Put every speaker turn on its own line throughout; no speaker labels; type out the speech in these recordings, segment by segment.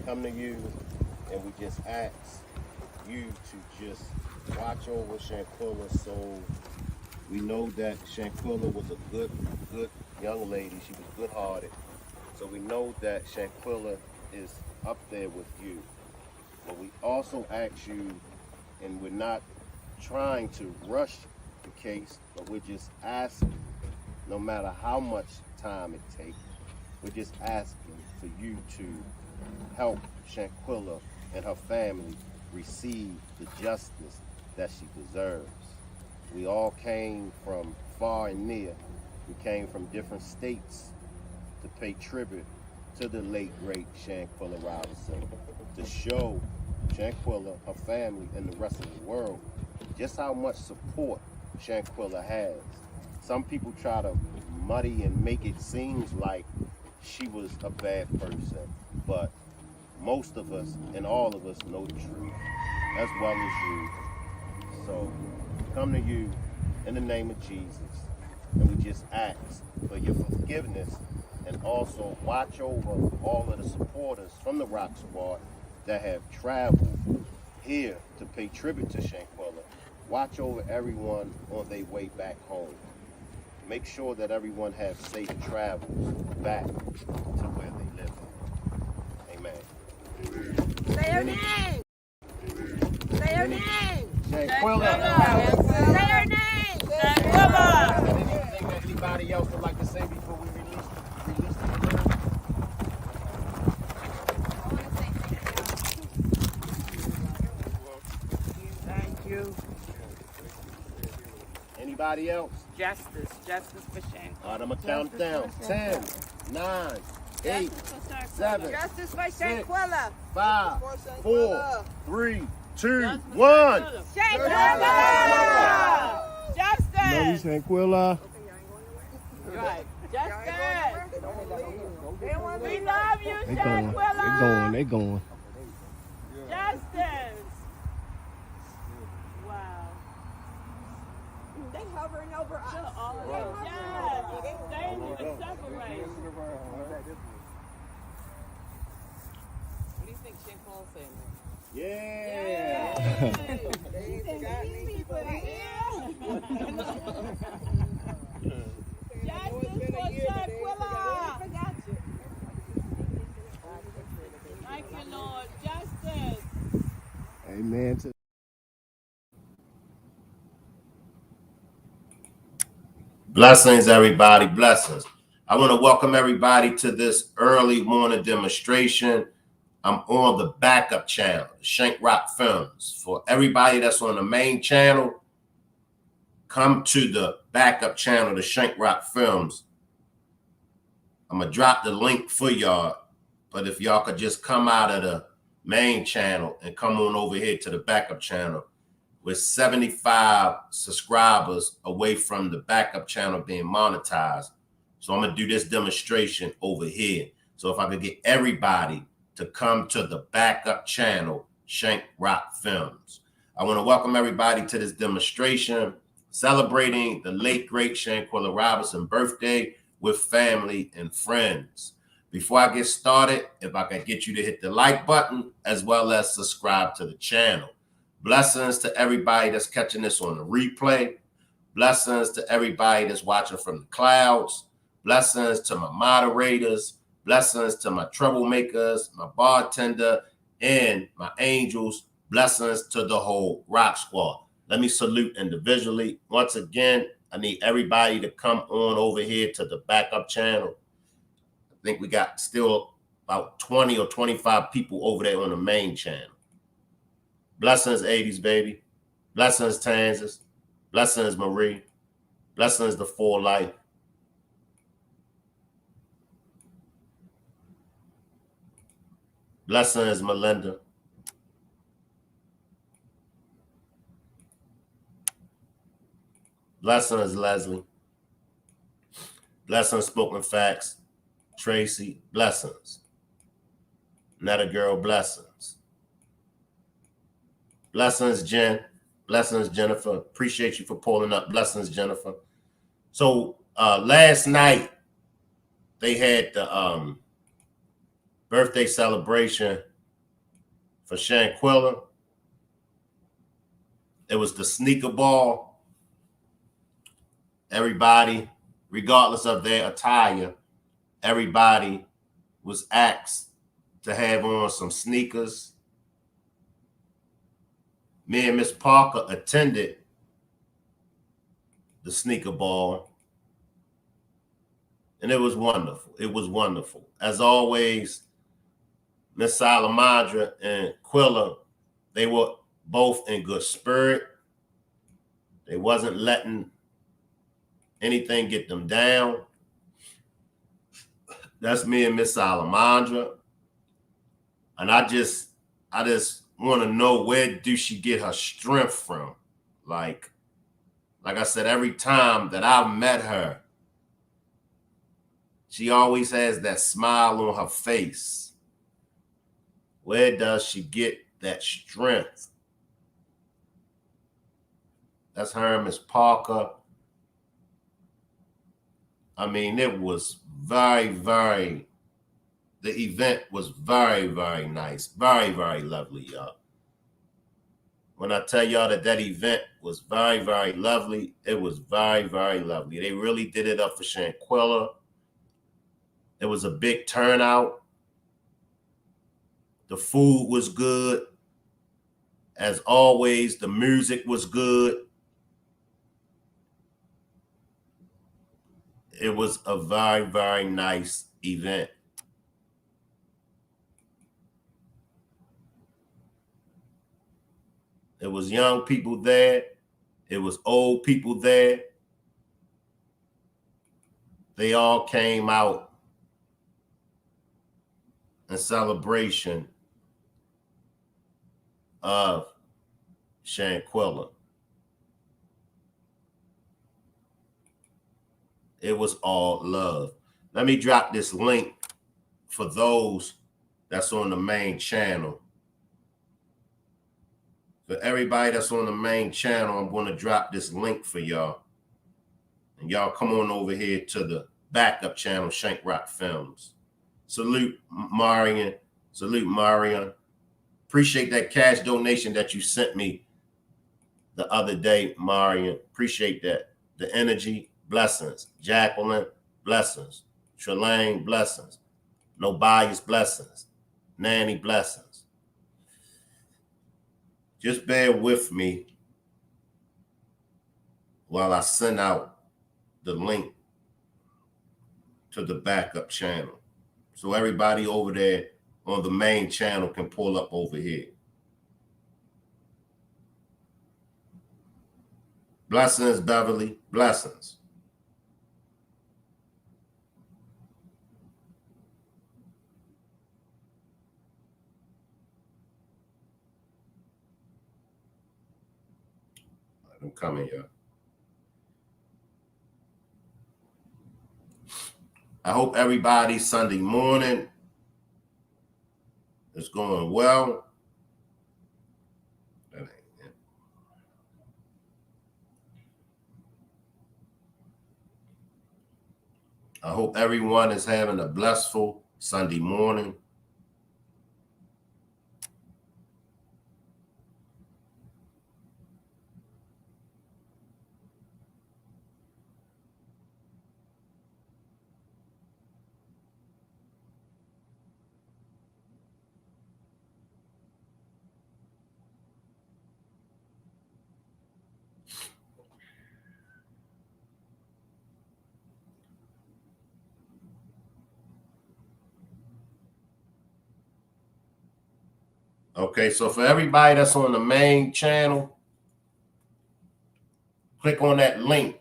Come to you and we just ask you to just watch over Shanquella. So we know that Shanquella was a good young lady. She was good-hearted. So we know that Shanquella is up there with you. But we also ask you, and we're not trying to rush the case, but we're just asking, no matter how much time it takes, we're just asking for you to help Shanquella and her family receive the justice that she deserves. We all came from far and near. We came from different states to pay tribute to the late, great Shanquella Robinson, to show Shanquella, her family, and the rest of the world just how much support Shanquella has. Some people try to muddy and make it seem like she was a bad person, but most of us and all of us know the truth, as well as you. So come to you in the name of Jesus, and we just ask for your forgiveness, and also watch over all of the supporters from the Rock Squad that have traveled here to pay tribute to Shanquella. Watch over everyone on their way back home. Make sure that everyone has safe travels back to where they live. Amen.
Say her name. Say her name.
Shanquella.
Say her name. Shanquella.
Anything that anybody else would like to say before we release the balloon?
Thank you.
Anybody else?
Justice for Shanquella.
All right, I'm going to count down. 10, 9, 8, 7,
Justice for Shanquella.
5, 4, 3, 2, 1.
Shanquella.
Love you,
Justice.
Shanquella.
Right. Justice. We love you, Shanquella.
They going.
Justice. Wow.
They hovering over us.
Yes. They ain't even separate.
What do you think Shanquella saying?
Yeah.
They ain't forgotten these people here.
Justice for Shanquella. Thank you, Lord. Justice.
Amen. Blessings, everybody. Blessings. I want to welcome everybody to this early morning demonstration. I'm on the backup channel, Shank Rock Films. For everybody that's on the main channel, come to the backup channel, the Shank Rock Films. I'm going to drop the link for y'all, but if y'all could just come out of the main channel and come on over here to the backup channel. We're 75 subscribers away from the backup channel being monetized. So I'm going to do this demonstration over here. So if I could get everybody to come to the backup channel, Shank Rock Films. I want to welcome everybody to this demonstration celebrating the late, great Shanquella Robinson birthday with family and friends. Before I get started, if I can get you to hit the like button as well as subscribe to the channel. Blessings to everybody that's catching this on the replay. Blessings to everybody that's watching from the clouds. Blessings to my moderators. Blessings to my troublemakers, my bartender, and my angels. Blessings to the whole Rock Squad. Let me salute individually. Once again, I need everybody to come on over here to the backup channel. I think we got still about 20 or 25 people over there on the main channel. Blessings, 80s, baby. Blessings, Tansis. Blessings, Marie. Blessings, the full life. Blessings, Melinda. Blessings, Leslie. Blessings, Spoken Facts. Tracy. Blessings. Netta Girl. Blessings. Blessings, Jen. Blessings, Jennifer. Appreciate you for pulling up. Blessings, Jennifer. So last night they had the birthday celebration for Shanquella. It was the sneaker ball. Everybody, regardless of their attire, everybody was asked to have on some sneakers. Me and Miss Parker attended the sneaker ball, and it was wonderful. It was wonderful. As always, Miss Salamandra and Quilla, they were both in good spirit. They wasn't letting anything get them down. That's me and Miss Salamandra. And I just want to know, where do she get her strength from? Like I said, every time that I've met her, she always has that smile on her face. Where does she get that strength? That's her and Miss Parker. I mean, it was very, very, the event was very, very nice. Very, very lovely, y'all. When I tell y'all that event was very, very lovely, it was very, very lovely. They really did it up for Shanquella. It was a big turnout. The food was good. As always, the music was good. It was a very, very nice event. It was young people there. It was old people there. They all came out in celebration of Shanquella. It was all love. Let me drop this link for those that's on the main channel. For everybody that's on the main channel, I'm going to drop this link for y'all. And y'all come on over here to the backup channel, Shank Rock Films. Salute, Marion. Salute, Marion. Appreciate that cash donation that you sent me the other day, Marion. Appreciate that. The energy, blessings. Jacqueline, blessings. Shalane, blessings. No bias, blessings. Nanny, blessings. Just bear with me while I send out the link to the backup channel, so everybody over there on the main channel can pull up over here. Blessings, Beverly. Blessings. I'm coming, y'all. I hope everybody's Sunday morning is going well. I hope everyone is having a blissful Sunday morning. Okay, so for everybody that's on the main channel, click on that link.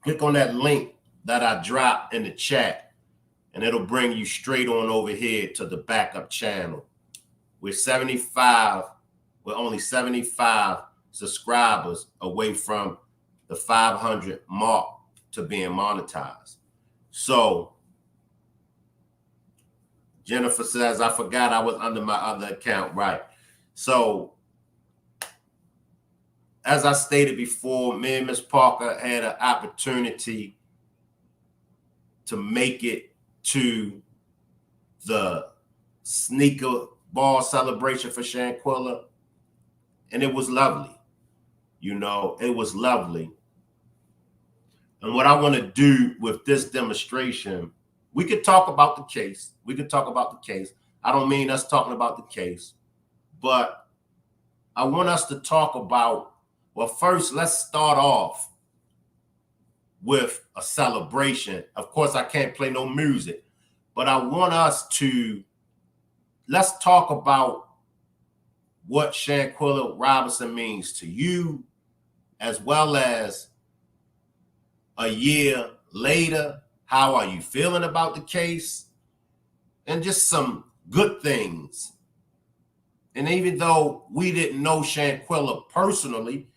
Click on that link that I dropped in the chat, and it'll bring you straight on over here to the backup channel. We're only 75 subscribers away from the 500 mark to being monetized. So Jennifer says, I forgot I was under my other account. Right. So as I stated before, me and Ms. Parker had an opportunity to make it to the sneaker ball celebration for Shanquella, and it was lovely. You know, it was lovely. And what I want to do with this demonstration, we could talk about the case. We could talk about the case. I don't mean us talking about the case, but I want us to talk about, well, first, let's start off with a celebration. Of course, I can't play no music, but I want us to, let's talk about what Shanquella Robinson means to you, as well as a year later, how are you feeling about the case, and just some good things. And even though we didn't know Shanquella personally,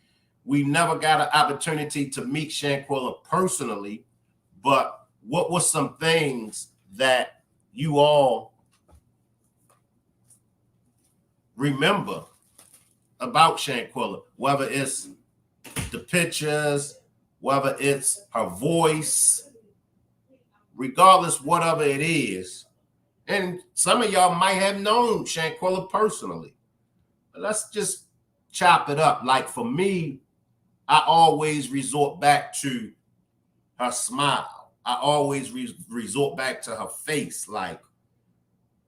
we never got an opportunity to meet Shanquella personally, but what were some things that you all remember about Shanquella, whether it's the pictures, whether it's her voice, regardless, whatever it is. And some of y'all might have known Shanquella personally. But let's just chop it up. Like for me, I always resort back to her smile. I always resort back to her face. Like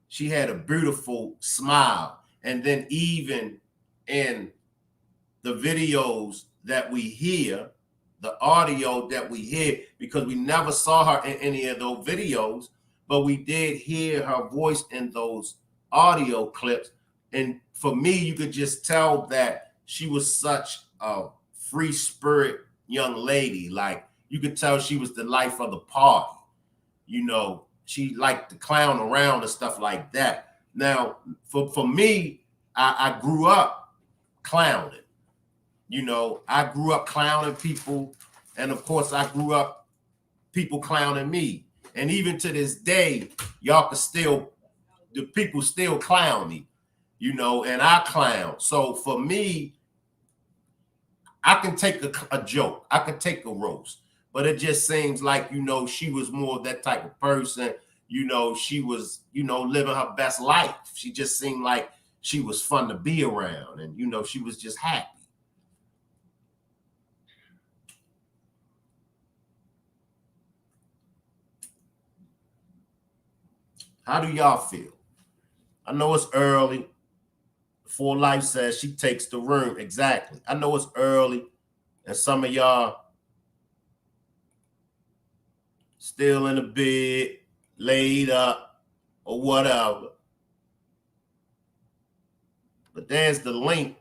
she had a beautiful smile. And then even in the videos that we hear, the audio that we hear, because we never saw her in any of those videos, but we did hear her voice in those audio clips. And for me, you could just tell that she was such a free spirit young lady. Like you could tell she was the life of the party. You know, she liked to clown around and stuff like that. Now, for me, I grew up clowning. You know, I grew up clowning people. And of course, I grew up people clowning me. And even to this day, y'all can still, the people still clown me, you know, and I clown. So for me, I can take a joke. I can take a roast. But it just seems like, you know, she was more of that type of person. You know, she was, you know, living her best life. She just seemed like she was fun to be around. And, you know, she was just happy. How do y'all feel? I know it's early. Full Life says she takes the room. Exactly. I know it's early, and some of y'all still in the bed, laid up, or whatever. But there's the link.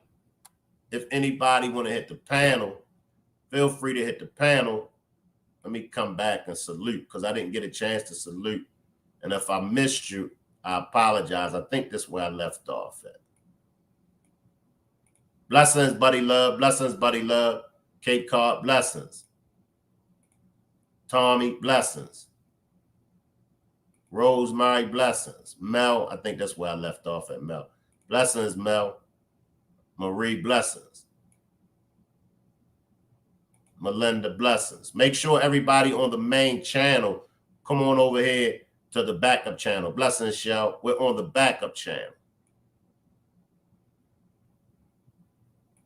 If anybody want to hit the panel, feel free to hit the panel. Let me come back and salute, because I didn't get a chance to salute. And if I missed you, I apologize. I think this is where I left off at. Blessings, buddy love. Blessings, buddy love. Cape Cod, blessings. Tommy, blessings. Rosemary, blessings. Mel, I think that's where I left off at, Mel. Blessings, Mel. Marie, blessings. Melinda, blessings. Make sure everybody on the main channel, come on over here to the backup channel. Blessings, Shell. We're on the backup channel.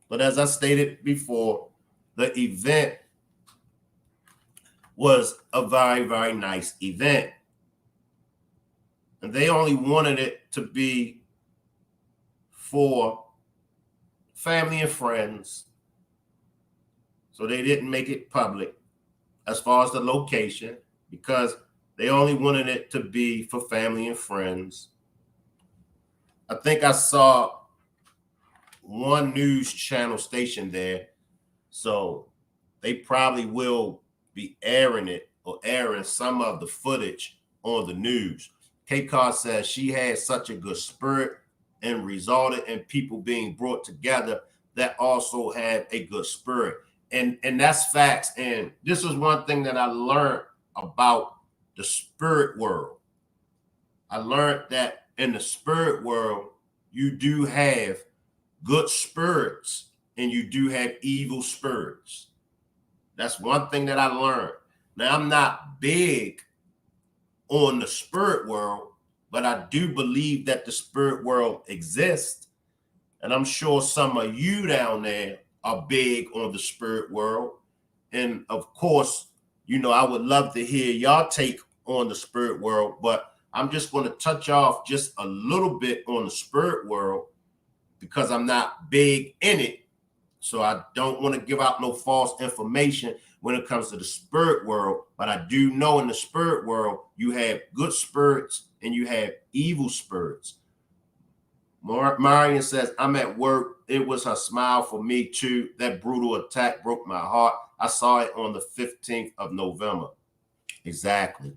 But as I stated before, the event was a very, very nice event. And they only wanted it to be for family and friends. So they didn't make it public as far as the location, because they only wanted it to be for family and friends. I think I saw one news channel station there So they probably will be airing it or airing some of the footage on the news. K-Car says she had such a good spirit and resulted in people being brought together that also had a good spirit. And that's facts. And this is one thing that I learned about the spirit world. I learned that in the spirit world, you do have good spirits and you do have evil spirits. That's one thing that I learned. Now, I'm not big on the spirit world, but I do believe that the spirit world exists. And I'm sure some of you down there are big on the spirit world. And of course, you know, I would love to hear y'all take on the spirit world, but I'm just going to touch off just a little bit on the spirit world because I'm not big in it. So I don't want to give out no false information when it comes to the spirit world. But I do know in the spirit world, you have good spirits and you have evil spirits. Marion says, I'm at work. It was her smile for me too. That brutal attack broke my heart. I saw it on the 15th of November. Exactly.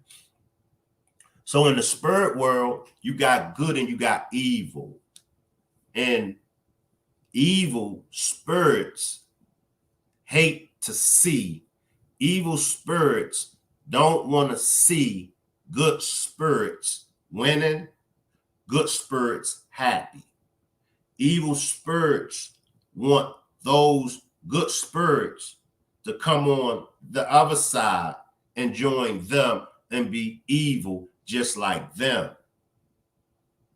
So in the spirit world, you got good and you got evil. And evil spirits hate to see. Evil spirits don't want to see good spirits winning, good spirits happy. Evil spirits want those good spirits to come on the other side and join them and be evil just like them.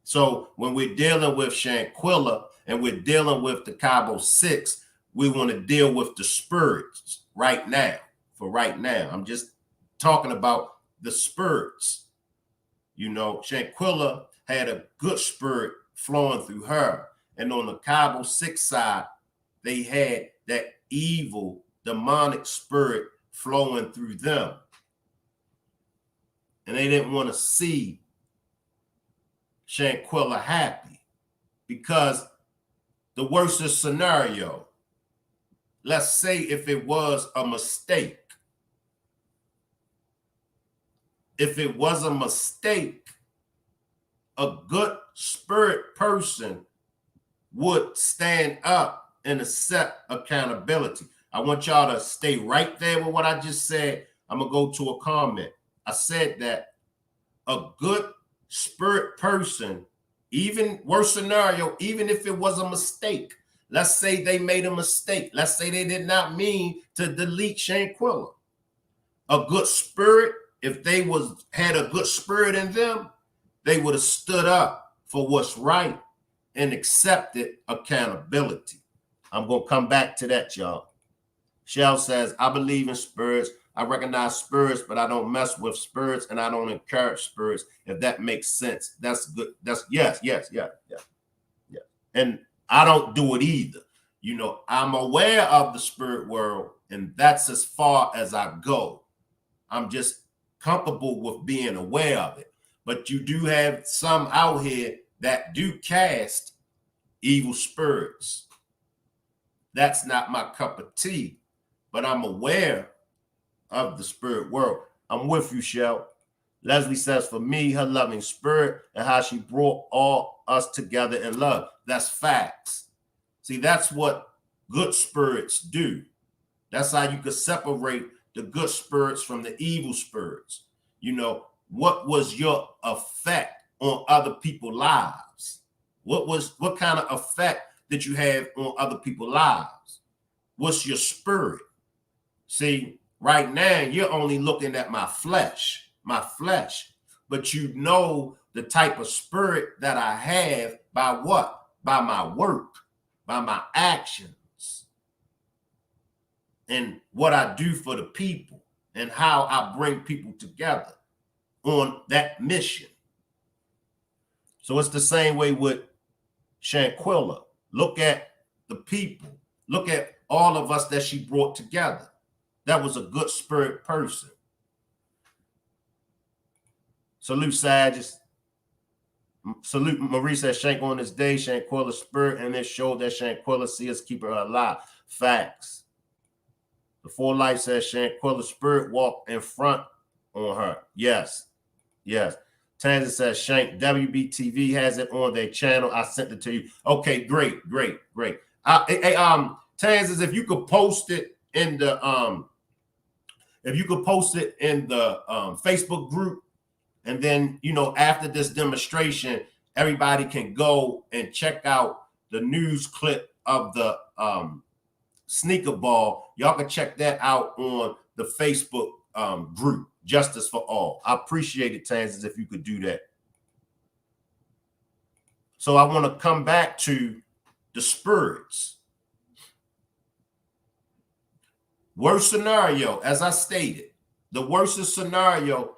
So when we're dealing with Shanquella and we're dealing with the Cabo 6, we want to deal with the spirits right now. For right now, I'm just talking about the spirits. You know, Shanquella had a good spirit flowing through her. And on the Cabo 6 side, they had that evil, demonic spirit flowing through them. And they didn't want to see Shanquella happy because the worst scenario, let's say if it was a mistake. If it was a mistake, a good spirit person would stand up and accept accountability. I want y'all to stay right there with what I just said. I'm going to go to a comment. I said that a good spirit person, even worse scenario, even if it was a mistake, let's say they made a mistake. Let's say they did not mean to delete Shanquella. A good spirit, if they had a good spirit in them, they would have stood up for what's right and accepted accountability. I'm going to come back to that, y'all. Shell says, I believe in spirits. I recognize spirits, but I don't mess with spirits and I don't encourage spirits, if that makes sense. That's good. That's yes. And I don't do it either. You know, I'm aware of the spirit world, and that's as far as I go. I'm just comfortable with being aware of it. But you do have some out here that do cast evil spirits. That's not my cup of tea, but I'm aware of the spirit world. I'm with you, Shell. Leslie says, for me, her loving spirit and how she brought all us together in love. That's facts. See, that's what good spirits do. That's how you could separate the good spirits from the evil spirits. You know, what was your effect on other people's lives? What kind of effect did you have on other people's lives? What's your spirit? See, right now, you're only looking at my flesh, but you know the type of spirit that I have by what? By my work, by my actions, and what I do for the people, and how I bring people together on that mission. So it's the same way with Shanquella. Look at the people. Look at all of us that she brought together. That was a good spirit person. Salute, Sages. Salute, Marie says, Shank on this day, Shanquella's spirit, and it showed that Shanquella see us keeping her alive. Facts. The Four Life says Shanquella spirit walked in front on her. Yes. Yes. Tanza says Shank WBTV has it on their channel. I sent it to you. Okay, great. Tanza, if you could post it in the Facebook group, and then after this demonstration, everybody can go and check out the news clip of the sneaker ball. Y'all can check that out on the Facebook group, Justice for All. I appreciate it, Tanzas, if you could do that. So I want to come back to the spirits. Worst scenario, as I stated, the worst scenario,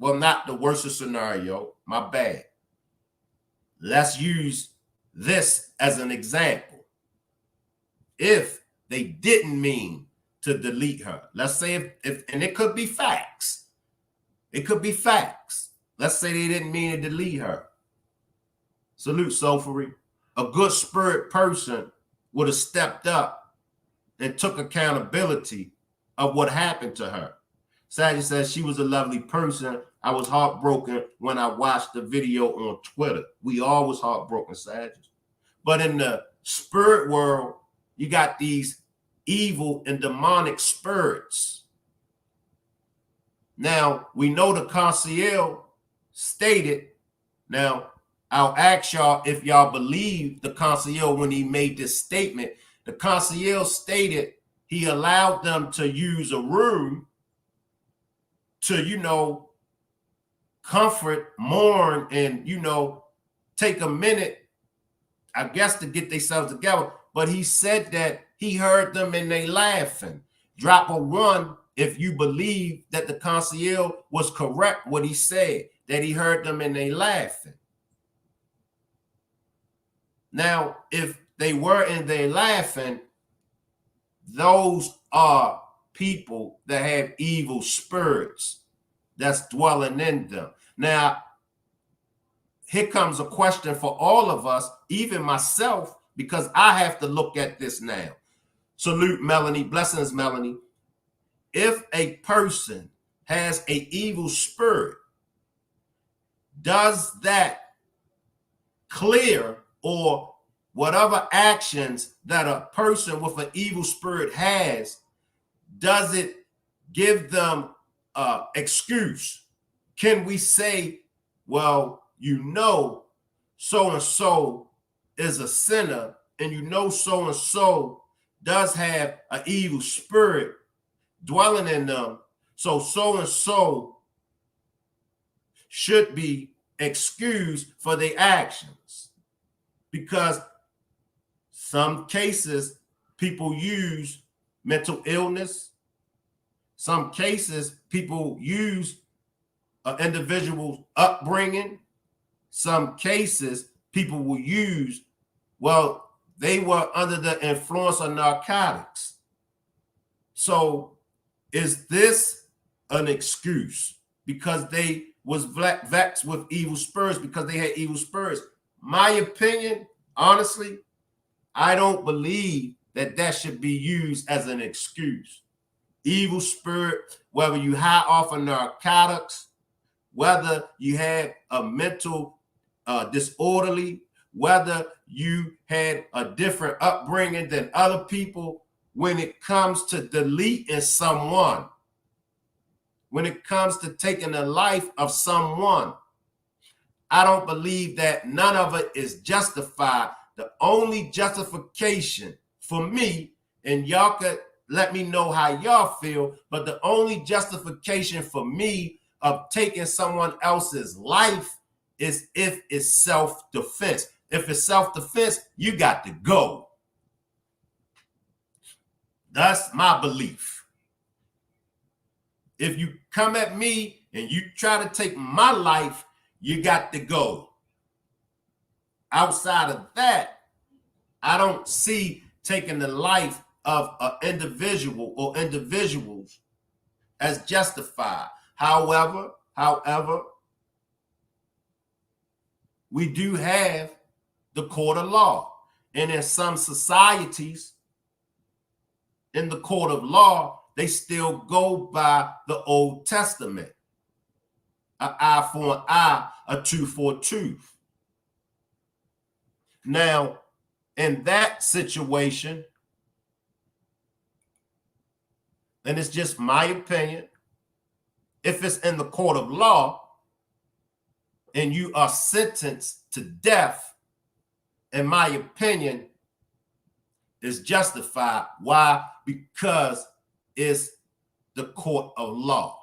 not the worst scenario, my bad. Let's use this as an example. If they didn't mean to delete her, let's say and it could be facts. It could be facts. Let's say they didn't mean to delete her. Salute, Sophary. A good spirit person would have stepped up and took accountability of what happened to her. Sadie says she was a lovely person. I was heartbroken when I watched the video on Twitter. We all was heartbroken, Sadie. But in the spirit world, you got these evil and demonic spirits. Now, we know the concierge stated, now, I'll ask y'all if y'all believe the concierge when he made this statement. The concierge stated he allowed them to use a room to, comfort, mourn, and, take a minute, I guess, to get themselves together. But he said that he heard them and they laughing. Drop a 1 if you believe that the concierge was correct what he said, that he heard them and they laughing. Now, if they were and they laughing, those are people that have evil spirits that's dwelling in them. Now, here comes a question for all of us, even myself, because I have to look at this now. Salute, Melanie. Blessings, Melanie. If a person has an evil spirit, does that clear, or whatever actions that a person with an evil spirit has, does it give them excuse? Can we say, well, so-and-so is a sinner, and so-and-so does have an evil spirit dwelling in them, so-and-so should be excused for their actions? Because some cases people use mental illness. Some cases people use an individual's upbringing. Some cases people will use, they were under the influence of narcotics. So is this an excuse because they was vexed with evil spirits, because they had evil spirits? My opinion, honestly, I don't believe that should be used as an excuse. Evil spirit, whether you high off of narcotics, whether you have a mental disorderly, whether you had a different upbringing than other people, when it comes to deleting someone, when it comes to taking the life of someone, I don't believe that none of it is justified. The only justification for me, and y'all could let me know how y'all feel, but the only justification for me of taking someone else's life is if it's self-defense. If it's self-defense, you got to go. That's my belief. If you come at me and you try to take my life, you got to go. Outside of that, I don't see taking the life of an individual or individuals as justified. However, we do have the court of law. And in some societies, in the court of law, they still go by the Old Testament. An eye for an eye, a tooth for a tooth. Now, in that situation, and it's just my opinion, if it's in the court of law and you are sentenced to death, in my opinion, is justified. Why? Because it's the court of law.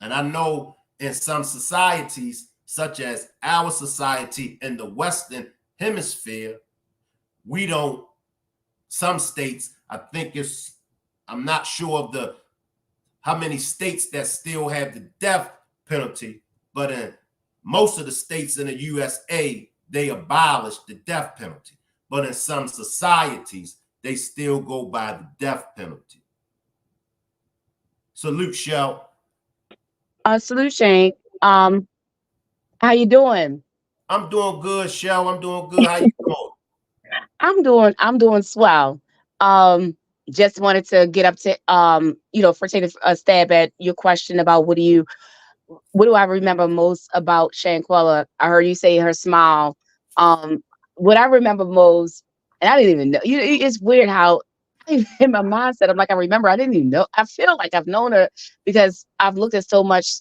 And I know in some societies, such as our society in the Western Hemisphere, we don't, some states, I think it's, I'm not sure of how many states that still have the death penalty, but in most of the states in the USA, they abolished the death penalty. But in some societies, they still go by the death penalty. Salute, Shell.
Salute, Shank. How you doing?
I'm doing good, Shell. I'm doing good. How you doing?
I'm doing swell. Um, just wanted to get up to for taking a stab at your question about what do I remember most about Shanquella? I heard you say her smile. Um, what I remember most, and I didn't even know. It's weird how in my mindset, I'm like, I remember. I didn't even know. I feel like I've known her because I've looked at so much,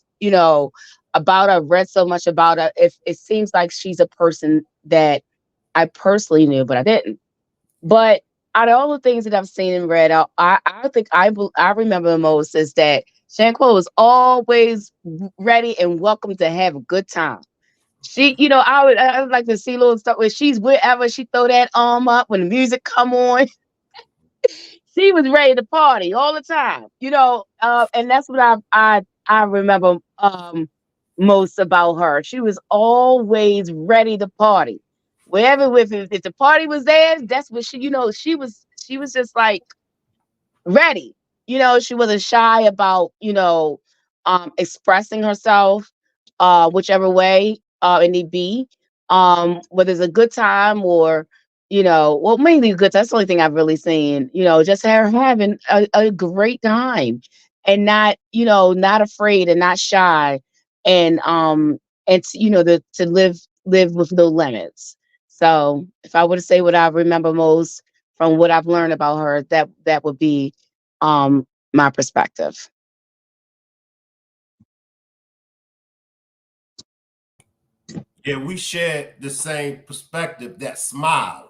about her, read so much about her. If it seems like she's a person that I personally knew, but I didn't. But out of all the things that I've seen and read, I think I remember the most is that Shanquella was always ready and welcome to have a good time. I would like to see little stuff where she's wherever she throw that arm up when the music come on. She was ready to party all the time, and that's what I remember most about her. She was always ready to party. Wherever if the party was there, that's what she was just like ready. She wasn't shy about, expressing herself, whichever way it need be. Whether it's a good time or, well, mainly good. That's the only thing I've really seen, just her having a great time and not, not afraid and not shy and to live with no limits. So if I were to say what I remember most from what I've learned about her, that would be um my perspective.
Yeah, we shared the same perspective, that smile,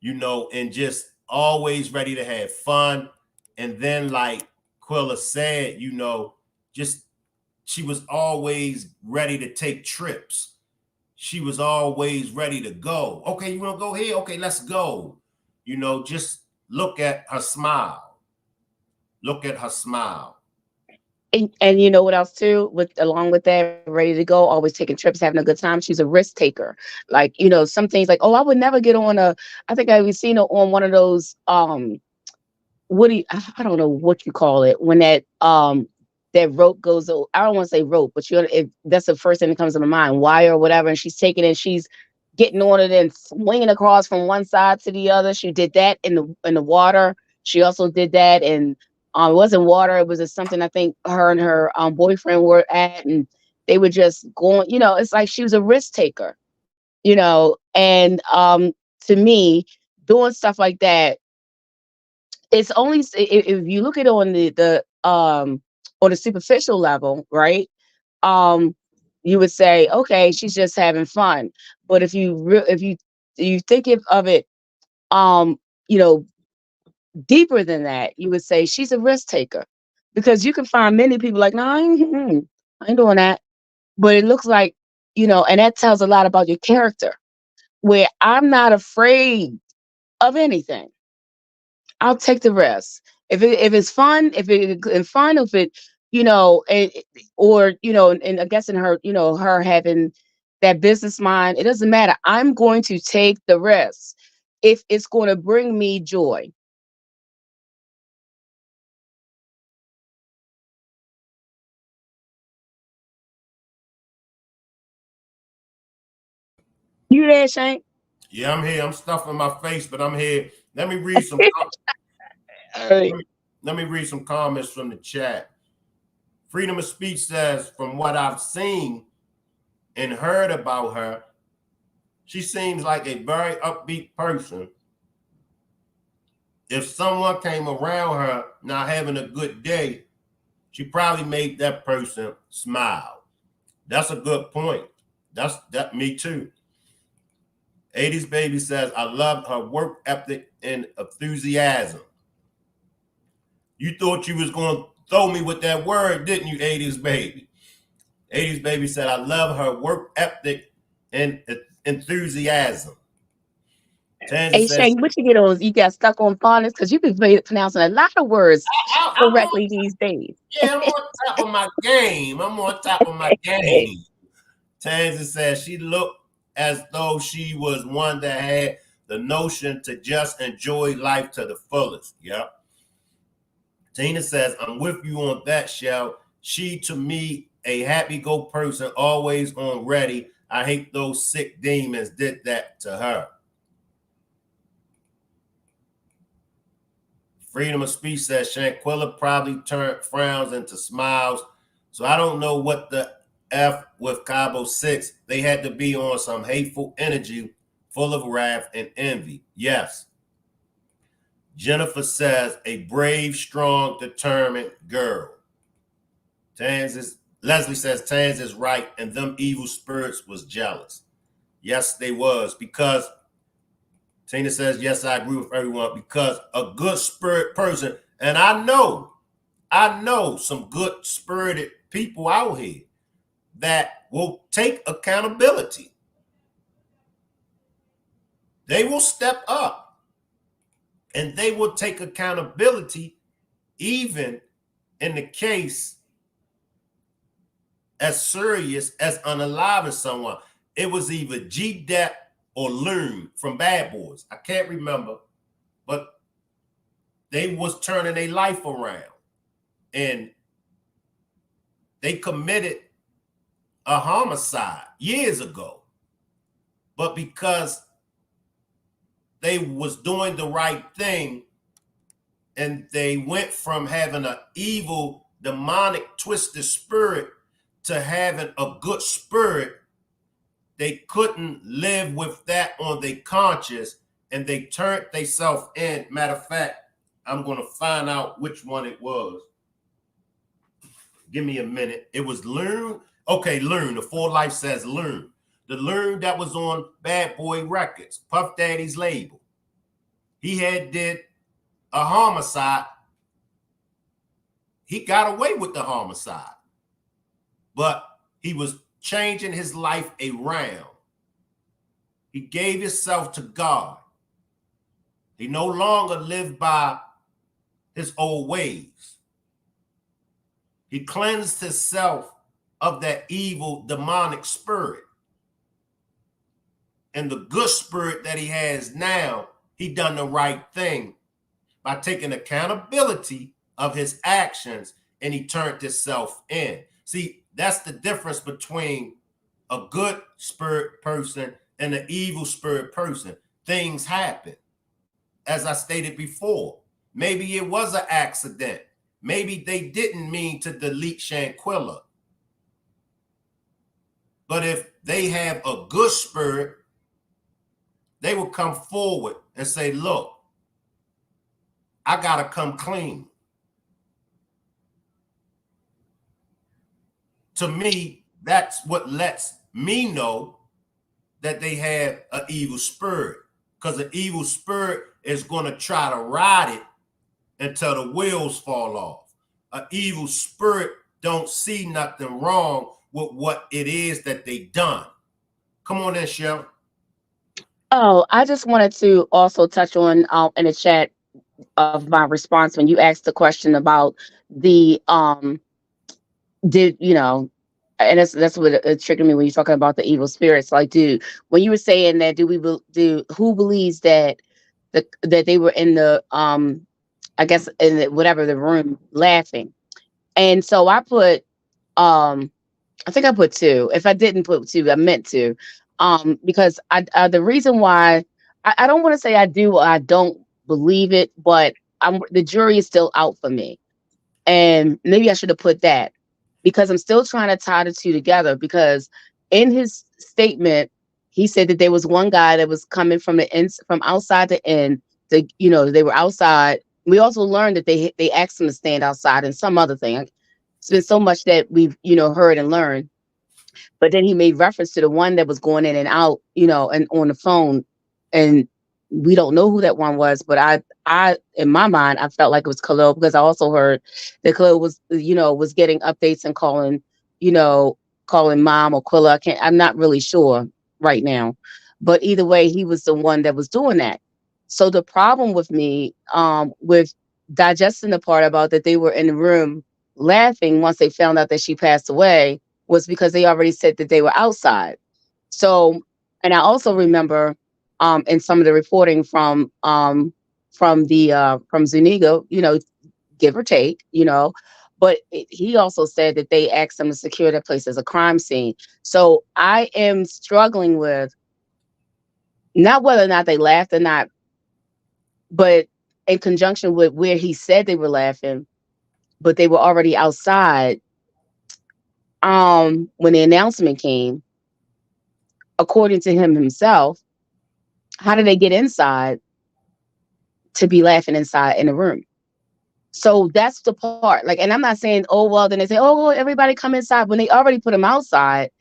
and just always ready to have fun. And then, like Quilla said, just she was always ready to take trips. She was always ready to go. Okay, you want to go here? Okay, let's go. Just look at her smile. Look at her smile.
And you know what else too? With along with that, ready to go, always taking trips, having a good time. She's a risk taker. Like, some things like, oh, I would never get on a. I think I've seen her on one of those. What do you, I don't know what you call it when that rope goes. I don't want to say rope, but that's the first thing that comes to my mind, wire or whatever. And she's taking it, she's getting on it and swinging across from one side to the other. She did that in the water. She also did that in it wasn't water. It was just something I think her and her boyfriend were at, and they were just going. It's like she was a risk taker. And to me, doing stuff like that, it's only if you look at it on the superficial level, right? Um, you would say, okay, she's just having fun. But if you think of it, um, you know, deeper than that, you would say she's a risk taker because you can find many people like, no, I ain't doing that. But it looks like, and that tells a lot about your character. Where I'm not afraid of anything. I'll take the risk. If it's fun, if it's fun, if it, or and I guess in her, her having that business mind, it doesn't matter. I'm going to take the risk if it's going to bring me joy. You there, Shank?
Yeah, I'm here. I'm stuffing my face, but I'm here. Let me read some.
All right.
Let me read some comments from the chat. Freedom of Speech says, from what I've seen and heard about her, she seems like a very upbeat person. If someone came around her not having a good day, she probably made that person smile. That's a good point. That's me too. 80s Baby says, I love her work ethic and enthusiasm. You thought you was going to throw me with that word, didn't you, 80s Baby? 80s Baby said, I love her work ethic and enthusiasm.
Hey, Shane, what you get on? You got stuck on phonics because you've been pronouncing a lot of words correctly these days.
Yeah, I'm on top of my game. Tansy says she looked as though she was one that had the notion to just enjoy life to the fullest. Yep. Tina says, I'm with you on that, Shell. She, to me, a happy-go person, always on ready. I hate those sick demons did that to her. Freedom of Speech says Shanquella probably turned frowns into smiles. So I don't know what the F with Cabo 6. They had to be on some hateful energy full of wrath and envy. Yes. Jennifer says a brave, strong, determined girl. Leslie says Tans is right, and them evil spirits was jealous. Yes, they was, because Tina says, yes, I agree with everyone, because a good spirit person, and I know some good spirited people out here that will take accountability. They will step up and they will take accountability, even in the case as serious as unaliving someone. It was either G-Dep or Loon from Bad Boys. I can't remember, but they was turning their life around and they committed a homicide years ago. But because they was doing the right thing and they went from having an evil, demonic, twisted spirit to having a good spirit, they couldn't live with that on their conscience, and they turned themselves in. Matter of fact, I'm going to find out which one it was. Give me a minute. It was Loon. Okay, Loon. The Full Life says Loon. The Loon that was on Bad Boy Records, Puff Daddy's label. He had did a homicide. He got away with the homicide, but he was changing his life around. He gave himself to God. He no longer lived by his old ways. He cleansed himself of that evil, demonic spirit. And the good spirit that he has now, he done the right thing by taking accountability of his actions, and he turned himself in. See, that's the difference between a good spirit person and an evil spirit person. Things happen. As I stated before, maybe it was an accident. Maybe they didn't mean to delete Shanquella. But if they have a good spirit, they will come forward and say, look, I got to come clean. To me, that's what lets me know that they have an evil spirit, because the evil spirit is going to try to ride it until the wheels fall off. An evil spirit don't see nothing wrong with what it is that they done. Come on in, Shell.
Oh, I just wanted to also touch on in the chat of my response when you asked the question about the did and that's what it triggered me when you're talking about the evil spirits. Like, dude, when you were saying that, who believes that that they were in the I guess in the room laughing? And so I put I think I put 2. If I didn't put 2, I meant to, because the reason why I don't want to say I do or I don't believe it, but the jury is still out for me. And maybe I should have put that, because I'm still trying to tie the two together, because in his statement, he said that there was one guy that was coming from from outside the inn. They were outside. We also learned that they asked him to stand outside and some other thing. It's been so much that we've, heard and learned. But then he made reference to the one that was going in and out, and on the phone. And we don't know who that one was, but I, in my mind, I felt like it was Khalil, because I also heard that Khalil was, was getting updates and calling, calling mom or Quilla. I'm not really sure right now, but either way, he was the one that was doing that. So the problem with me, with digesting the part about that they were in the room laughing once they found out that she passed away, was because they already said that they were outside. So, and I also remember in some of the reporting from Zuniga, give or take, but he also said that they asked them to secure that place as a crime scene. So I am struggling with not whether or not they laughed or not, but in conjunction with where he said they were laughing, but they were already outside when the announcement came. According to him himself, how did they get inside to be laughing inside in the room? So that's the part. Like, and I'm not saying, oh, well, then they say, oh, well, everybody come inside, when they already put them outside.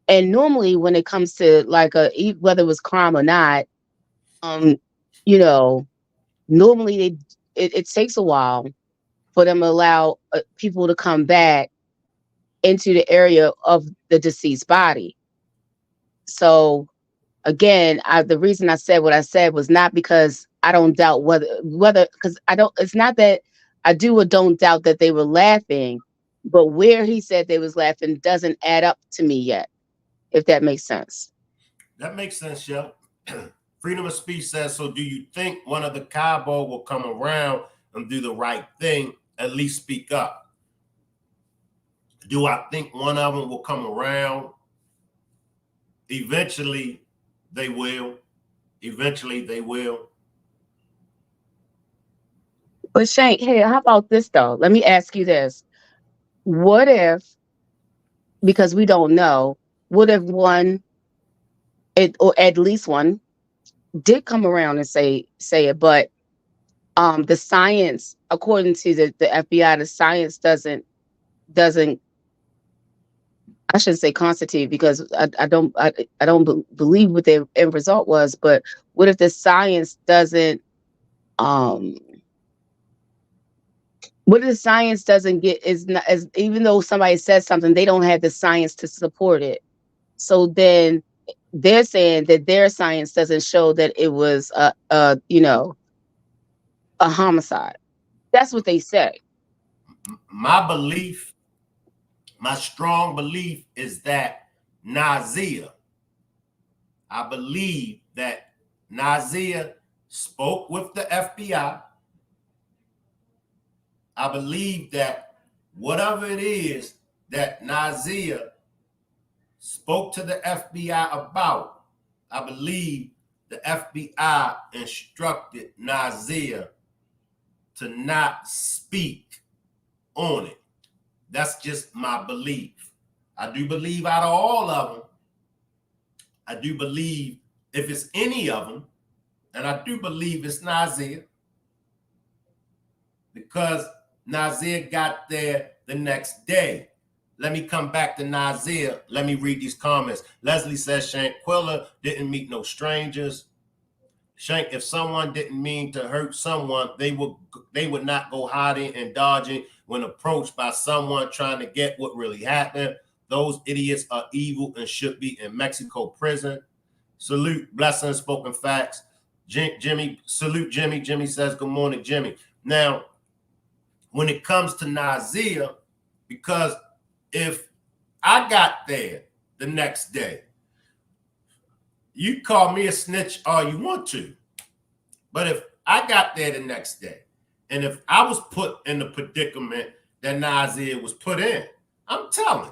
And normally when it comes to like whether it was crime or not, you know, normally it takes a while for them to allow people to come back into the area of the deceased body. So again, the reason I said what I said was not because I don't doubt whether because I don't. It's not that I do or don't doubt that they were laughing, but where he said they was laughing doesn't add up to me yet. If that makes sense.
That makes sense, Shell. Freedom of speech says, so do you think one of the Cabo will come around and do the right thing, at least speak up? Do I think one of them will come around? Eventually, they will. Eventually, they will.
But Shank, hey, how about this though? Let me ask you this. What if, because we don't know, what if one, or at least one, did come around and say it, but the science, according to the FBI, the science doesn't I shouldn't say constitute, because I don't believe what their end result was, but what if the science doesn't what if the science doesn't get, is not, as even though somebody says something, they don't have the science to support it. So then they're saying that their science doesn't show that it was a homicide. That's what they say.
My belief, my strong belief is that Nazeer, I believe that Nazeer spoke with the FBI. I believe that whatever it is that Nazeer spoke to the FBI about, I believe the FBI instructed Nazeer to not speak on it. That's just my belief. I do believe out of all of them, I do believe if it's any of them, and I do believe it's Nazeer, because Nazeer got there the next day. Let me come back to Nazeer. Let me read these comments. Leslie says, Shanquella didn't meet no strangers. Shank, if someone didn't mean to hurt someone, they would not go hiding and dodging when approached by someone trying to get what really happened. Those idiots are evil and should be in Mexico prison. Salute, blessings, spoken facts. Jimmy, salute Jimmy. Jimmy says, good morning, Jimmy. Now, when it comes to Nazeer, because if I got there the next day, you call me a snitch all you want to. But if I got there the next day, and if I was put in the predicament that Nazeer was put in, I'm telling.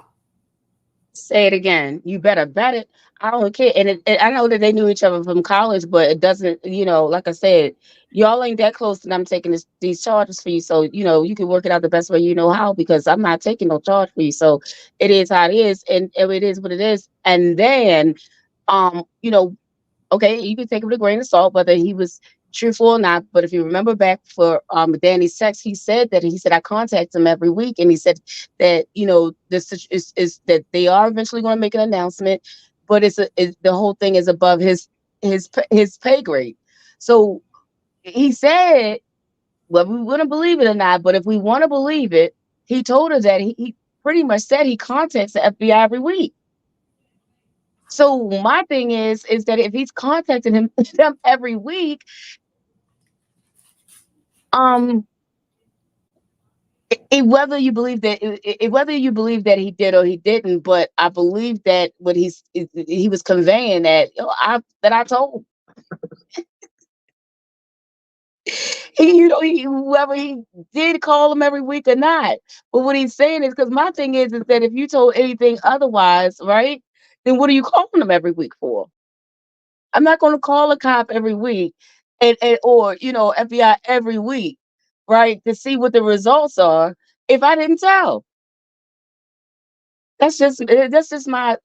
Say it again. You better bet it. I don't care. I know that they knew each other from college, but it doesn't, like I said, y'all ain't that close and I'm taking these charges for you. So, you can work it out the best way you know how because I'm not taking no charge for you. So it is how it is. And it is what it is. And then, um, you know, okay, you can take it with a grain of salt whether he was truthful or not. But if you remember back for Danny's text, he said I contact him every week, and he said that this is that they are eventually going to make an announcement, but the whole thing is above his pay grade. So he said, well, we wouldn't believe it or not, but if we want to believe it, he told us that he pretty much said he contacts the FBI every week. So my thing is that if he's contacting them every week, um, whether you believe that whether you believe that he did or he didn't, but I believe that what he was conveying that I told whoever he did call him every week or not. But what he's saying is because my thing is that if you told anything otherwise, right, then what are you calling him every week for? I'm not going to call a cop every week or FBI every week, right, to see what the results are if I didn't tell. That's just my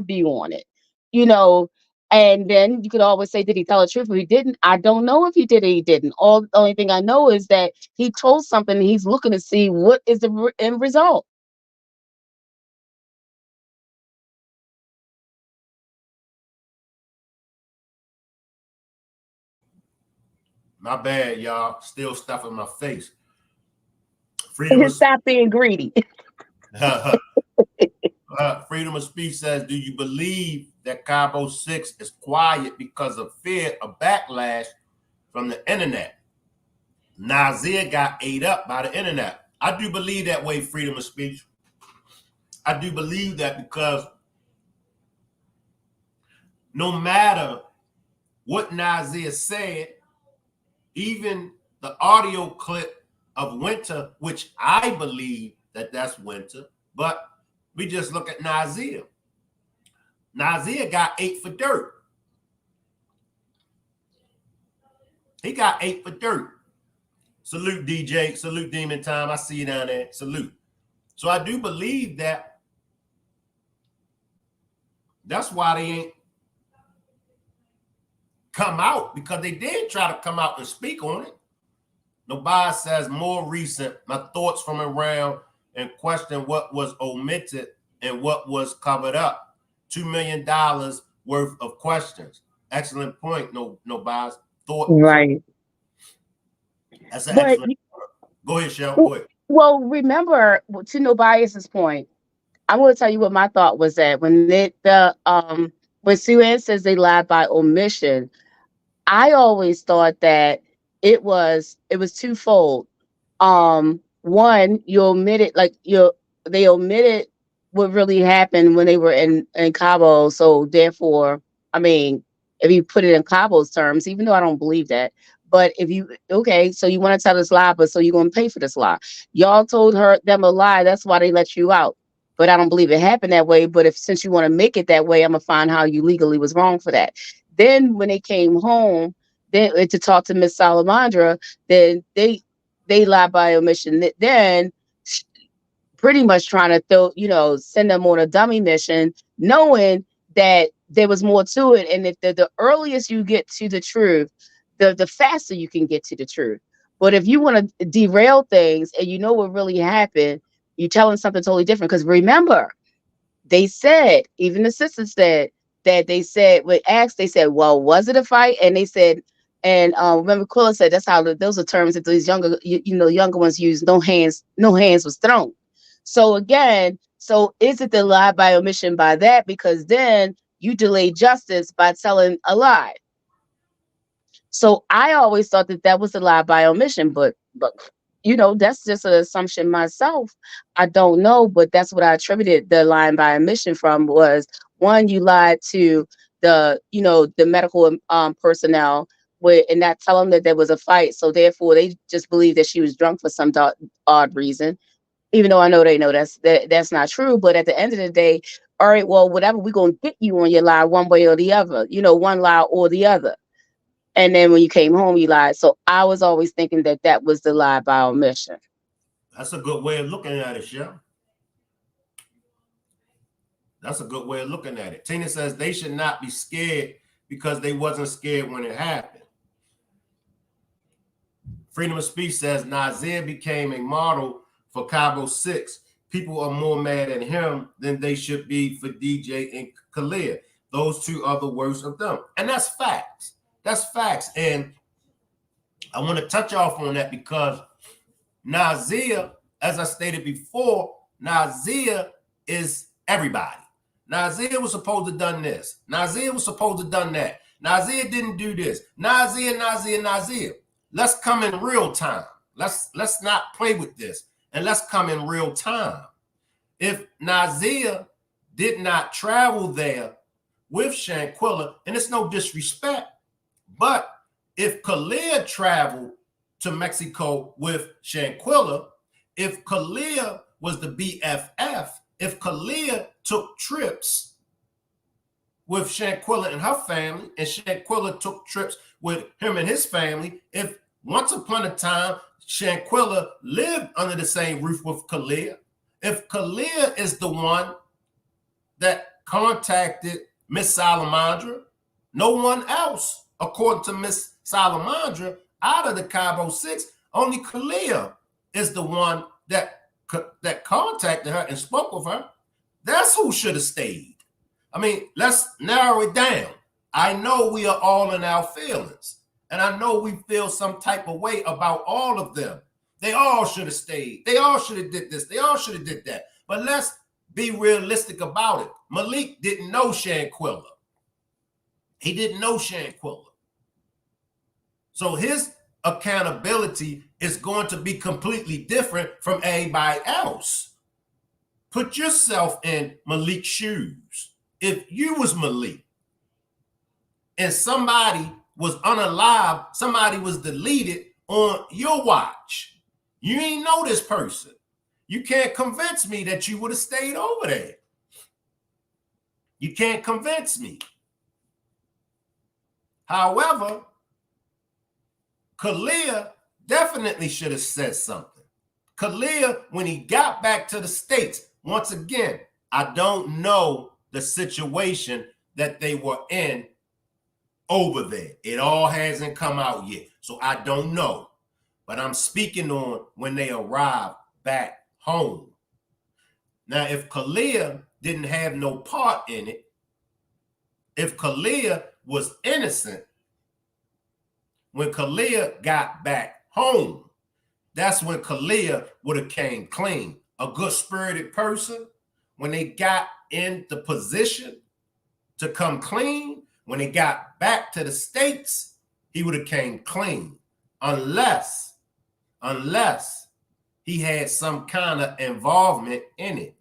view on it, you know. And then you could always say, did he tell the truth or he didn't? I don't know if he did or he didn't. All the only thing I know is that he told something. And he's looking to see what is the end result.
My bad, y'all. Still stuff in my face. Freedom of
Stop being greedy.
freedom of speech says, do you believe that Cabo 6 is quiet because of fear of backlash from the internet? Nazeer got ate up by the internet. I do believe that way, freedom of speech. I do believe that because no matter what Nazeer said, even the audio clip of Winter, which I believe that that's Winter, but we just look at Nazeer. Nazeer got ate for dirt. He got ate for dirt. Salute, DJ. Salute, Demon Time. I see you down there. Salute. So I do believe that that's why they ain't come out, because they did try to come out and speak on it. Nobody says more recent, my thoughts from around and question what was omitted and what was covered up. $2 million worth of questions. Excellent point. No bias. Thought.
Right.
That's an
But
excellent point. Go ahead, Shell. Go ahead.
well, remember, to No Bias's point, I'm going to tell you what my thought was that when Sue Ann says they lied by omission, I always thought that it was twofold. One, you omitted they omitted what really happened when they were in Cabo. So therefore, I mean, if you put it in Cabo's terms, even though I don't believe that, but if you okay, so you want to tell this lie, but so you're going to pay for this lie. Y'all told them a lie. That's why they let you out. But I don't believe it happened that way. But if since you want to make it that way, I'm gonna find how you legally was wrong for that. Then when they came home, then to talk to Miss Salamandra, then they lied by omission. Then pretty much trying to send them on a dummy mission, knowing that there was more to it. And if the earliest you get to the truth, the faster you can get to the truth. But if you want to derail things and you know what really happened, you're telling something totally different. Because remember, they said, even the sisters said that when asked, they said, well, was it a fight? And they said, and remember Quilla said that's how those are terms that these younger ones use. No hands was thrown. So again, so is it the lie by omission by that? Because then you delay justice by telling a lie. So I always thought that was a lie by omission, but that's just an assumption myself. I don't know, but that's what I attributed the lying by omission from was one, you lied to the medical personnel and not tell them that there was a fight. So therefore they just believed that she was drunk for some odd reason. even though I know they know that's not true. But at the end of the day, all right, well, whatever, we're gonna get you on your lie one way or the other, one lie or the other. And then when you came home, you lied. So I was always thinking that was the lie by omission.
That's a good way of looking at it, Shell. That's a good way of looking at it. Tina says they should not be scared because they wasn't scared when it happened. Freedom of Speech says Nazeer became a model for Cabo 6. People are more mad at him than they should be for DJ and Khia. Those two are the worst of them. And that's facts. That's facts. And I want to touch off on that because Nazeer, as I stated before, Nazeer is everybody. Nazeer was supposed to have done this. Nazeer was supposed to have done that. Nazeer didn't do this. Nazeer. Let's come in real time. Let's not play with this. And let's come in real time. If Nazeer did not travel there with Shanquella, and it's no disrespect, but if Khia traveled to Mexico with Shanquella, if Khia was the BFF, if Khia took trips with Shanquella and her family, and Shanquella took trips with him and his family, if once upon a time Shanquella lived under the same roof with Khia, if Khia is the one that contacted Miss Salamandra, no one else, according to Miss Salamandra, out of the Cabo 6, only Khia is the one that contacted her and spoke with her. That's who should have stayed. I mean, let's narrow it down. I know we are all in our feelings, and I know we feel some type of way about all of them. They all should have stayed. They all should have did this. They all should have did that. But let's be realistic about it. Malik didn't know Shanquella. He didn't know Shanquella. So his accountability is going to be completely different from everybody else. Put yourself in Malik's shoes. If you was Malik and somebody was unalive, somebody was deleted on your watch, you ain't know this person. You can't convince me that you would have stayed over there. You can't convince me. However, Khia definitely should have said something. Khia, when he got back to the States, once again, I don't know the situation that they were in over there. It all hasn't come out yet, so I don't know. But I'm speaking on when they arrived back home. Now, if Khia didn't have no part in it, if Khia was innocent, when Khia got back home, that's when Khia would have came clean. A good-spirited person, when they got in the position to come clean, when they got back to the States, he would have came clean. Unless he had some kind of involvement in it.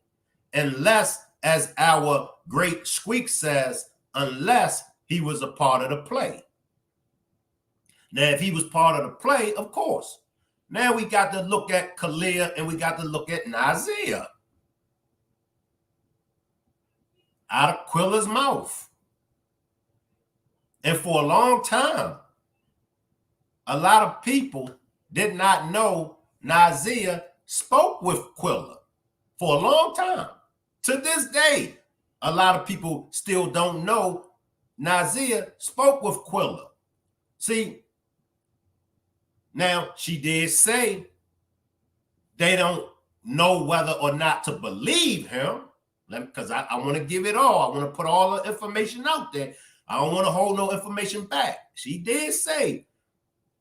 Unless, as our great Squeak says, unless he was a part of the play. Now, if he was part of the play, of course. Now we got to look at Khia and we got to look at Nazeer. Out of Quilla's mouth. And for a long time, a lot of people did not know Nazeer spoke with Khia for a long time. To this day, a lot of people still don't know Nazeer spoke with Khia. See, now she did say they don't know whether or not to believe him, because I want to give it all. I want to put all the information out there. I don't want to hold no information back. She did say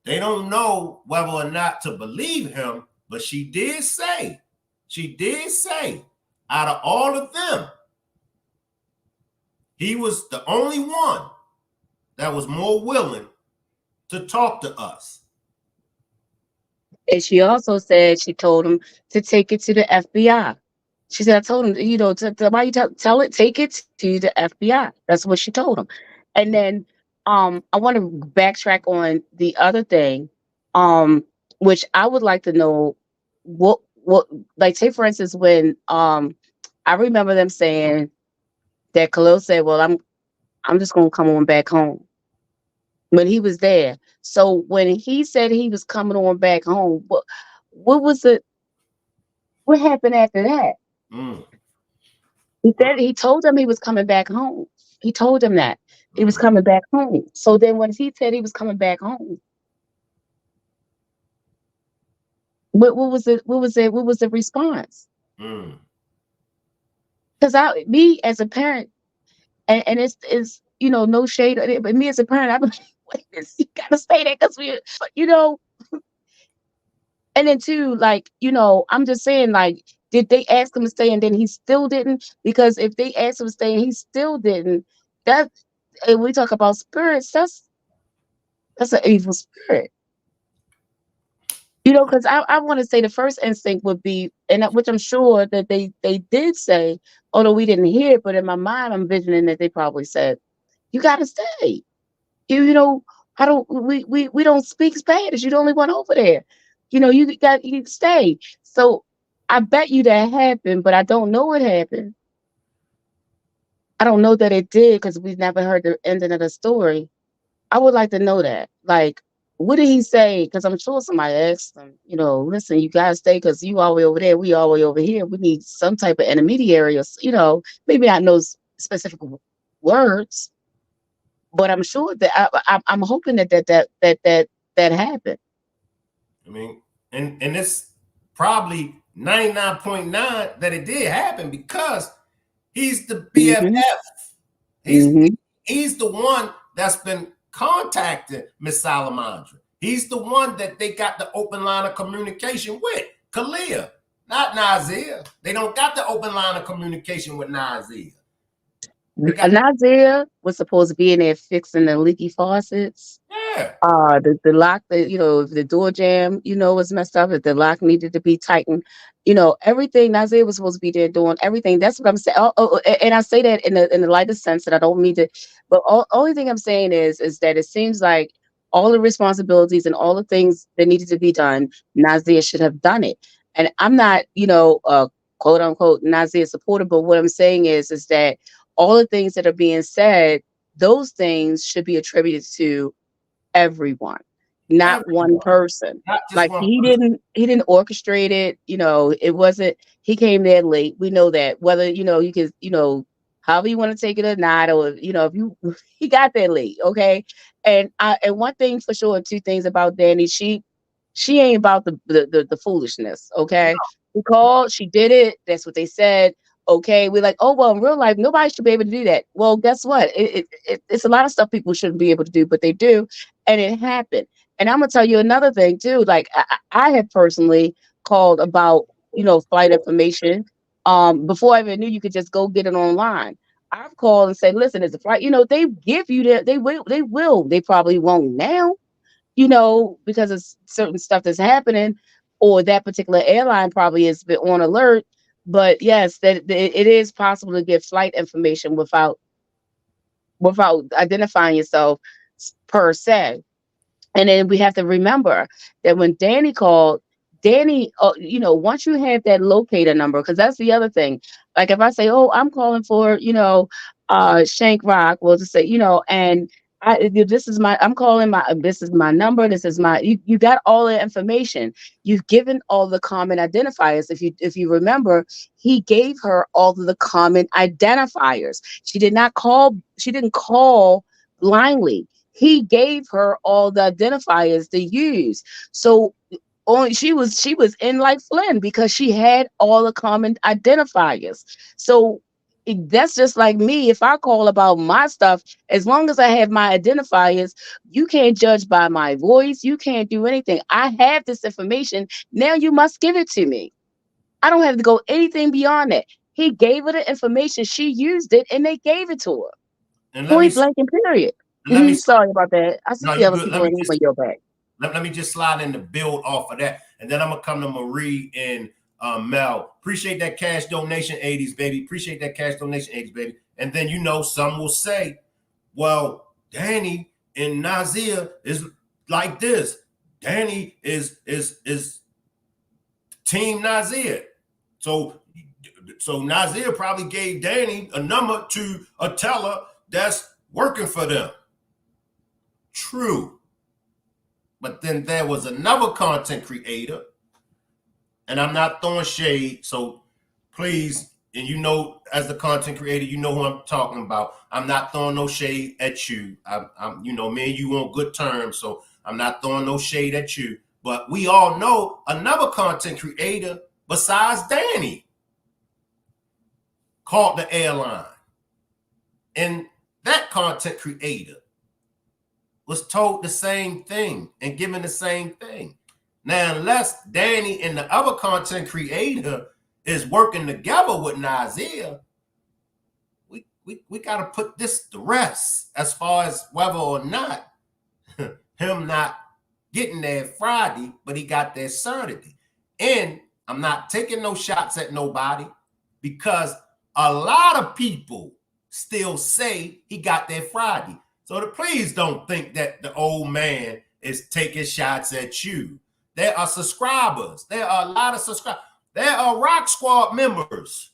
they don't know whether or not to believe him, but she did say, out of all of them, he was the only one that was more willing to talk to us.
And she also said she told him to take it to the FBI. She said, I told him, why you tell it, take it to the FBI. That's what she told him. And then I want to backtrack on the other thing, which I would like to know well, like take for instance when I remember them saying that Khalil said, "Well, I'm just gonna come on back home." When he was there. So when he said he was coming on back home, what was it? What happened after that?
Mm.
He said he told them he was coming back home. He told them that he was
Mm.
coming back home. So then when he said he was coming back home, what was it? What was it? What was the response?
Mm.
Because me as a parent, and it's no shade, but me as a parent, I'm like, wait, you gotta stay there because you know, and then too, like, I'm just saying, like, did they ask him to stay and then he still didn't? Because if they asked him to stay and he still didn't, that and we talk about spirits, that's an evil spirit. Because I want to say the first instinct would be, which I'm sure that they did say, although we didn't hear it, but in my mind I'm envisioning that they probably said, "You got to stay." You know, I don't. We don't speak Spanish. You're the only one over there. You stay. So I bet you that happened, but I don't know what happened. I don't know that it did because we've never heard the ending of the story. I would like to know that. Like, what did he say? Because I'm sure somebody asked him, listen, you gotta stay because you all the way over there, we all the way over here. We need some type of intermediary, or maybe not know specific words, but I'm sure that I'm hoping that happened.
I mean, and it's probably 99.9 that it did happen because he's the BFF.
Hmm.
He's
Hmm.
he's the one that's been contacting Miss Salamandra. He's the one that they got the open line of communication with. Khia, not Nazeer. They don't got the open line of communication with Nazeer. They got
Nazeer was supposed to be in there fixing the leaky faucets.
yeah.
The lock, if the door jamb, was messed up, if the lock needed to be tightened, everything. Nazeer was supposed to be there doing everything. That's what I'm saying. And I say that in the lightest sense that I don't mean to, but only thing I'm saying is that it seems like all the responsibilities and all the things that needed to be done, Nazeer should have done it. And I'm not, quote unquote Nazeer supporter, but what I'm saying is that all the things that are being said, those things should be attributed to everyone, not one
Everyone,
person.
not just
Like
one person.
he didn't orchestrate it. It wasn't. He came there late. We know that. Whether you could however you want to take it or not, or if you he got there late, okay. And one thing for sure, and two things about Danny, she ain't about the foolishness, okay. Because she did it. That's what they said. Okay, we're like, oh well, in real life, nobody should be able to do that. Well, guess what? It's a lot of stuff people shouldn't be able to do, but they do, and it happened. And I'm gonna tell you another thing too. Like I have personally called about flight information. Before I even knew you could just go get it online. I've called and said, listen, it's a flight. They give you that. They probably won't now. Because of certain stuff that's happening, or that particular airline probably has been on alert. But yes, that it is possible to get flight information without identifying yourself per se. And then we have to remember that when Danny called, Danny, once you have that locator number, because that's the other thing. Like if I say, oh, I'm calling for, Shank Rock, we'll just say, and I'm calling this is my number. This is you got all the information. You've given all the common identifiers. If you remember, he gave her all of the common identifiers. She didn't call blindly. He gave her all the identifiers to use. So only she was in like Flynn because she had all the common identifiers. So that's just like me. If I call about my stuff, as long as I have my identifiers, you can't judge by my voice. You can't do anything. I have this information. Now you must give it to me. I don't have to go anything beyond that. He gave her the information. She used it and they gave it to her.
And
Point blank and period.
let me
Sorry about that. I see
no,
the
you
other
good.
people in the your back.
Let me just slide in the build off of that. And then I'm going to come to Marie and Mel. Appreciate that cash donation, 80s, baby. Appreciate that cash donation, 80s, baby. And then, some will say, well, Danny and Nazeer is like this. Danny is Team Nazeer. So Nazeer probably gave Danny a number to a teller that's working for them. True. But then there was another content creator, and I'm not throwing shade, so please, and you know, as the content creator, you know who I'm talking about. I'm not throwing no shade at you. I'm you know, me and you on good terms, so I'm not throwing no shade at you. But we all know another content creator besides Danny called the airline. And that content creator was told the same thing and given the same thing. Now, unless Danny and the other content creator is working together with Nazeer, we got to put this to rest as far as whether or not him not getting there Friday, but he got there Saturday. And I'm not taking no shots at nobody because a lot of people still say he got there Friday. So please don't think that the old man is taking shots at you. There are subscribers. There are a lot of subscribers. There are Rock Squad members.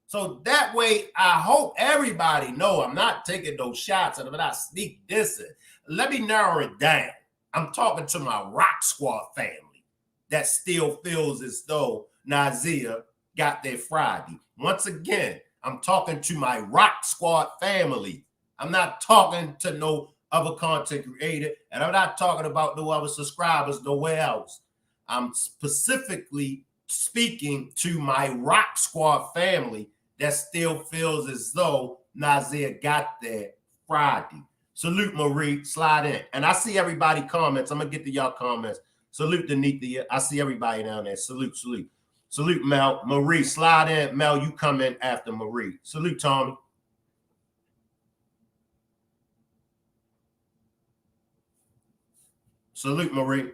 So that way, I hope everybody know I'm not taking those shots and I'm not sneak dissing. Let me narrow it down. I'm talking to my Rock Squad family that still feels as though Nazeer got there Friday. Once again, I'm talking to my Rock Squad family. I'm not talking to no other content creator, and I'm not talking about no other subscribers nowhere else. I'm specifically speaking to my Rock Squad family that still feels as though Nazeer got there Friday. Salute, Marie. Slide in. And I see everybody comments. I'm going to get to y'all comments. Salute, Denithia. I see everybody down there. Salute, salute. Salute, Mel. Marie, slide in. Mel, you come in after Marie. Salute, Tommy. Salute, Marie.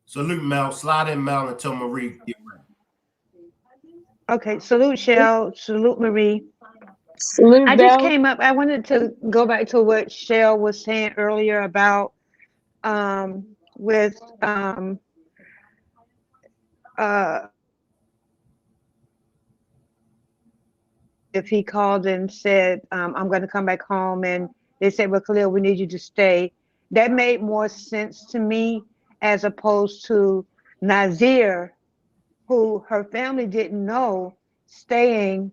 Salute, Mel. Slide in, Mel, until Marie get ready.
Okay, salute Shell, salute Marie.
Salute,
I just
Bell.
came up. I wanted to go back to what Shell was saying earlier about with uh if he called and said, I'm going to come back home, and they said, well, Khalil, we need you to stay. That made more sense to me as opposed to Nazeer, who her family didn't know, staying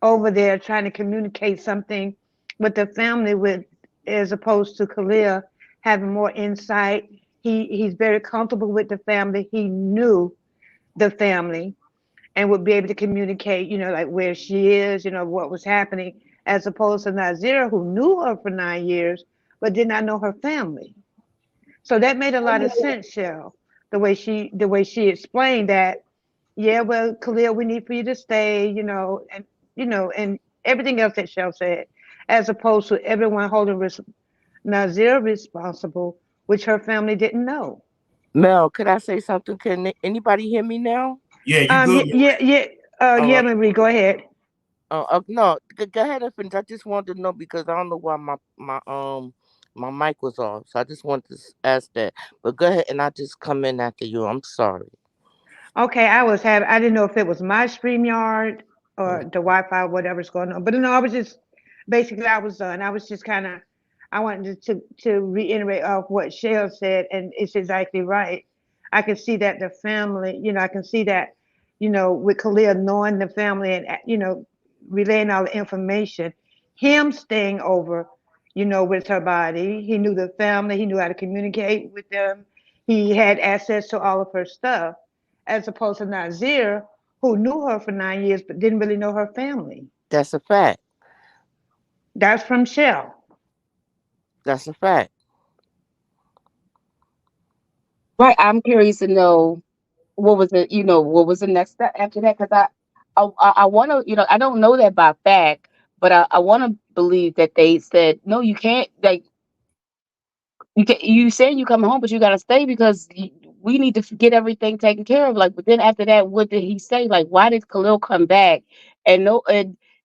over there trying to communicate something with the family, with as opposed to Khalil having more insight. He's very comfortable with the family. He knew the family and would be able to communicate, like where she is, what was happening, as opposed to Nazeer, who knew her for 9 years, but did not know her family. So that made a lot of sense, Cheryl, the way she explained that. Yeah, well, Khalil, we need for you to stay, and everything else that Cheryl said, as opposed to everyone holding Nazeer responsible, which her family didn't know.
Mel, could I say something? Can anybody hear me now?
Yeah, you good, Marie?
Yeah.
All
Yeah,
right.
Marie, go ahead.
No, go ahead and finish. I just wanted to know because I don't know why my mic was off, so I just wanted to ask that. But go ahead, and I just come in after you. I'm sorry.
Okay, I didn't know if it was my StreamYard or the Wi-Fi, whatever's going on. But no, I was just basically I was done. I was just kind of I wanted to reiterate off what Shell said, and it's exactly right. I can see that the family, I can see that, with Khalil knowing the family and relaying all the information, him staying over, with her body. He knew the family. He knew how to communicate with them. He had access to all of her stuff, as opposed to Nazeer, who knew her for 9 years but didn't really know her family.
That's a fact.
That's from Shell.
That's a fact.
Right. I'm curious to know what was it, what was the next step after that? Because I want to, I don't know that by fact, but I want to believe that they said, no, you can't, like, you saying you coming home, but you got to stay because we need to get everything taken care of. Like, but then after that, what did he say? Like, why did Khalil come back and no,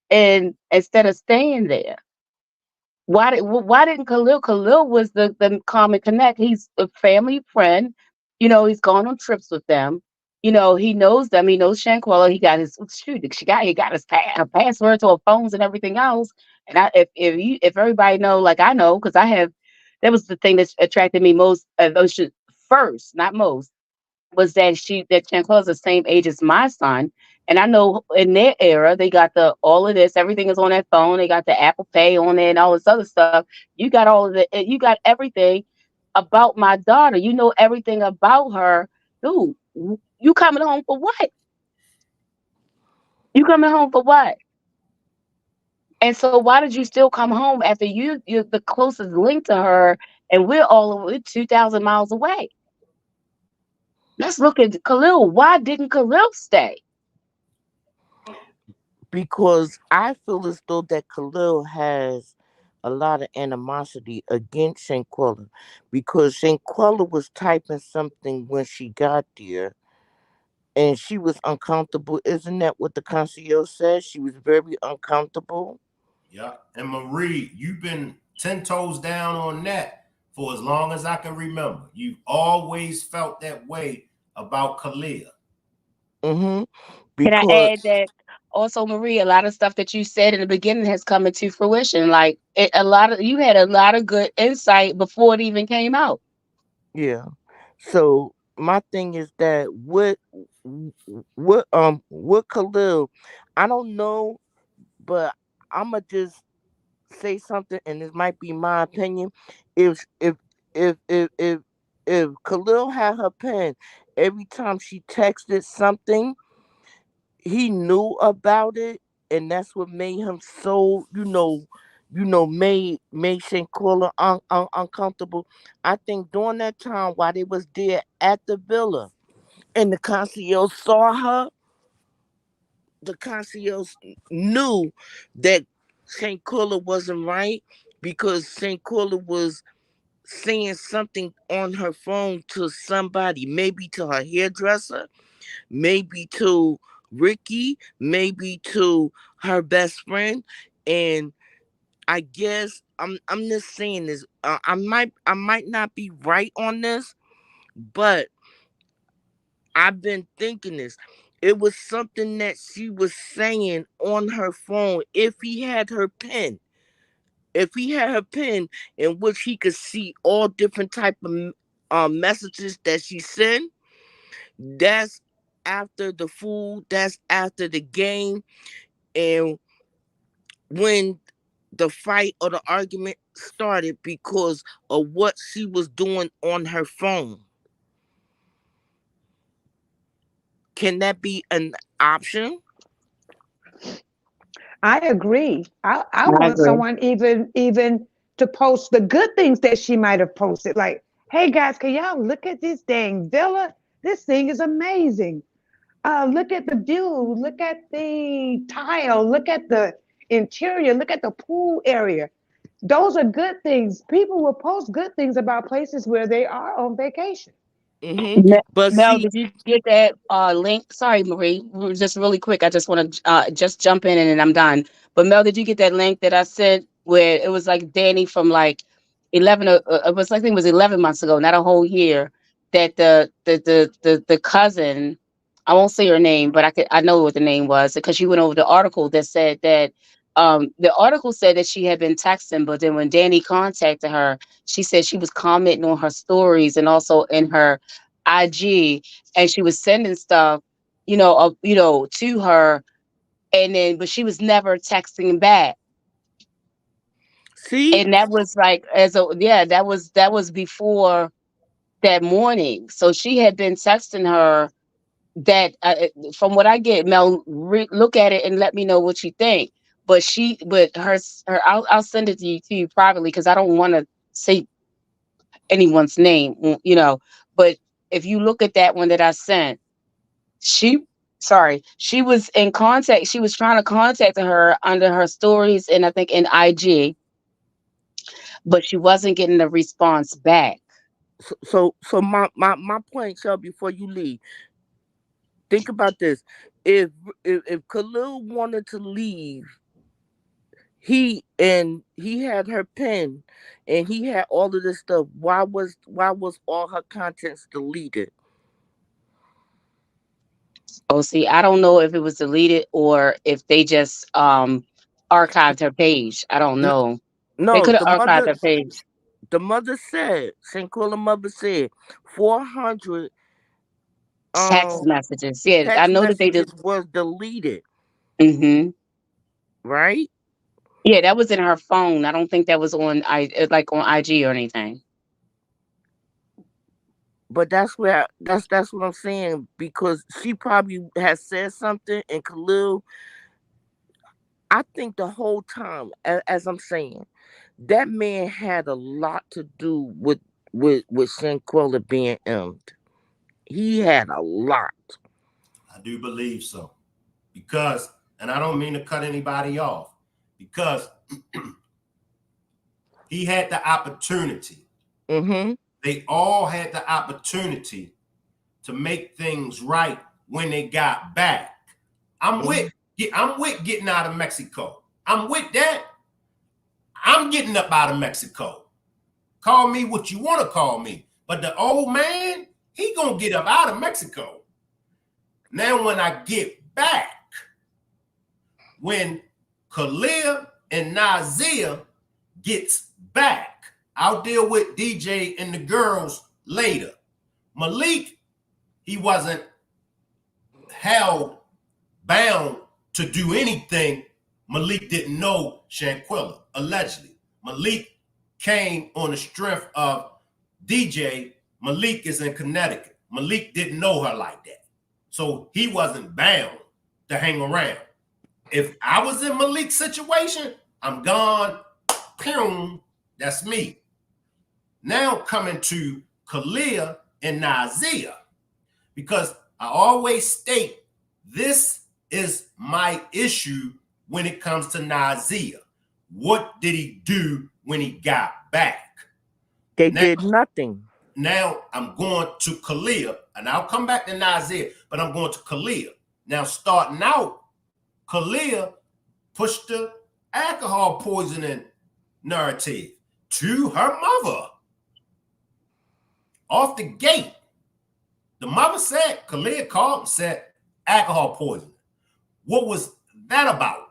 and instead of staying there? Why didn't Khalil was the common connect. He's a family friend. He's gone on trips with them. He knows them. He knows Shanquella. He got her password to her phones and everything else. And if everybody know, like I know, because I have, that was the thing that attracted me most. Those should first, not most, was that Shanquella's the same age as my son. And I know in their era, they got all of this, everything is on their phone. They got the Apple Pay on it and all this other stuff. You got all of it, you got everything about my daughter. You know everything about her. Dude, you coming home for what? You coming home for what? And so why did you still come home after you're the closest link to her and we're all over 2,000 miles away? Let's look at Khalil. Why didn't Khalil stay?
Because I feel as though that Khalil has a lot of animosity against Shanquella, because Shanquella was typing something when she got there and she was uncomfortable. Isn't that what the concierge said? She was very uncomfortable.
Yeah. And Marie, you've been 10 toes down on that for as long as I can remember. You've always felt that way about Kalia.
Mm-hmm.
Can I
Because
add that also, Marie, a lot of stuff that you said in the beginning has come into fruition. Like you had a lot of good insight before it even came out.
yeah. So my thing is that with Khalil, I don't know, but I'ma just say something, and this might be my opinion. If if if if if if Khalil had her pen, every time she texted something, he knew about it, and that's what made him so made Shanquella uncomfortable. I think during that time while they was there at the villa, and the concierge saw her, the concierge knew that Shanquella wasn't right, because Shanquella was saying something on her phone to somebody, maybe to her hairdresser, maybe to Ricky, maybe to her best friend. And I guess I'm just saying this. I might not be right on this, but I've been thinking this. It was something that she was saying on her phone. If he had her pen, if he had her pen, in which he could see all different type of messages that she sent, that's after the food, that's after the game, and when the fight or the argument started because of what she was doing on her phone. Can that be an option?
I agree. I
I
want
agree.
someone even to post the good things that she might have posted. Like, hey guys, can y'all look at this dang villa? This thing is amazing. Look at the view. Look at the tile. Look at the interior. Look at the pool area. Those are good things. People will post good things about places where they are on vacation.
Mm-hmm.
Me-
But
Mel,
see,
did you get that link? Sorry, Marie, just really quick. I just want to just jump in and then I'm done. But Mel, did you get that link that I sent where it was like Danny from like 11? It was like I think it was 11 months ago, not a whole year. That the cousin, I won't say her name, but I know what the name was because she went over the article that said that the article said that she had been texting, but then when Danny contacted her, she said she was commenting on her stories and also in her IG, and she was sending stuff, to her, and then but she was never texting back.
see,
And that was like that was before that morning. So she had been texting her that from what I get, Mel, look at it and let me know what you think. But her, I'll send it to you privately because I don't want to say anyone's name, But if you look at that one that I sent, she she was in contact, she was trying to contact her under her stories and I think in IG, but she wasn't getting a response back.
so my point, Shell, before you leave, think about this. If Khalil wanted to leave, he had her pen, and he had all of this stuff. Why was all her contents deleted?
Oh, see, I don't know if it was deleted or if they just archived her page. I don't
N-
know. They
No,
could have archived her page.
the mother said, Shanquella mother said, 400
Text
um
messages. Yeah, I
text
know that they did.
messages was deleted,
Hmm.
right?
Yeah, that was in her phone. I don't think that was on like on IG or anything.
But that's what I'm saying, because she probably has said something, and Khalil, I think the whole time, as I'm saying, that man had a lot to do with Shanquella being emmed. He had a lot.
I do believe so. Because, and I don't mean to cut anybody off, because he had the opportunity.
Mm-hmm.
They all had the opportunity to make things right when they got back. I'm with getting out of Mexico. I'm with that. I'm getting up out of Mexico. Call me what you want to call me. But the old man, he gonna get up out of Mexico. Now when I get back, when Khia and Nazeer gets back, I'll deal with DJ and the girls later. Malik, he wasn't held bound to do anything. Malik didn't know Shanquella, allegedly. Malik came on the strength of DJ. Malik is in Connecticut. Malik didn't know her like that. So he wasn't bound to hang around. If I was in Malik's situation, I'm gone. Pew, that's me. Now coming to Khia and Nazeer, because I always state this is my issue when it comes to Nazeer. What did he do when he got back?
They did nothing.
Now I'm going to Khia, and I'll come back to Nazeer, but I'm going to Khia. Now, starting out, Khia pushed the alcohol poisoning narrative to her mother. Off the gate, the mother said, Khia called and said, alcohol poisoning. What was that about?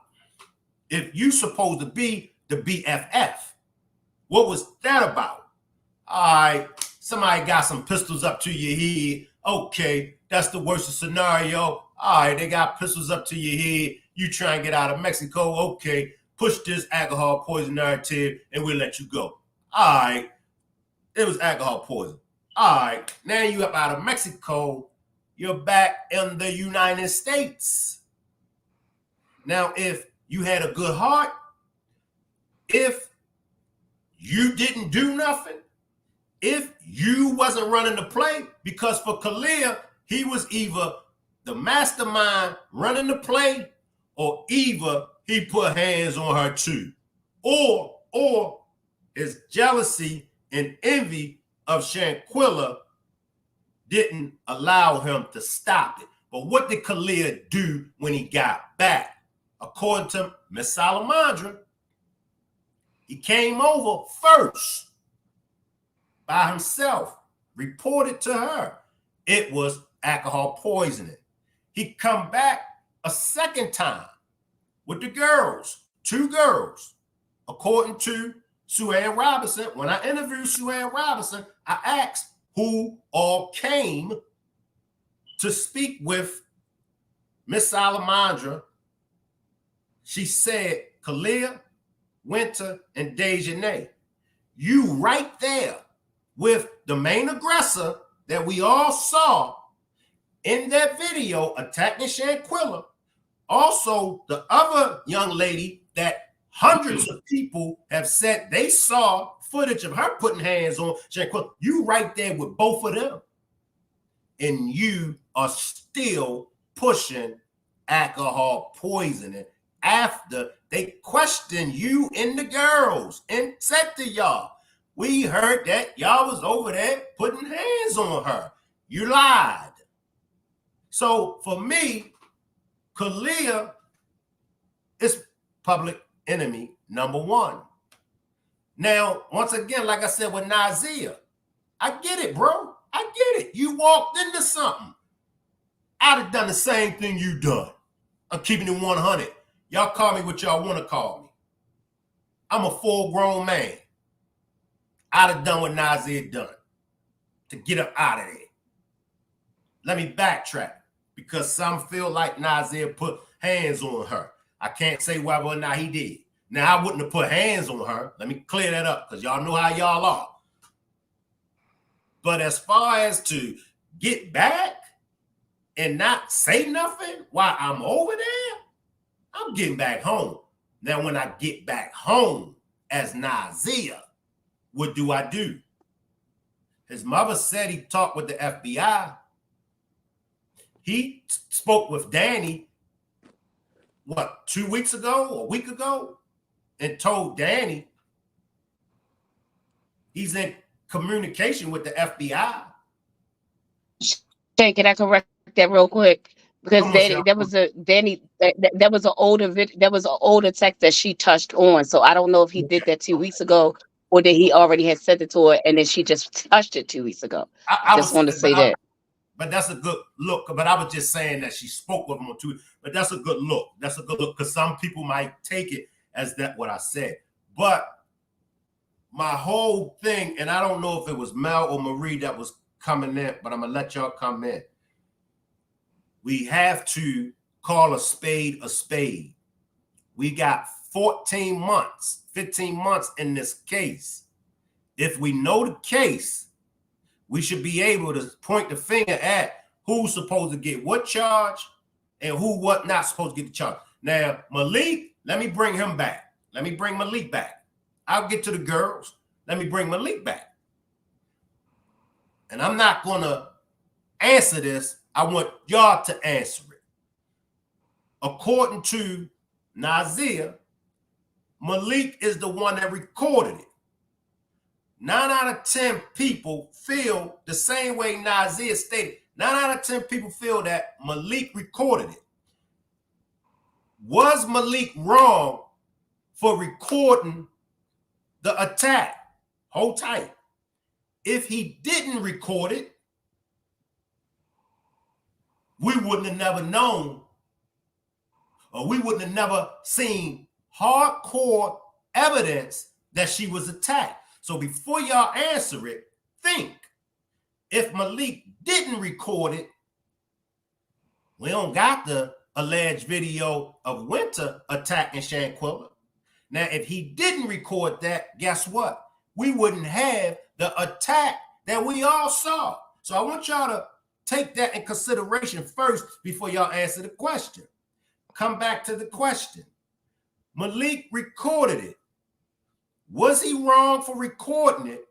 If you supposed to be the BFF, what was that about? All right, somebody got some pistols up to your head. Okay, that's the worst scenario. All right, they got pistols up to your head. You try and get out of Mexico. Okay, push this alcohol poison narrative and we'll let you go. All right, it was alcohol poison. All right, now you up out of Mexico. You're back in the United States. Now, if you had a good heart, if you didn't do nothing, if you wasn't running the play, because for Khia, he was either the mastermind running the play, or either he put hands on her too, or his jealousy and envy of Shanquella didn't allow him to stop it. But what did Khia do when he got back? According to Miss Salamandra, he came over first by himself, reported to her it was alcohol poisoning. He come back a second time with the girls, 2 girls. According to Sue Ann Robinson, when I interviewed Sue Ann Robinson, I asked who all came to speak with Miss Salamandra. She said Khia, Winter, and Dejanay. You right there with the main aggressor that we all saw in that video attacking Shanquella. Also, the other young lady that hundreds of people have said they saw footage of her putting hands on Shanquella. You right there with both of them. And you are still pushing alcohol poisoning after they questioned you and the girls and said to y'all, we heard that y'all was over there putting hands on her. You lied. So for me, Khia is public enemy number one. Now, once again, like I said with Nazeer, I get it, bro. I get it. You walked into something. I'd have done the same thing you done. I'm keeping it 100. Y'all call me what y'all want to call me. I'm a full-grown man. I'd have done what Nazeer done to get up out of there. Let me backtrack because some feel like Nazeer put hands on her. I can't say whether or not he did. Now, I wouldn't have put hands on her. Let me clear that up because y'all know how y'all are. But as far as to get back and not say nothing while I'm over there, I'm getting back home. Now, when I get back home as Nazeer, what do I do? His mother said he talked with the FBI. He spoke with Danny, what, 2 weeks ago or a week ago, and told Danny he's in communication with the FBI.
Can I correct that real quick? Because
Come on,
Danny,
Sean.
that was a Danny. That was an older that was an older text that she touched on. So I don't know if he did that 2 weeks ago or that he already had sent it to her and then she just touched it 2 weeks ago.
I
Just
was,
want to say that.
but that's a good look. But I was just saying that she spoke with him on Twitter. But that's a good look. That's a good look because some people might take it as that what I said. But my whole thing, and I don't know if it was Mel or Marie that was coming in, but I'm gonna let y'all come in. We have to call a spade a spade. We got 14 months, 15 months in this case. If we know the case, we should be able to point the finger at who's supposed to get what charge and who what not supposed to get the charge. Now, Malik, let me bring him back. Let me bring Malik back. I'll get to the girls. Let me bring Malik back. And I'm not going to answer this. I want y'all to answer it. According to Nazeer, Malik is the one that recorded it. 9 out of 10 people feel the same way Nazeer stated. 9 out of 10 people feel that Malik recorded it. Was Malik wrong for recording the attack? Hold tight. If he didn't record it, we wouldn't have never known, or we wouldn't have never seen hardcore evidence that she was attacked. So before y'all answer it, think. If Malik didn't record it, we don't got the alleged video of Winter attacking Shanquella. Now, if he didn't record that, guess what? We wouldn't have the attack that we all saw. So I want y'all to take that in consideration first before y'all answer the question. Come back to the question. Malik recorded it. Was he wrong for recording it?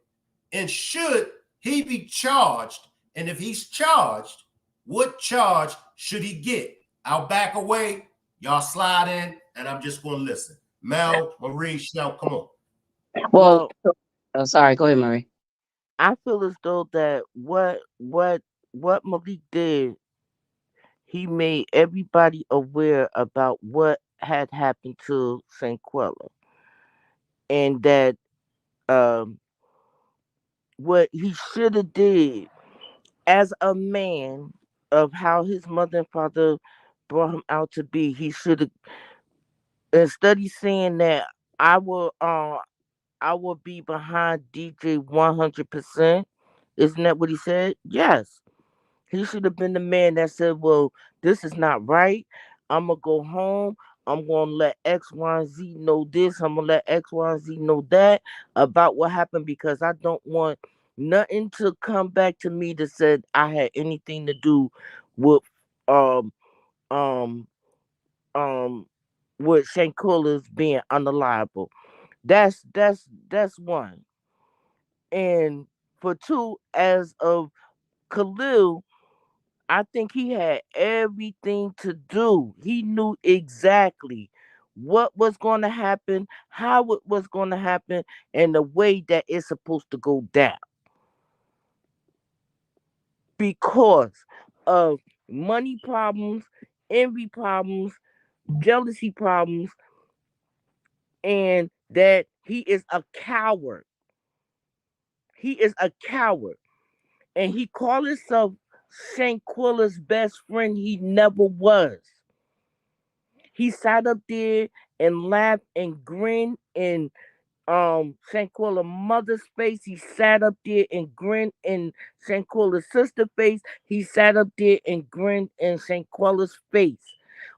And should he be charged? And if he's charged, what charge should he get? I'll back away. Y'all slide in, and I'm just going to listen. Mel, Marie, Shell, come on.
Well, oh, sorry. Go ahead, Marie.
I feel as though that what Malik did, he made everybody aware about what had happened to Shanquella, and that what he should have did as a man of how his mother and father brought him out to be, he should have, instead of saying that I will be behind DJ 100%. Isn't that what he said? Yes. He should have been the man that said, well, this is not right. I'm going to go home. I'm going to let X, Y, and Z know this. I'm going to let X, Y, and Z know that about what happened because I don't want nothing to come back to me that said I had anything to do with um um with Shanquella's being unreliable. That's one. And for two, as of Khalil, I think he had everything to do. He knew exactly what was going to happen, how it was going to happen, and the way that it's supposed to go down. Because of money problems, envy problems, jealousy problems, and that he is a coward. He is a coward. And he called himself Shanquella's best friend. He never was. He sat up there and laughed and grinned in Shanquella's mother's face. He sat up there and grinned in Shanquella's sister's face. He sat up there and grinned in Shanquella's face.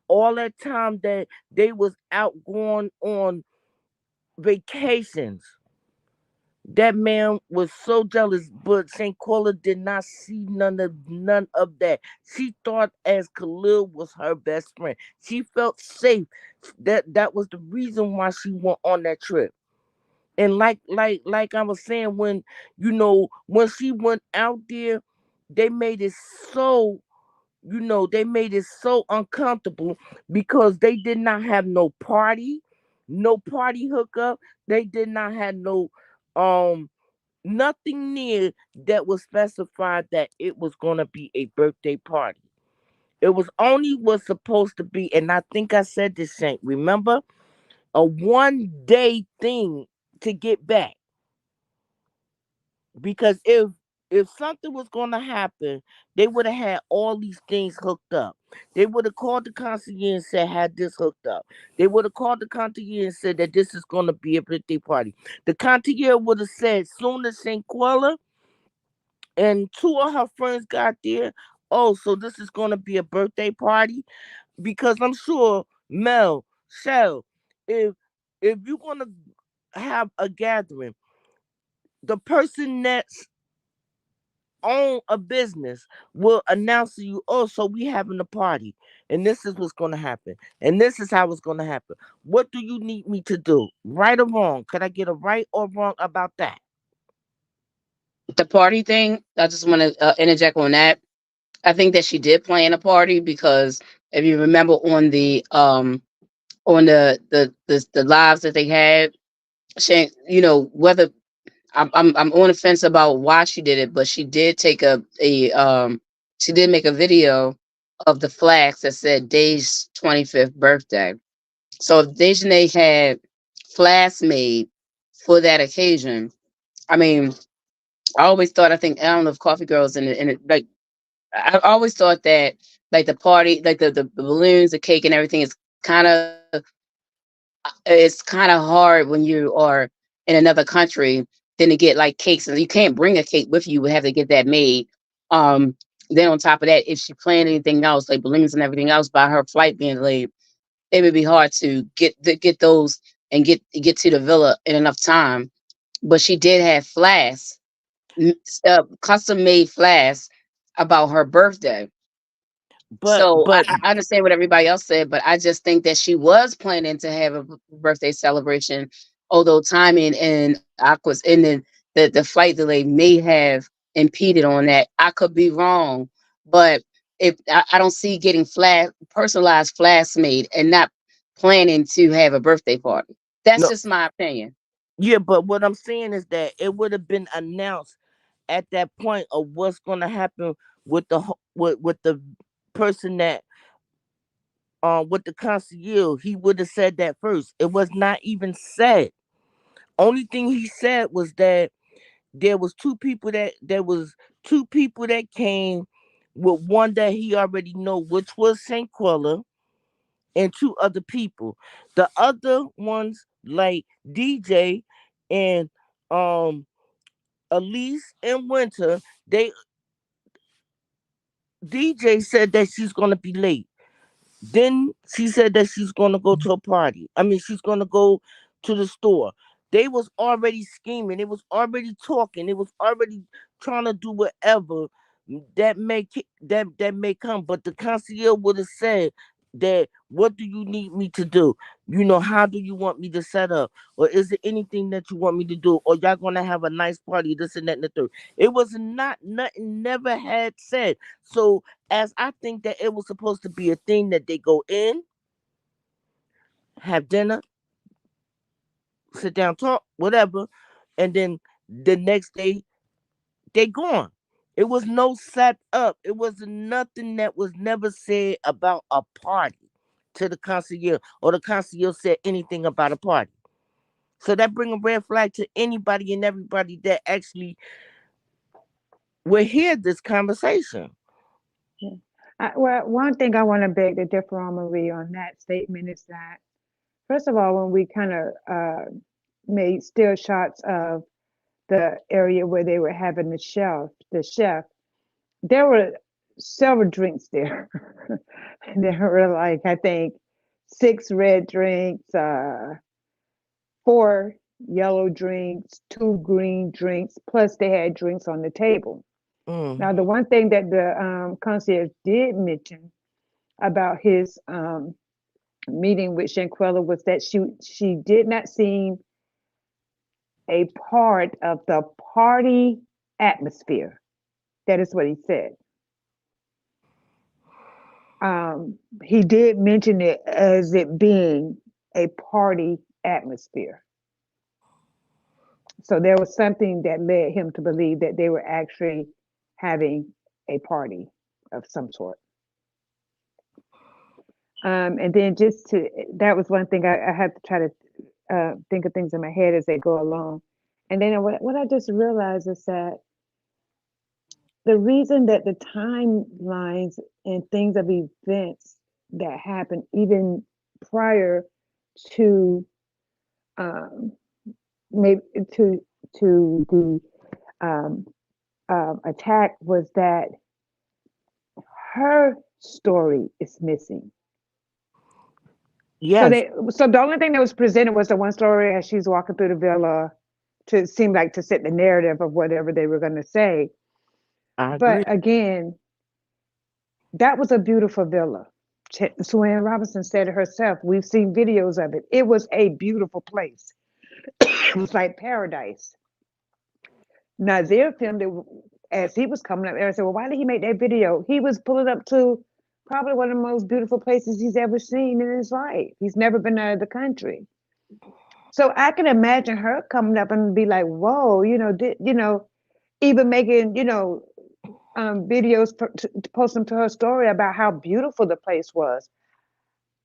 All that time that they was out going on vacations. That man was so jealous, but Shanquella did not see none of that. She thought as Khalil was her best friend. She felt safe. That was the reason why she went on that trip. And like I was saying, when she went out there, they made it so they made it so uncomfortable because they did not have no party hookup. They did not have no um nothing near that was specified that it was gonna be a birthday party. It was only was supposed to be, and I think I said this, Shank. Remember, a 1 day thing to get back. Because if something was going to happen, they would have had all these things hooked up. They would have called the concierge and said, had this hooked up. They would have called the concierge and said that this is going to be a birthday party. The concierge would have said, soon as Shanquella and two of her friends got there, oh, so this is going to be a birthday party? Because I'm sure, Mel, Shell, if you're going to have a gathering, the person that's own a business will announce to you, oh, so we having a party, and this is what's going to happen, and this is how it's going to happen. What do you need me to do, right or wrong? Could I get a right or wrong about that?
The party thing, I just want to interject on that. I think that she did plan a party because if you remember on the lives that they had, she, whether I'm on the fence about why she did it, but she did take she did make a video of the flags that said Day's 25th birthday. So if Dejanay had flags made for that occasion, I mean, I think, I don't know if Coffee Girls like, I always thought that like the party, like the balloons, the cake and everything is kind of, it's kind of hard when you are in another country then to get like cakes, and you can't bring a cake with you. You would have to get that made. Um, then on top of that, if she planned anything else, like balloons and everything else, by her flight being delayed, it would be hard to get those and get to the villa in enough time. But she did have flasks, custom made flasks about her birthday.
but
So
but
I understand what everybody else said, but I just think that she was planning to have a birthday celebration, although timing and Aqua's and then the flight delay may have impeded on that. I could be wrong, but if I don't see getting personalized flasks made and not planning to have a birthday party. That's
no,
just my opinion.
yeah, but what I'm saying is that it would have been announced at that point of what's going to happen with with the person that with the concierge. He would have said that first. It was not even said. Only thing he said was that there was two people that came with one that he already know, which was Shanquella, and two other people. The other ones like DJ and um Elise and Winter, they DJ said that she's gonna be late. Then she said that she's gonna go to a party. I mean, she's gonna go to the store. They was already scheming. They was already talking. They was already trying to do whatever that may come. But the concierge would have said that, what do you need me to do? How do you want me to set up? Or is there anything that you want me to do? Or y'all gonna have a nice party, this and that and the third. It was not nothing never had said. So as I think that it was supposed to be a thing that they go in, have dinner, sit down, talk, whatever, and then the next day they gone. It was no set up. It was nothing that was never said about a party to the concierge, or the concierge said anything about a party. So that bring a red flag to anybody and everybody that actually will hear this conversation.
Yeah. Well, one thing I want to beg to differ on Marie on that statement is that, first of all, when we kind of made still shots of the area where they were having the chef, there were several drinks there. There were like, I think, 6 red drinks, 4 yellow drinks, 2 green drinks, plus they had drinks on the table. Now,
Mm.
the one thing that the concierge did mention about his meeting with Shanquella was that she did not seem a part of the party atmosphere. That is what he said. He did mention it as it being a party atmosphere. So there was something that led him to believe that they were actually having a party of some sort. And then that was one thing I had to try to think of things in my head as they go along. And then what I just realized is that the reason that the timelines and things of events that happened even prior to um, maybe to the um, attack was that her story is missing.
Yes,
So the only thing that was presented was the one story as she's walking through the villa to seem like to set the narrative of whatever they were going to say.
I
But
agree.
again, that was a beautiful villa. Suanne Robinson said it herself. We've seen videos of it. It was a beautiful place. It was like paradise. Nazeer filmed it as he was coming up there. I said, well, why did he make that video? He was pulling up to probably one of the most beautiful places he's ever seen in his life. He's never been out of the country. So I can imagine her coming up and be like, whoa, even making, videos to post them to her story about how beautiful the place was.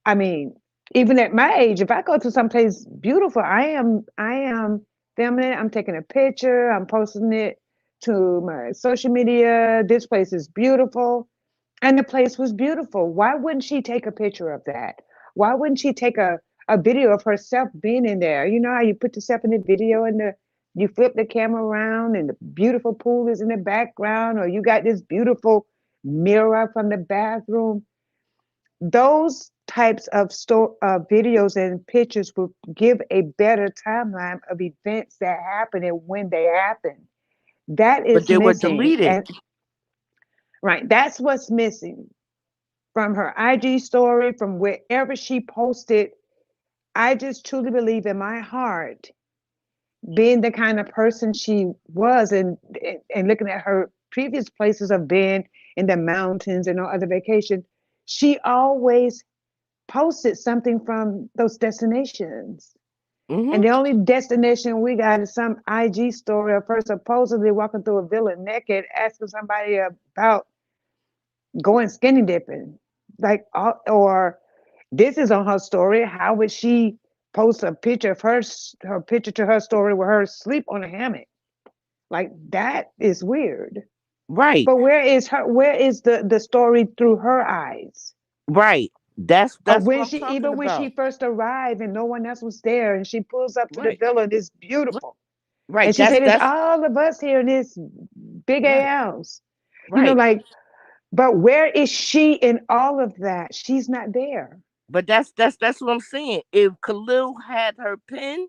I mean, even at my age, if I go to someplace beautiful, I am filming it. I'm taking a picture. I'm posting it to my social media. This place is beautiful, and the place was beautiful. Why wouldn't she take a picture of that? Why wouldn't she take a video of herself being in there? You know how you put yourself in the video and you flip the camera around and the beautiful pool is in the background, or you got this beautiful mirror from the bathroom. Those types of videos and pictures will give a better timeline of events that happen and when they happen. That
But
is
they were
missing.
deleted.
And right, that's what's missing from her IG story, from wherever she posted. I just truly believe in my heart, being the kind of person she was, and looking at her previous places of being in the mountains and on other vacations, she always posted something from those destinations. And
Hmm.
the only destination we got is some IG story of her supposedly walking through a villa naked, asking somebody about going skinny dipping. Like, or this is on her story. How would she post a picture of her picture to her story with her asleep on a hammock? Like, that is weird.
Right,
But where is the story through her eyes?
right.
Or
That's what I'm talking
even when she
about.
first arrived and no one else was there, and she pulls up to the
Right,
villa and it's
right,
beautiful.
right.
And she said, it's
That's
all of us here in this big A
right,
house.
right.
Like, but where is she in all of that? She's not there.
But that's what I'm saying. If Khalil had her pin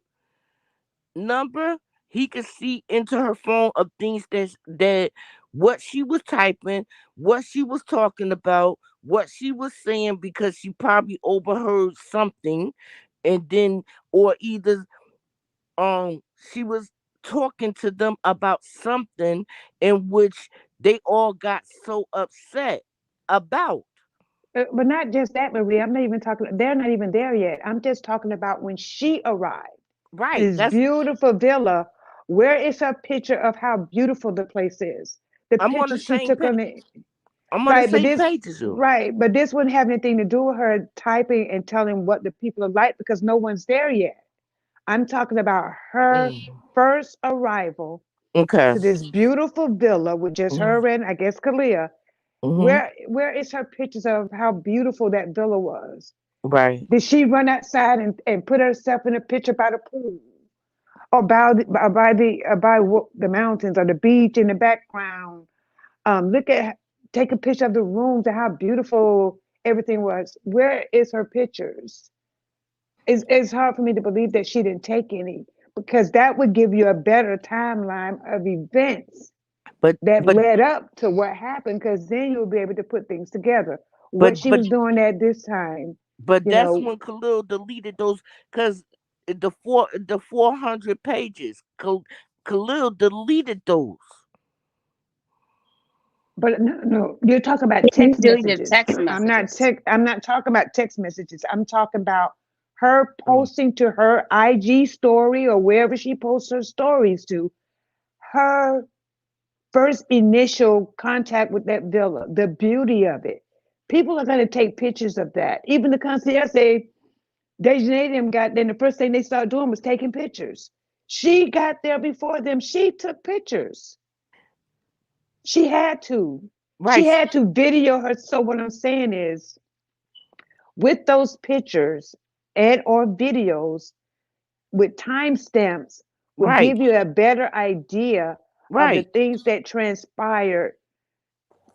number, he could see into her phone of things that what she was typing, what she was talking about, what she was saying, because she probably overheard something, and then, or either she was talking to them about something in which they all got so upset about.
But not just that, Marie. I'm not even talking, they're not even there yet. I'm just talking about when she arrived.
Right.
This beautiful villa. Where is her picture of how beautiful the place is? The
I'm on
picture
the
she
same
took
page.
on it.
I'm on the
Right, but
same
this
page as you.
right, but this wouldn't have anything to do with her typing and telling what the people are like because no one's there yet. I'm talking about her
Mm.
first arrival
Okay.
to this beautiful villa with just
Mm-hmm.
her and I guess Kalia.
Mm-hmm.
Where is her pictures of how beautiful that villa was?
Right.
Did she run outside and put herself in a picture by the pool or by the mountains or the beach in the background? Look at take a picture of the rooms and how beautiful everything was. Where is her pictures? It's hard for me to believe that she didn't take any because that would give you a better timeline of events
But
that
but
led up to what happened because then you'll be able to put things together. What
but
she
but
was doing at this time,
but
you
that's
know,
when Khalil deleted those because the 400 pages. Khalil deleted those.
but no, you're talking about
He
text
deleted
messages.
text messages.
I'm not talking about text messages. I'm talking about her
Mm.
posting to her IG story or wherever she posts her stories to her first initial contact with that villa, the beauty of it. People are going to take pictures of that. Even the concierge say Dejanay them got then the first thing they started doing was taking pictures. She got there before them. She took pictures. She had to. She
Right.
had to video her. So what I'm saying is with those pictures and or videos with timestamps will
Right.
give you a better idea of the
Right.
things that transpired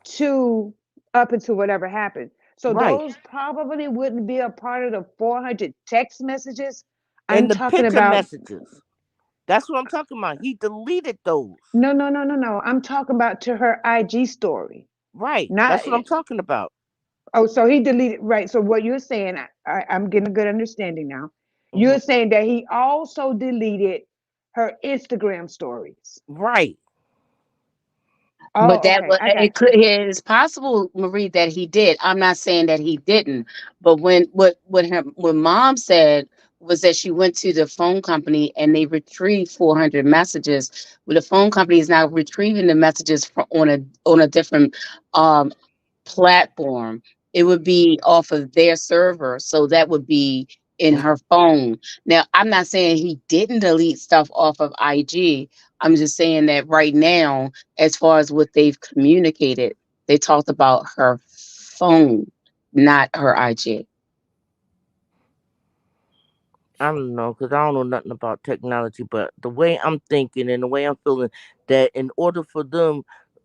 to up until whatever happened. So
Right.
those probably wouldn't be a part of the 400 text messages. I'm
And the
talking
picture
about
messages. That's what I'm talking about. He deleted those.
no. I'm talking about to her IG story.
Right.
Not
That's what I'm talking about.
oh, so he deleted right. So what you're saying, I'm getting a good understanding now.
Hmm.
You're saying that he also deleted her Instagram stories.
Right.
But
Oh,
that
okay,
was
I
it.
got you.
It's possible, Marie, that he did. I'm not saying that he didn't. But when mom said was that she went to the phone company and they retrieved 400 messages. Well, the phone company is now retrieving the messages on a different um platform. It would be off of their server, so that would be in her phone. Now, I'm not saying he didn't delete stuff off of IG. I'm just saying that right now, as far as what they've communicated, they talked about her phone, not her IG.
I don't know because I don't know nothing about technology, but the way I'm thinking and the way I'm feeling, that in order for them,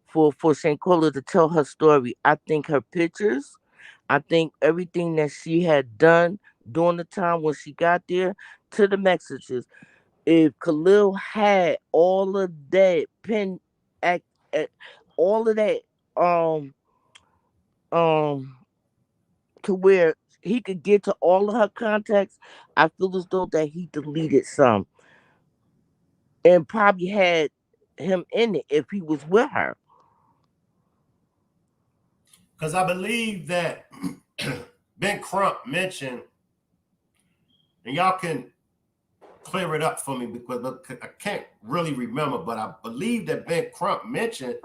for Shanquella to tell her story, I think her pictures, I think everything that she had done during the time when she got there to the messages. If Khalil had all of that act, act all of that, um, um, to where he could get to all of her contacts, I feel as though that he deleted some and probably had him in it if he was with her.
Because I believe that Ben Crump mentioned, and y'all can clear it up for me because I can't really remember, but I believe that Ben Crump mentioned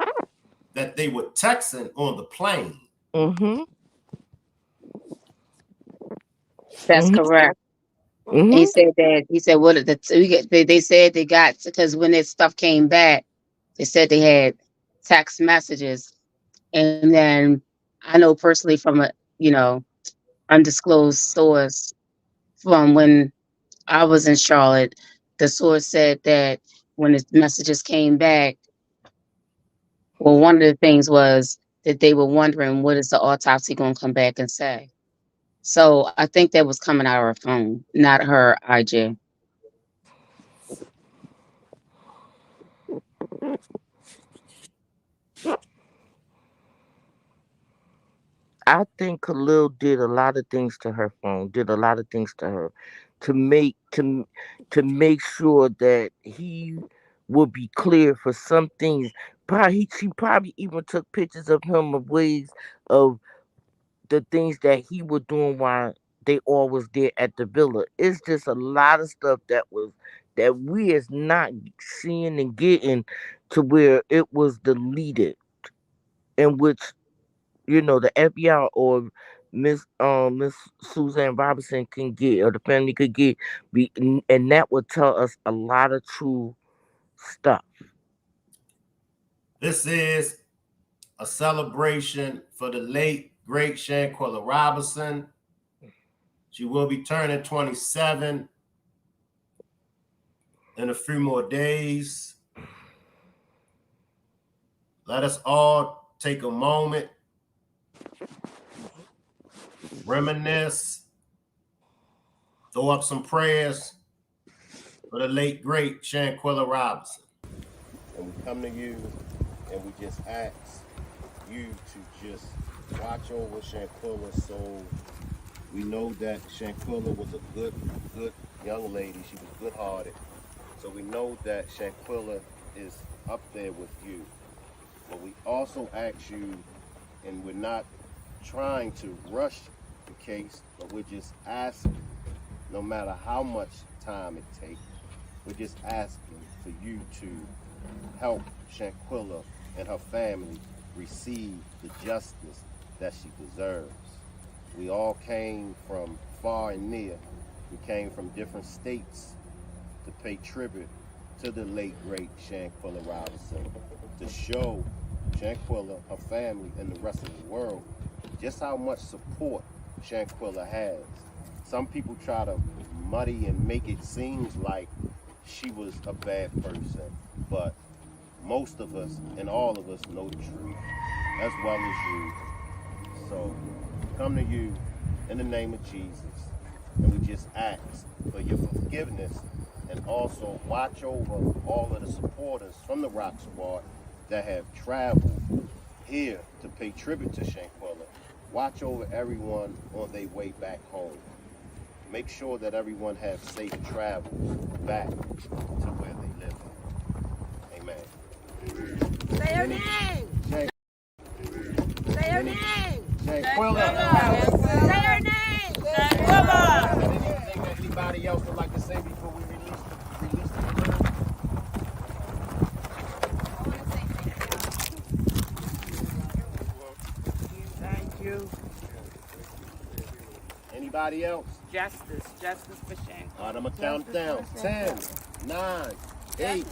that they were texting on the plane.
Mm-hmm.
That's
Mm-hmm.
correct. And
Mm-hmm.
he said what they said they got because when this stuff came back, they said they had text messages, and then I know personally from a undisclosed source from when I was in Charlotte, the source said that when the messages came back, well, one of the things was that they were wondering what is the autopsy going to come back and say. So I think that was coming out of her phone, not her IG.
I think Khalil did a lot of things to her phone, did a lot of things to her to make sure that he would be clear for some things. Probably she probably even took pictures of him of ways of the things that he was doing while they all was there at the villa. It's just a lot of stuff that we is not seeing and getting to where it was deleted, in which the FBI or Miss Suzanne Robinson can get, or the family could get, and that would tell us a lot of true stuff.
This is a celebration for the late, great Shanquella Robinson. She will be turning 27 in a few more days. Let us all take a moment, reminisce, throw up some prayers for the late, great Shanquella Robinson. And we come to you and we just ask you to just watch over Shanquella. So we know that Shanquella was a good young lady. She was good-hearted. So we know that Shanquella is up there with you. But we also ask you, and we're not trying to rush the case, but we're just asking, no matter how much time it takes, we're just asking for you to help Shanquella and her family receive the justice that she deserves. We all came from far and near. We came from different states to pay tribute to the late, great Shanquella Robinson, to show Shanquella, her family, and the rest of the world just how much support Shanquella has. Some people try to muddy and make it seem like she was a bad person, but most of us and all of us know the truth, as well as you. So come to you in the name of Jesus, and we just ask for your forgiveness, and also watch over all of the supporters from the Rock Squad that have traveled here to pay tribute to Shanquella. Watch over everyone on their way back home. Make sure that everyone has safe travels back to where they live. Amen.
Say her name. Say her name.
Shanquella.
Say her name. Shanquella.
Anything that anybody else would like to say before we release the balloon?
Thank you.
Anybody else?
Justice for Shanquella.
All right, I'm going to count down. 10, 9, 8,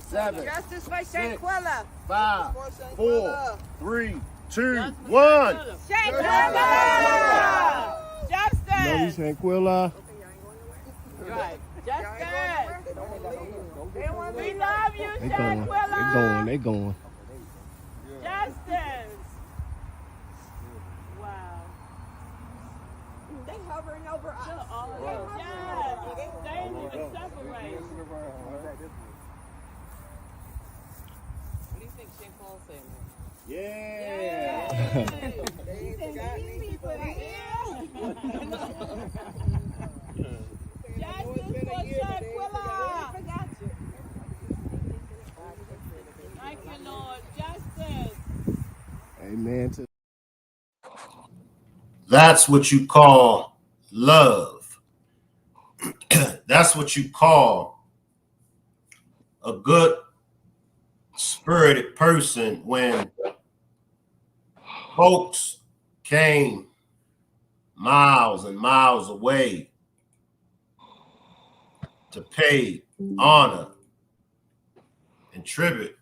7,
Justice for
6,
Shanquella.
5, 4, 3, 2, 1.
Shanquella. Justice.
Shanquella.
Right. Justice. We love you, Shanquella.
They going.
Justice. Wow. They hovering over us. Yes. They ain't even separate.
What do you think Shanquella's saying?
Yeah.
Justice for Shanquella. Thank you, Lord. Justice.
Amen. That's what you call love. That's what you call a good spirited person. When folks came miles and miles away to pay honor and tribute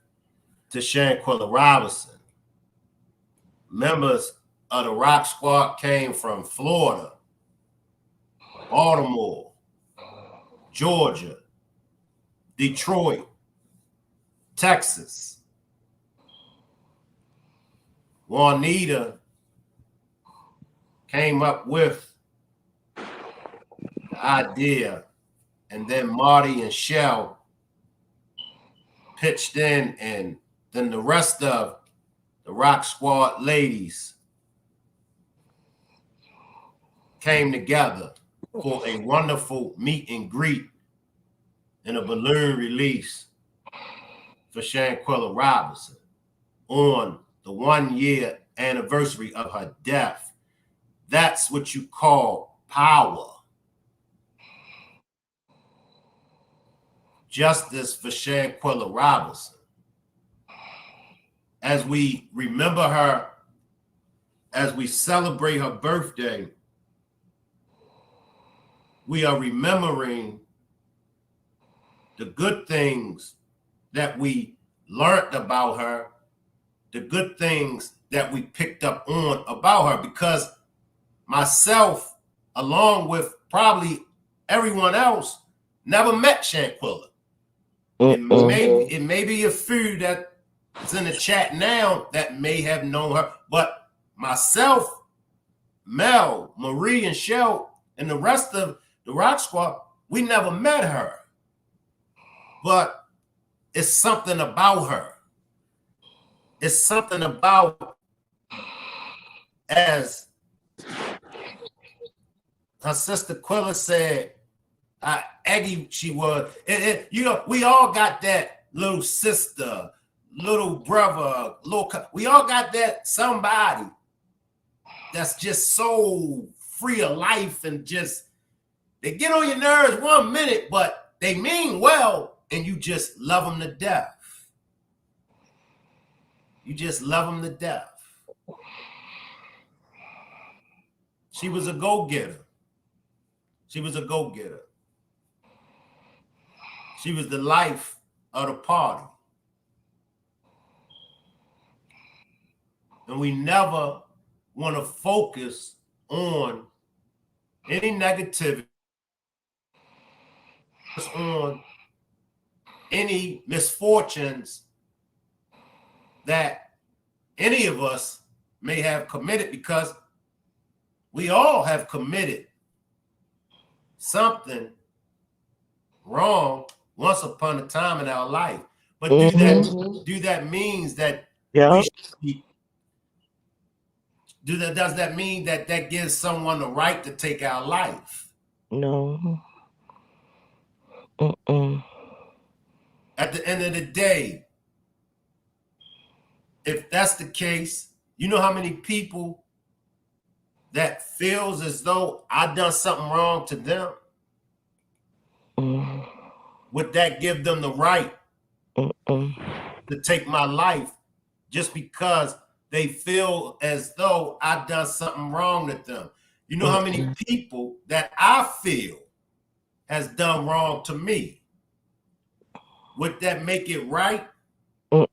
to Shanquella Robinson. Members of the Rock Squad came from Florida, Baltimore, Georgia, Detroit, Texas. Juanita came up with the idea, and then Marty and Shell pitched in, and then the rest of the Rock Squad ladies came together for a wonderful meet and greet and a balloon release for Shanquella Robinson on the 1-year anniversary of her death. That's what you call power. Justice for Shanquella Robinson. As we remember her as we celebrate her birthday, we are remembering the good things that we learned about her, the good things that we picked up on about her, because myself, along with probably everyone else, never met Shanquella. It may be a few that's in the chat now that may have known her, but myself, Mel, Marie, and Shell, and the rest of the Rock Squad, we never met her. But it's something about her. It's something about, as her sister Quilla said, Aggie, she was. You know, we all got that little sister, little brother, we all got that somebody that's just so free of life and just, they get on your nerves 1 minute, but they mean well, and you just love them to death. You just love them to death. She was a go-getter. She was a go-getter. She was the life of the party. And we never want to focus on any negativity, on any misfortunes that any of us may have committed, because we all have committed something wrong once upon a time in our life. But do that means that we should, does that mean that that gives someone the right to take our life?
No.
At the end of the day, if that's the case, you know how many people that feels as though I done something wrong to them? Would that give them the right to take my life just because they feel as though I done something wrong to them? You know how many people that I feel has done wrong to me? Would that make it right for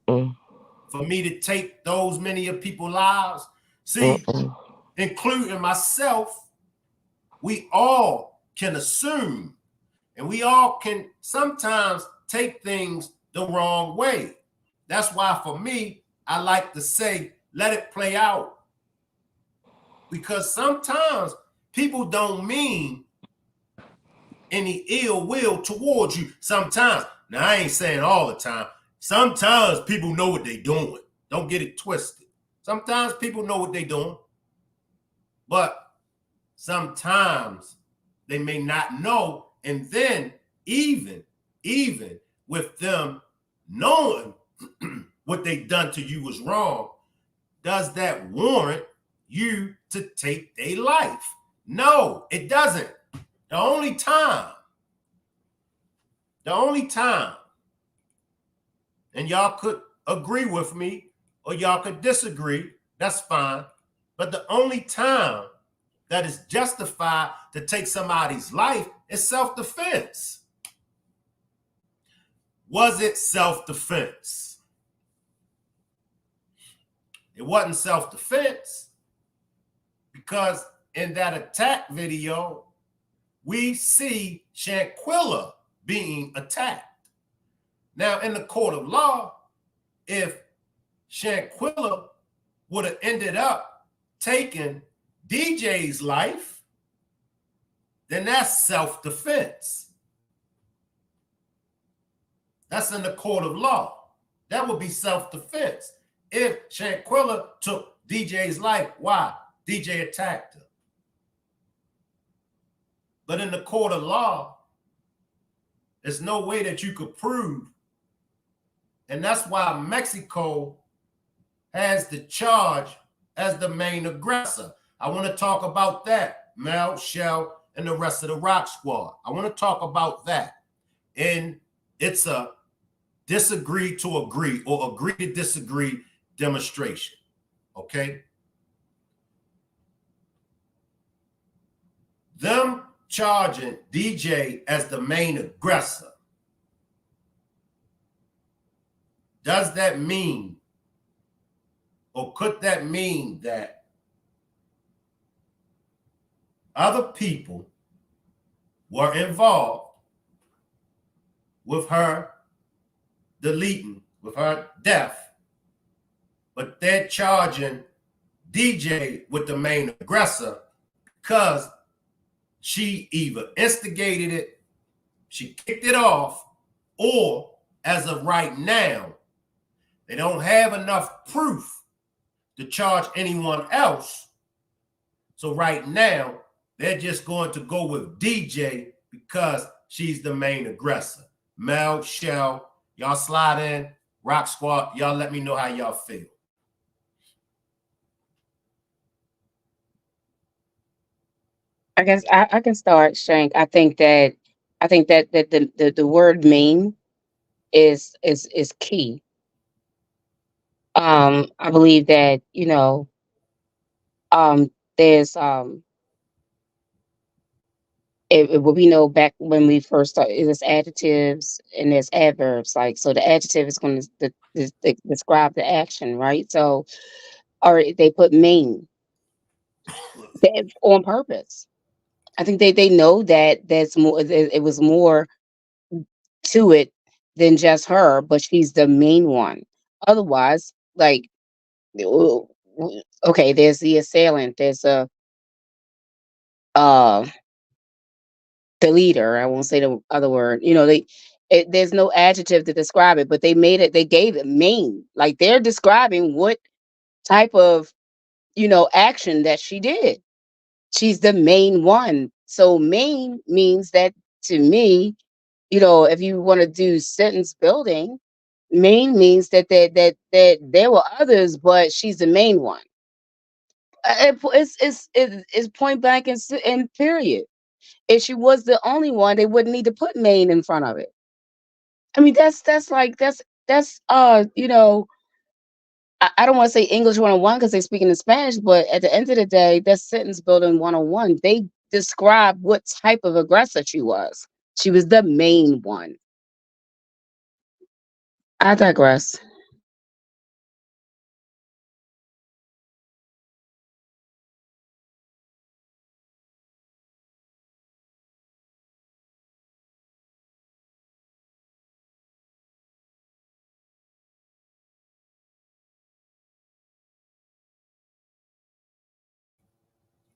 me to take those many of people's lives? See, including myself, we all can assume, and we all can sometimes take things the wrong way. That's why for me, I like to say, let it play out. Because sometimes people don't mean any ill will towards you. Sometimes, now I ain't saying all the time. Sometimes people know what they're doing. Don't get it twisted. Sometimes people know what they're doing. But sometimes they may not know. And then even with them knowing what they done to you was wrong, does that warrant you to take their life? No, it doesn't. The only time, and y'all could agree with me or y'all could disagree, that's fine. But the only time that is justified to take somebody's life is self-defense. Was it self-defense? It wasn't self-defense, because in that attack video, we see Shanquella being attacked. Now, in the court of law, if Shanquella would have ended up taking DJ's life, then that's self-defense. That's in the court of law. That would be self-defense. If Shanquella took DJ's life, why? DJ attacked her. But in the court of law, there's no way that you could prove. And that's why Mexico has the charge as the main aggressor. I want to talk about that, Mel, Shell, and the rest of the Rock Squad. I want to talk about that. And it's a disagree to agree or agree to disagree demonstration, okay? them charging DJ as the main aggressor, does that mean, or could that mean that other people were involved with her deleting, with her death, but they're charging DJ with the main aggressor because she either instigated it, she kicked it off, or as of right now, they don't have enough proof to charge anyone else. So right now, they're just going to go with DJ because she's the main aggressor. Mel, Shell, y'all slide in. Rock Squad, y'all let me know how y'all feel.
I guess I can start, Shank. I think that the word mean is key. I believe that, there's what we know back when we first started, there's adjectives and there's adverbs. Like, so the adjective is going to describe the action, right? So, or they put mean on purpose. I think they know that there's more. It was more to it than just her, but she's the main one. Otherwise, like, okay, there's the assailant, there's uh the leader. I won't say the other word. There's no adjective to describe it, but they made it. They gave it main. Like, they're describing what type of action that she did. She's the main one. So main means that, to me, if you want to do sentence building, main means that there were others, but she's the main one. It's point blank and period. If she was the only one, they wouldn't need to put main in front of it. I mean, that's I don't want to say English 101 because they're speaking in Spanish, but at the end of the day, that's sentence building 101. They describe what type of aggressor she was. She was the main one. I digress.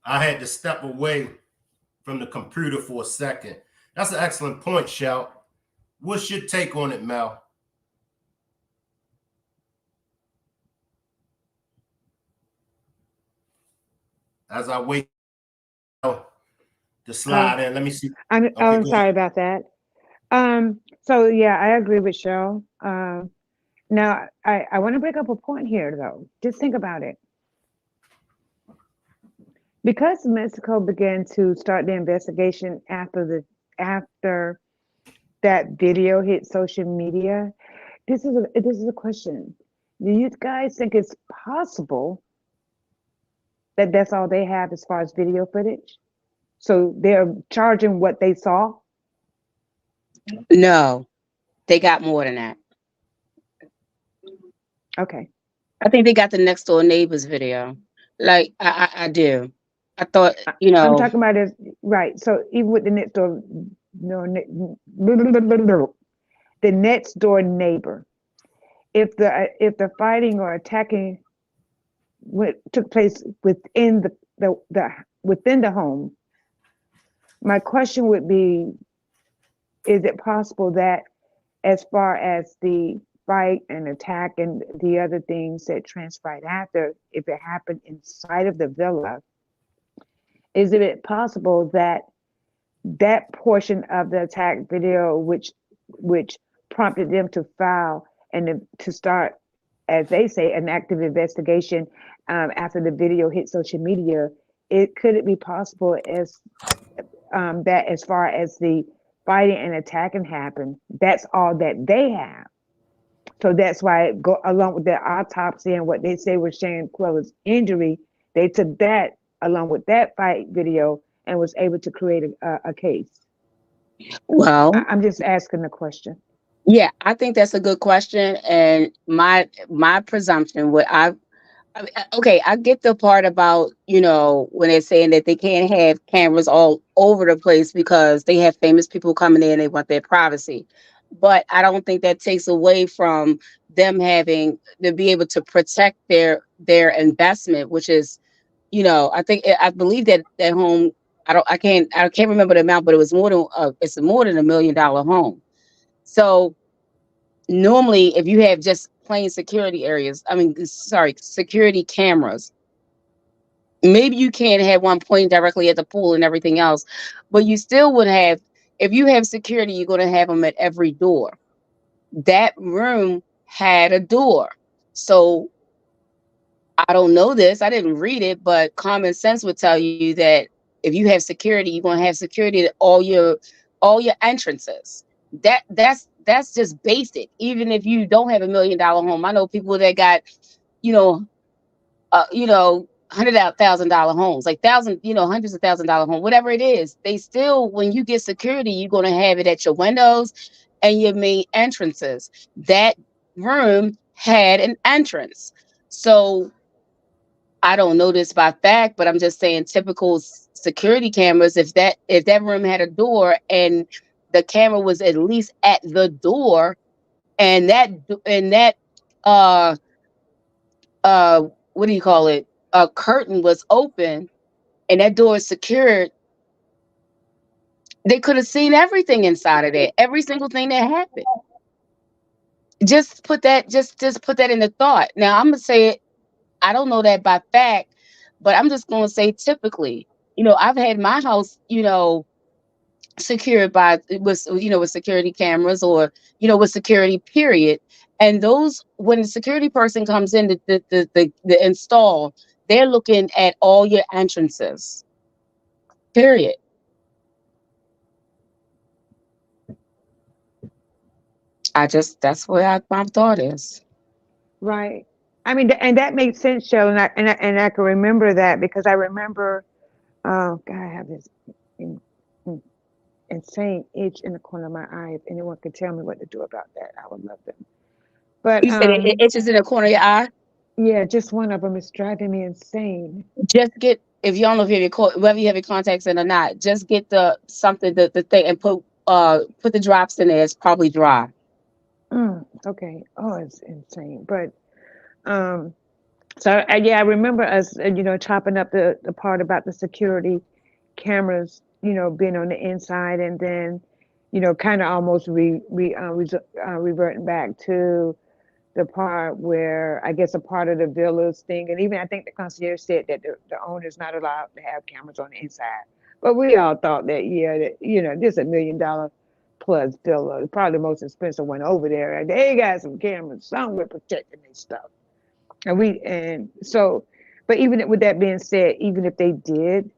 I had to step away from the computer for a second. That's an excellent point, Shout. What's your take on it, Mel? As I wait to slide in, let me see.
I'm sorry about that. So yeah, I agree with Cheryl. Now I want to bring up a point here though. Just think about it. Because Mexico began to start the investigation after that video hit social media, this is a question. Do you guys think it's possible that that's all they have as far as video footage? So they're charging what they saw?
No, they got more than that.
Okay.
I think they got the next door neighbors video. Like, I do. I thought,
I'm talking about it, right. So even with the next door, the next door neighbor, if the fighting or attacking took place within within the home, my question would be, is it possible that as far as the fight and attack and the other things that transpired after, if it happened inside of the villa, is it possible that that portion of the attack video, which prompted them to file and to start, as they say, an active investigation after the video hit social media, could it be possible as that as far as the fighting and attacking happened, that's all that they have? So that's why, along with the autopsy and what they say was Shanquella's injury, they took that along with that fight video and was able to create a case?
Well,
I'm just asking the question.
yeah, I think that's a good question. And my presumption, I mean, okay, I get the part about, when they're saying that they can't have cameras all over the place because they have famous people coming in, they want their privacy. But I don't think that takes away from them having to be able to protect their investment, which is, I believe that home. I can't remember the amount, but it was it's more than $1 million home. So normally, if you have just plain security areas, I mean, sorry, security cameras, maybe you can't have one pointing directly at the pool and everything else, but you still would have, if you have security, you're going to have them at every door. That room had a door. So I don't know this, I didn't read it, but common sense would tell you that if you have security, you're going to have security at all your entrances. That's just basic. Even if you don't have $1 million home, I know people that got, you know, $100,000 homes, like hundreds of $1,000 home, whatever it is. They still, when you get security, you're going to have it at your windows and your main entrances. That room had an entrance. So I don't know this by fact, but I'm just saying typical security cameras. If that room had a door and the camera was at least at the door, and that uh uh what do you call it? A curtain was open and that door is secured. They could have seen everything inside of there, every single thing that happened. Just put that in the thought. Now I'm gonna say it. I don't know that by fact, but I'm just gonna say typically. I've had my house, secured with security cameras, or with security period. And those, when the security person comes in the install, they're looking at all your entrances, period. That's where my thought is.
Right. I mean, and that makes sense, Joe, and I can remember that because I remember. Oh God, I have this in, in- insane itch in the corner of my eye. If anyone could tell me what to do about that, I would love them. But
You said it itches in the corner of your eye.
yeah, just one of them is driving me insane.
Just get, if you don't know if you have whether you have your contacts in or not, just get the thing and put the drops in there. It's probably dry.
Okay. Oh, it's insane. But um, so yeah, I remember us, chopping up the part about the security cameras, being on the inside, and then, kind of almost reverting back to the part where I guess a part of the villas thing, and even I think the concierge said that the owner's not allowed to have cameras on the inside. But we all thought that, yeah, that, this $1 million plus villa, probably the most expensive one over there. And they got some cameras somewhere protecting their stuff. And so, but even with that being said, even if they did,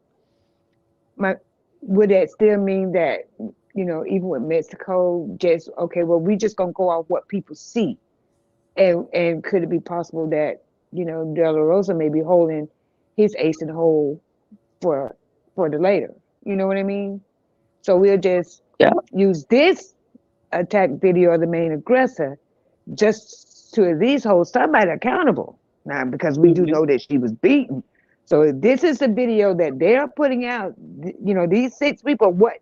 my would that still mean that, even with Mexico, just okay, well, we just gonna go off what people see, and could it be possible that, De La Rosa may be holding his ace in the hole for the later? You know what I mean? So we'll just
Yeah.
use this attack video of the main aggressor just to at least hold somebody accountable. Now, because we do
Mhm.
know that she was beaten. So if this is the video that they're putting out, these 6 people, what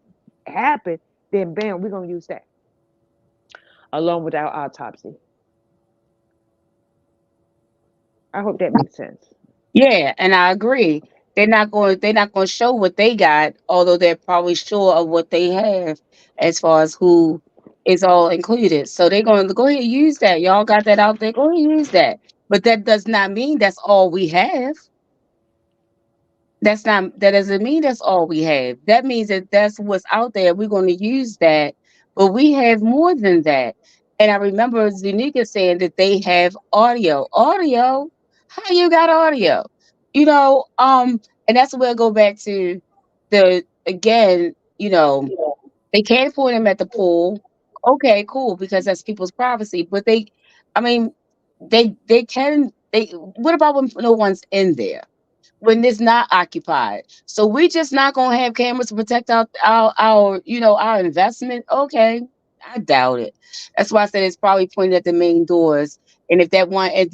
happened, then bam, we're going to use that along with our autopsy. I hope that makes sense.
Yeah, and I agree. They're not going to show what they got, although they're probably sure of what they have as far as who is all included. So they're going to go ahead and use that. Y'all got that out there. Go ahead and use that. But that does not mean that's all we have. That doesn't mean that's all we have. That means that that's what's out there. We're going to use that, but we have more than that. And I remember Zunika saying that they have audio. Audio? How you got audio? And that's where I go back to the again, they can't point him at the pool. Okay, cool, because that's people's privacy. But I mean, they can. What about when no one's in there? when it's not occupied. So we just not gonna have cameras to protect our our investment. Okay, I doubt it. That's why I said it's probably pointed at the main doors. And if that one at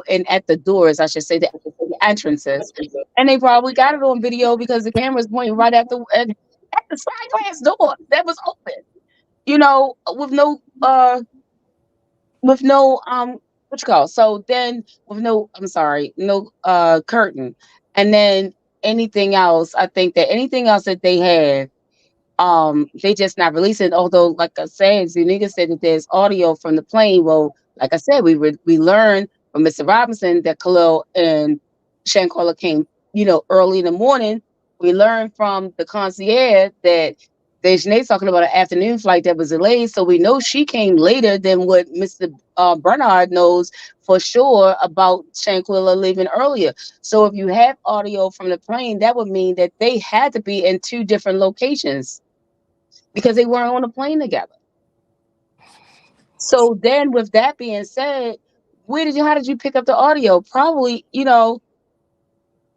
and at the doors, I should say the entrances. And they probably got it on video because the camera's pointing right at the side glass door that was open. With no what you call, so then with no, I'm sorry, no curtain. And then anything else, I think that anything else that they have, they just not releasing. Although, like I said, Zuniga said that there's audio from the plane. Well, like I said, we learned from Mr. Robinson that Khalil and Shanquella came, early in the morning. We learned from the concierge that Dejanay's talking about an afternoon flight that was delayed, so we know she came later than what Mr. Bernard knows for sure about Shanquella leaving earlier. So if you have audio from the plane, that would mean that they had to be in two different locations because they weren't on a plane together. So then, with that being said, how did you pick up the audio? Probably,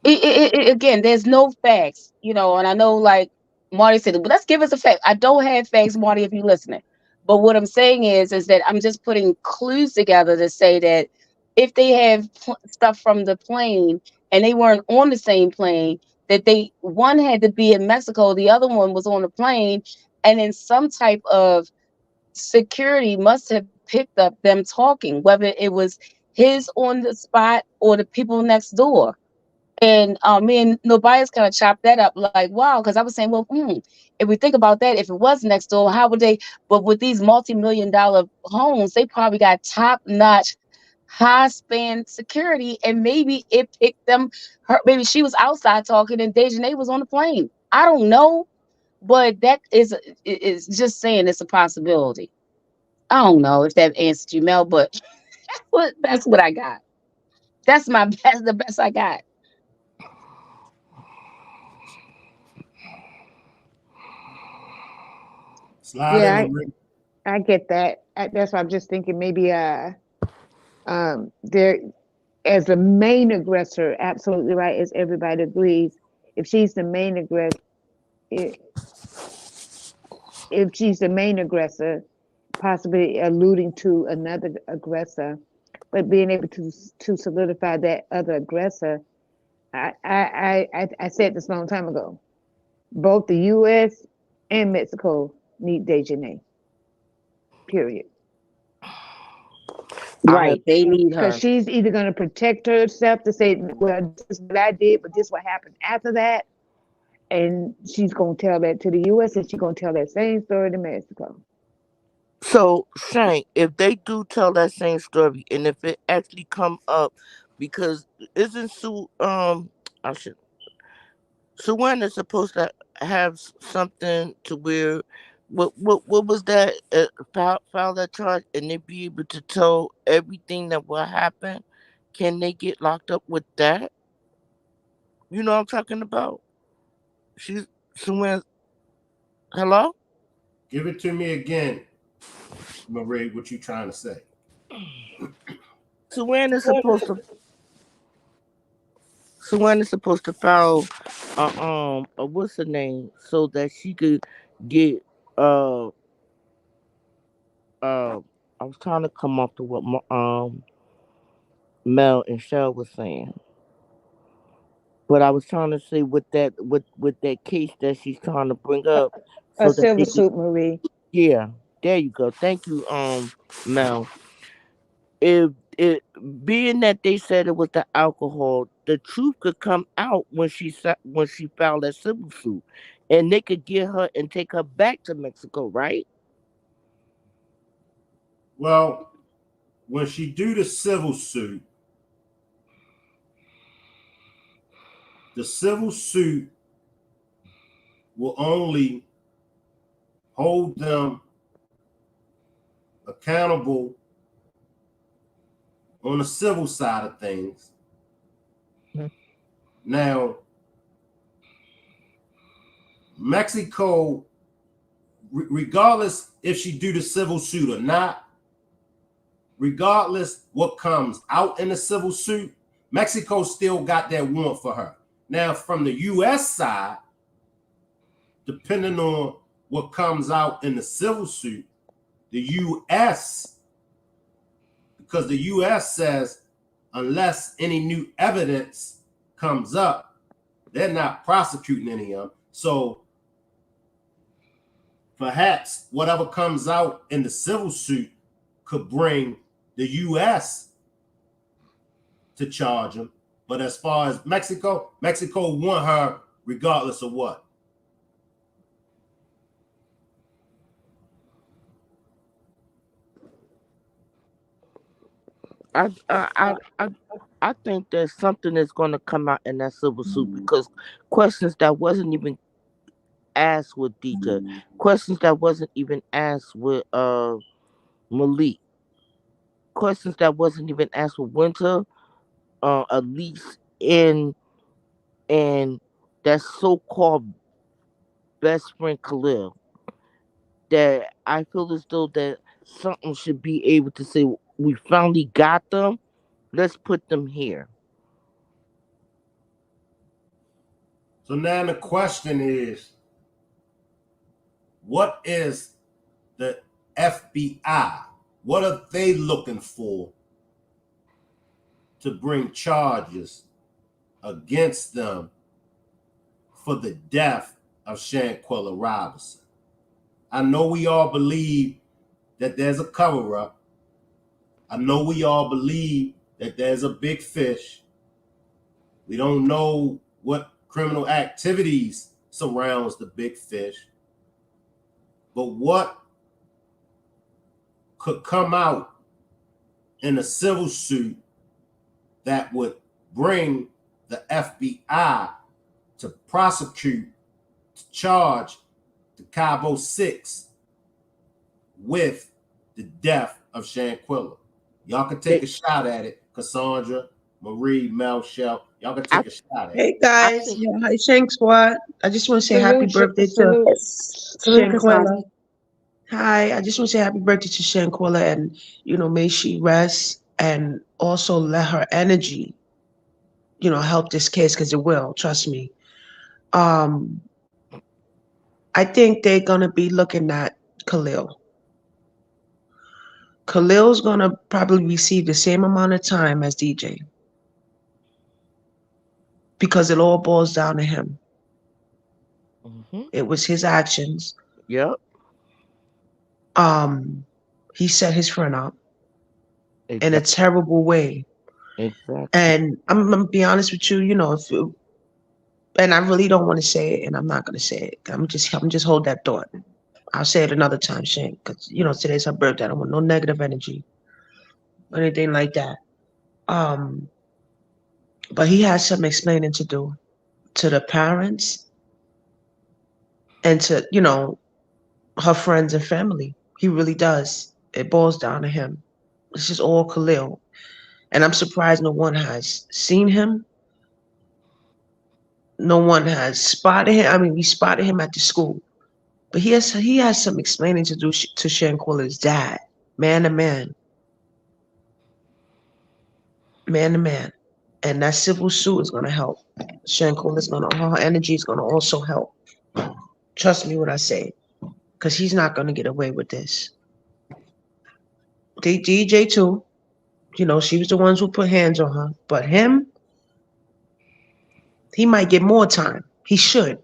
again, there's no facts, and I know, like Marty said, but let's give us a fact. I don't have facts, Marty, if you're listening. But what I'm saying is that I'm just putting clues together to say that if they have stuff from the plane and they weren't on the same plane, that one had to be in Mexico, the other one was on the plane, and then some type of security must have picked up them talking, whether it was his on the spot or the people next door. And me and Nobias kind of chopped that up like, wow, because I was saying, well, if we think about that, if it was next door, how would they? But with these multi-million-dollar homes, they probably got top-notch, high-span security, and maybe it picked them. Maybe she was outside talking, and Dejanay was on the plane. I don't know, but that is just saying it's a possibility. I don't know if that answered you, Mel, but that's what I got. That's the best I got.
Slide in
Yeah,
the ring.
I get that. That's why I'm just thinking maybe there as the main aggressor, absolutely right, as everybody agrees. If she's the main aggressor, if she's the main aggressor, possibly alluding to another aggressor, but being able to solidify that other aggressor. I said this a long time ago. Both the U.S. and Mexico need Dejanay. Period.
Right. They need
Because
her.
she's either going to protect herself to say, well, this is what I did, but this is what happened after that. And she's going to tell that to the U.S. and she's going to tell that same story to Mexico.
So, Shank, if they do tell that same story, and if it actually come up, because isn't I should Suwan is supposed to have something to where, what was that? File that charge, and they be able to tell everything that will happen. Can they get locked up with that? You know what I'm talking about? She's Suwan. Hello.
Give it to me again, Marie. What you trying to say?
Suwan is supposed to Suwan is supposed to file what's her name so that she could get uh uh I was trying to come up to what Mel and Shell was saying. But I was trying to say with that case that she's trying to bring up
A
so that
silver
they could,
suit, Marie.
yeah, there you go. Thank you, Mel. If it being that they said it was the alcohol, the truth could come out when when she filed that civil suit, and they could get her and take her back to Mexico, right?
Well, when she do the civil suit will only hold them accountable on the civil side of things. Now, Mexico, regardless if she do the civil suit or not, regardless what comes out in the civil suit, Mexico still got that warrant for her. Now, from the U.S. side, depending on what comes out in the civil suit, the U.S., because the U.S. says unless any new evidence comes up, they're not prosecuting any of them. So perhaps whatever comes out in the civil suit could bring the U.S. to charge him. But as far as Mexico want her regardless of what.
I I I I think there's something that's going to come out in that civil suit because questions that wasn't even asked with DJ, questions that wasn't even asked with Malik, questions that wasn't even asked with Winter, at least in that so-called best friend Khalil, that I feel as though that something should be able to say we finally got them. Let's put them here.
So now the question is, what is the FBI? What are they looking for to bring charges against them for the death of Shanquella Robinson? I know we all believe that there's a cover-up. I know we all believe that there's a big fish. We don't know what criminal activities surrounds the big fish. But what could come out in a civil suit that would bring the FBI to prosecute, to charge the Cabo Six with the death of Shanquella? Y'all can take a shot at it. Cassandra, Marie, Mel, Shell. Y'all can take a shot at it.
Hey guys, yeah, hi Shank Squad. I just want to say happy birthday to
Salute, Cassandra.
Shanquella. Hi, I just want to say happy birthday to Shanquella, and may she rest, and also let her energy, help this case because it will. Trust me. Um, I think they're gonna be looking at Khalil. Khalil's gonna probably receive the same amount of time as DJ because it all boils down to him. It was his actions.
Yep.
He set his friend up in a
Exactly.
terrible way.
Exactly.
And I'm gonna be honest with you, and I really don't want to say it, and I'm not gonna say it. I'm just hold that thought. I'll say it another time, Shane, because today's her birthday. I don't want no negative energy or anything like that. Um, but he has some explaining to do to the parents and to her friends and family. He really does. It boils down to him. This is all Khalil, and I'm surprised no one has seen him. No one has spotted him. I mean, we spotted him at the school, but he has some explaining to do to Shanquella's dad, man to man, man to man, and that civil suit is gonna help. Shanquella's her energy is gonna also help. Trust me when I say, because he's not gonna get away with this. DJ too, she was the ones who put hands on her, but him, he might get more time. He should.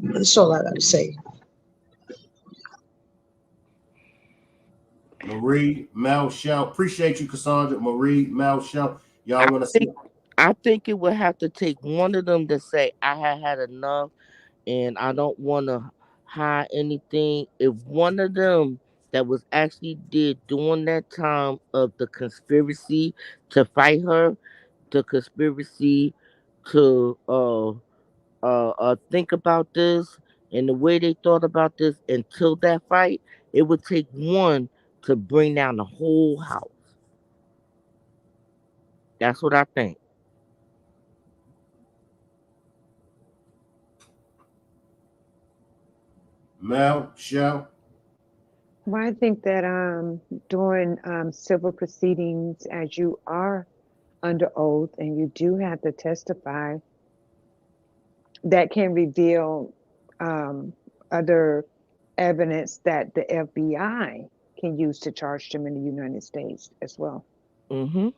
That's all I gotta say.
Marie, Mel, Shell. Appreciate you, Cassandra. Marie, Mel, Shell. Y'all want to see?
I think it would have to take one of them to say I had enough and I don't want to hide anything. If one of them that was actually did during that time of the conspiracy to fight her, the conspiracy to think about this and the way they thought about this until that fight, it would take one to bring down the whole house. That's what I think.
Mel, Shell.
Well, I think that during civil proceedings, as you are under oath and you do have to testify, that can reveal other evidence that the FBI can use to charge them in the United States as well.
Mm-hmm.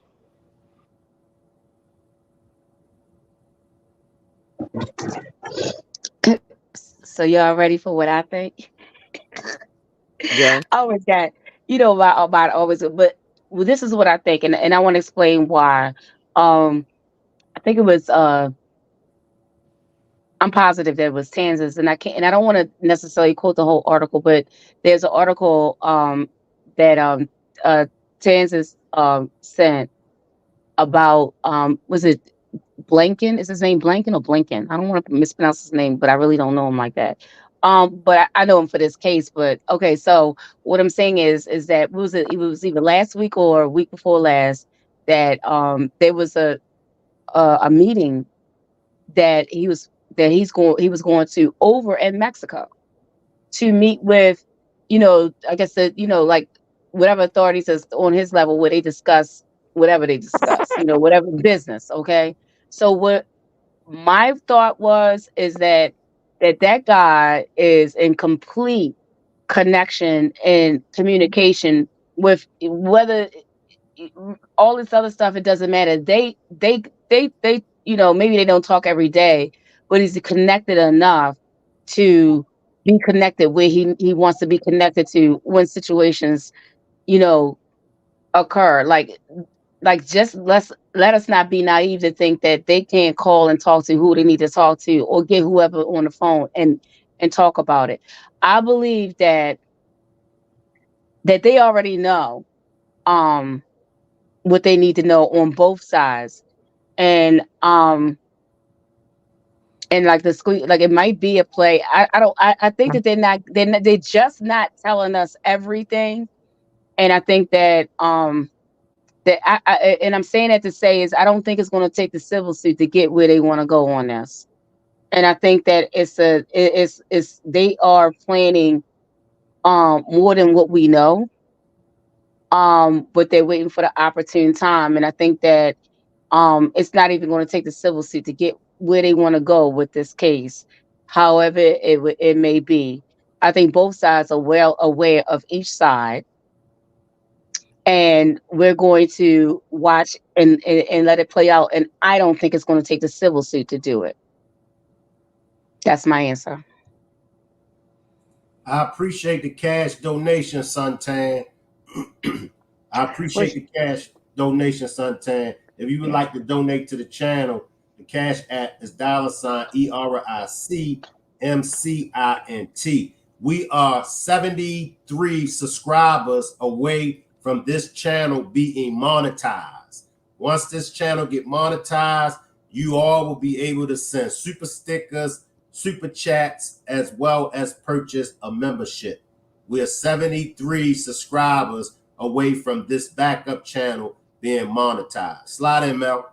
So y'all ready for what I think?
Yeah.
I always got, about always, but well, this is what I think, and I want to explain why. I think it was I'm positive that it was Kansas, and I don't want to necessarily quote the whole article, but there's an article that Kansas sent about was it Blanken? Is his name Blanken or Blinken? I don't want to mispronounce his name, but I really don't know him like that. But I know him for this case. But okay, so what I'm saying is that what was it? It was either last week or a week before last that there was a meeting that he was going to over in Mexico to meet with, I guess like whatever authorities is on his level where they discuss whatever they discuss, whatever business. Okay. So what my thought was is that guy is in complete connection and communication with whether all this other stuff, it doesn't matter. They maybe they don't talk every day, but he's connected enough to be connected where he wants to be connected to when situations, you know, occur. Like just let us not be naive to think that they can't call and talk to who they need to talk to or get whoever on the phone and talk about it. I believe that they already know um what they need to know on both sides. And like the squeak, like it might be a play. I don't I think that they're just not telling us everything. And I think that and I'm saying that to say is I don't think it's going to take the civil suit to get where they want to go on this. And I think that it's they are planning more than what we know. But they're waiting for the opportune time. And I think that it's not even going to take the civil suit to get where they want to go with this case. However, it may be. I think both sides are well aware of each side, and we're going to watch and let it play out. And I don't think it's going to take the civil suit to do it. That's my answer.
I appreciate the cash donation, Suntan. I appreciate
Which,
the cash donation, Suntan. If you would like to donate to the channel, the cash app is $ERICMCINT. We are 73 subscribers away from this channel being monetized. Once this channel get monetized, you all will be able to send super stickers, super chats, as well as purchase a membership. We are 73 subscribers away from this backup channel being monetized. Slide in, Mel.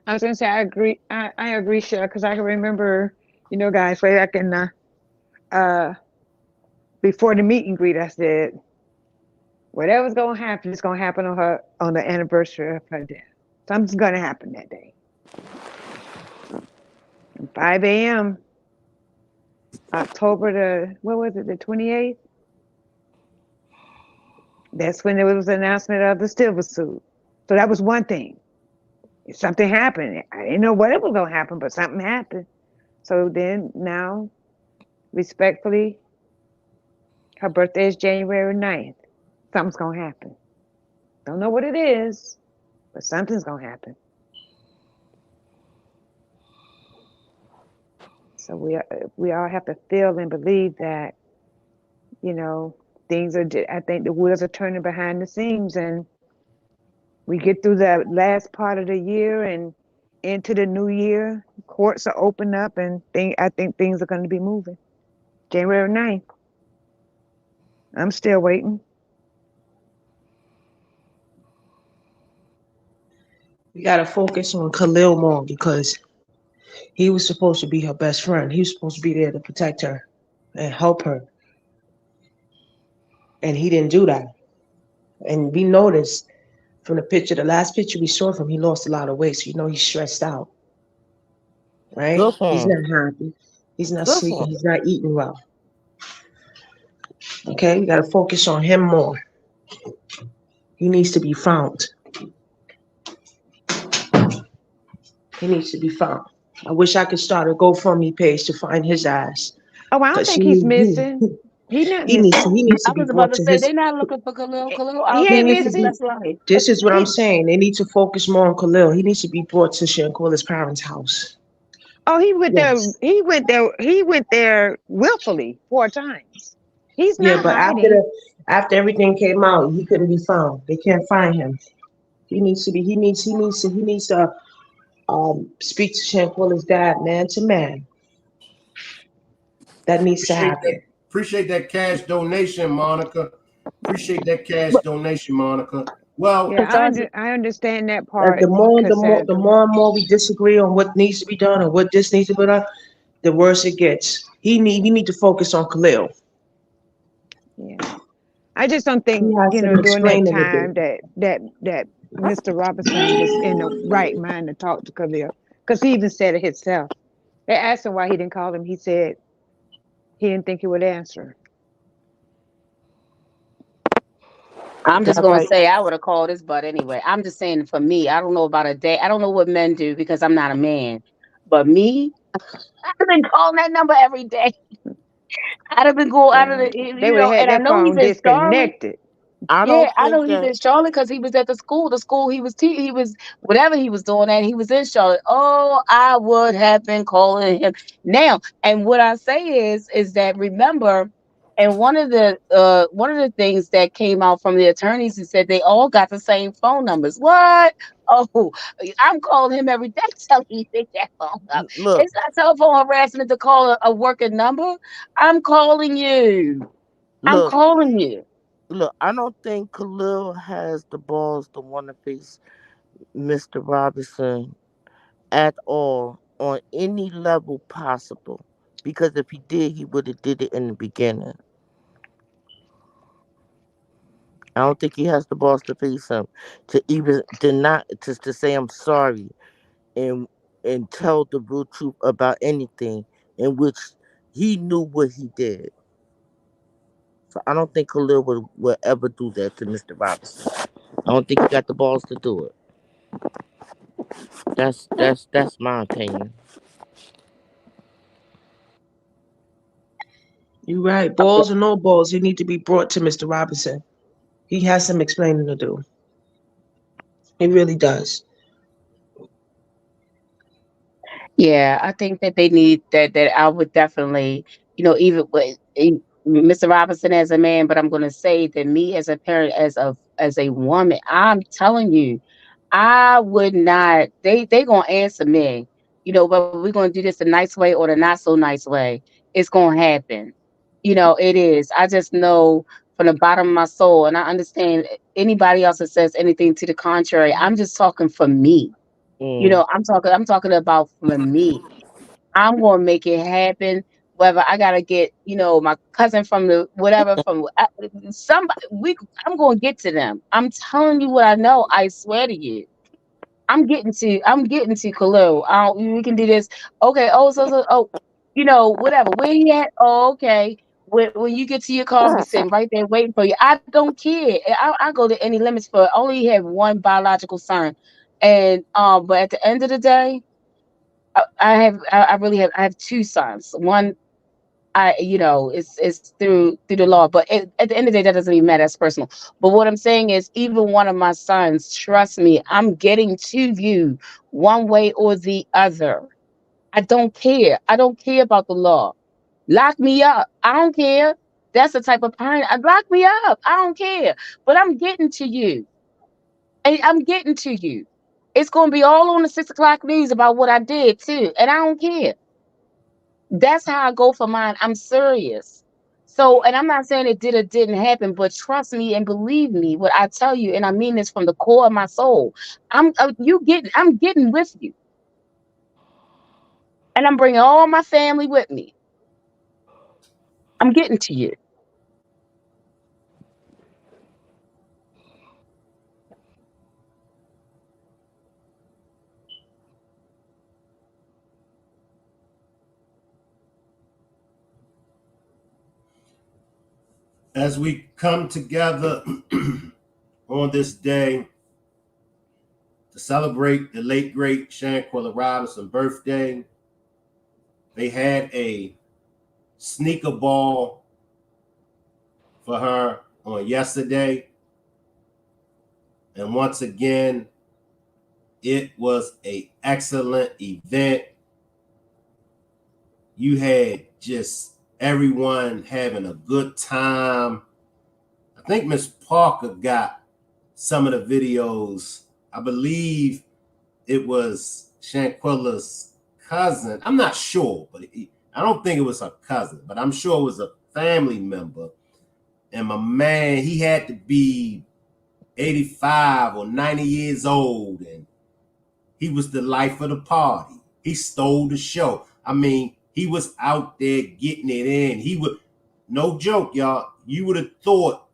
I was gonna say I agree. I agree, Cheryl, because I can remember, guys, way back in the uh before the meet and greet, I said whatever's gonna happen is gonna happen on the anniversary of her death. Something's gonna happen that day. And 5 a.m. October what was it, the 28th? That's when there was an announcement of the civil suit. So that was one thing. If something happened, I didn't know what it was gonna happen, but something happened. So then now, respectfully, her birthday is January 9th. Something's gonna happen. Don't know what it is, but something's gonna happen. So we all have to feel and believe that, things are. I think the wheels are turning behind the scenes, and we get through the last part of the year and into the new year. Courts are open up, and I think things are going to be moving. January 9th. I'm still waiting.
We gotta focus on Khalil more because he was supposed to be her best friend. He was supposed to be there to protect her and help her, and he didn't do that. And we noticed From the picture, the last picture we saw of him, he lost a lot of weight, so you know he's stressed out, right?
Good
He's
for him.
not happy. He's not
Good for
sleeping.
him.
He's not eating well. Okay, we gotta focus on him more. He needs to be found. He needs to be found. I wish I could start a GoFundMe page to find his ass,
Oh, I don't
cause
think he's missing. He not missing.
he needs
I
to be
was about
brought
to
to
say
his.
they're not looking for Khalil. Khalil
He
out
He
there
ain't
needs
living
to
his
be.
missing.
best life.
This is what I'm
He
saying. They need to focus more on Khalil. He needs to be brought to Shanquella's parents' house.
oh he went there.
Yes.
He went there. He went there willfully 4 times. He's
Yeah,
not
but
hiding.
after everything came out, he couldn't be found. They can't find him. He needs to be. He needs to speak to Shanquella's dad, man to man. That needs to
Appreciate that.
happen.
Appreciate that cash donation, Monica. Appreciate that cash
But
donation, Monica. Well,
Yeah,
Cassandra,
I understand that
Like
part,
the
Cassandra.
more and more we disagree on what needs to be done and what this needs to be done, the worse it gets. He need to focus on Khalil.
Yeah, I just don't
He
think
has some
during that
explaining to do.
time that Mr. Robinson was in the right mind to talk to Khalil, because he even said it himself. They asked him why he didn't call him. He said he didn't think he would answer.
I'm just
That
gonna
right.
say I would have called his butt anyway. I'm just saying for me, I don't know about a day. I don't know what men do because I'm not a man. But me, I've been calling that number every day. I'd have been going out of
Yeah,
the,
they would have had
and I
that
know he's
phone
in Charlotte.
disconnected.
I
Yeah,
don't
I know
think
he's
that.
in Charlotte because he was at the school he was whatever he was doing and he was in Charlotte. Oh, I would have been calling him now. And what I say is that remember, and one of the things that came out from the attorneys is said they all got the same phone numbers. What? Oh, I'm calling him every day telling you that phone up.
Look,
It's not telephone harassment to call a working number. I'm calling you. I'm
look,
calling you.
look. I don't think Khalil has the balls to want to face Mr. Robinson at all on any level possible. Because if he did, he would have did it in the beginning. I don't think he has the balls to face him to even to not to say I'm sorry and tell the real truth about anything in which he knew what he did. So I don't think Khalil would ever do that to Mr. Robinson. I don't think he got the balls to do it. That's my opinion.
You're right. Balls or no balls, he need to be brought to Mr. Robinson. He has some explaining to do. He really does.
Yeah, I think that they need that I would definitely, even with Mr. Robinson as a man, but I'm going to say that me as a parent, as a woman, I'm telling you, I would not. They gonna answer me, whether we're gonna do this the nice way or the not so nice way. It's gonna happen. It is. I just know from the bottom of my soul, and I understand anybody else that says anything to the contrary. I'm just talking for me.
Mm,
I'm talking about for me. I'm gonna make it happen. Whether I gotta get, my cousin from the whatever from somebody, I'm gonna get to them. I'm telling you what I know. I swear to you. I'm getting to Khalil. We can do this. Okay. Oh, whatever. Where you at? Oh, okay. When you get to your car, I'll be sitting right there waiting for you. I don't care. I go to any limits for. I only have one biological son, and but at the end of the day, I really have I have two sons. One it's through the law, but at the end of the day, that doesn't even matter. That's personal. But what I'm saying is, even one of my sons, trust me, I'm getting to you one way or the other. I don't care. I don't care about the law. Lock me up. I don't care. That's the type of parent. Lock me up. I don't care. But I'm getting to you. And I'm getting to you. It's gonna be all on the 6 o'clock news about what I did too, and I don't care. That's how I go for mine. I'm serious. So, and I'm not saying it did or didn't happen, but trust me and believe me, what I tell you, and I mean this from the core of my soul. I'm getting with you, and I'm bringing all my family with me. I'm getting to you.
As we come together on this day to celebrate the late great Shanquella Robinson's birthday, they had a sneaker ball for her on yesterday. And once again, it was an excellent event. You had just everyone having a good time. I think Miss Parker got some of the videos. I believe it was Shanquella's cousin. I'm not sure, but I don't think it was her cousin, but I'm sure it was a family member. And my man, he had to be 85 or 90 years old, and he was the life of the party. He stole the show. I mean, he was out there getting it in. He would, no joke, y'all, you would have thought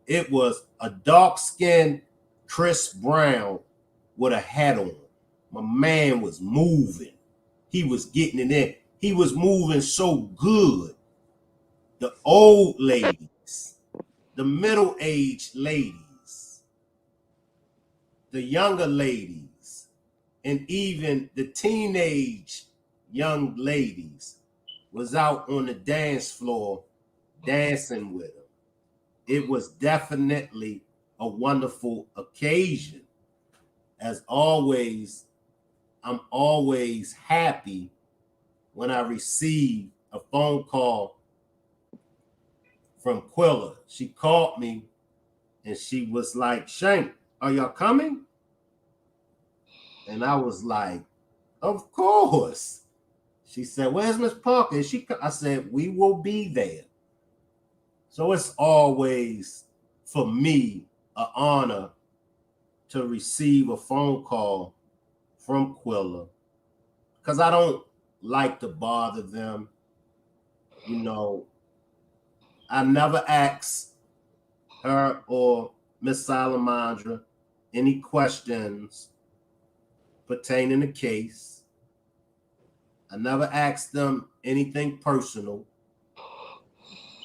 it was a dark-skinned Chris Brown with a hat on. My man was moving. He was getting it in. He was moving so good. The old ladies, the middle-aged ladies, the younger ladies, and even the teenage young ladies was out on the dance floor dancing with him. It was definitely a wonderful occasion. As always, I'm always happy when I receive a phone call from Quilla. She called me and she was like, "Shank, are y'all coming?" And I was like, "Of course." She said, "Where's Miss Parker?" I said, "We will be there." So it's always, for me, an honor to receive a phone call from Quilla, because I don't like to bother them. You know, I never ask her or Miss Salamandra any questions pertaining to the case. I never ask them anything personal,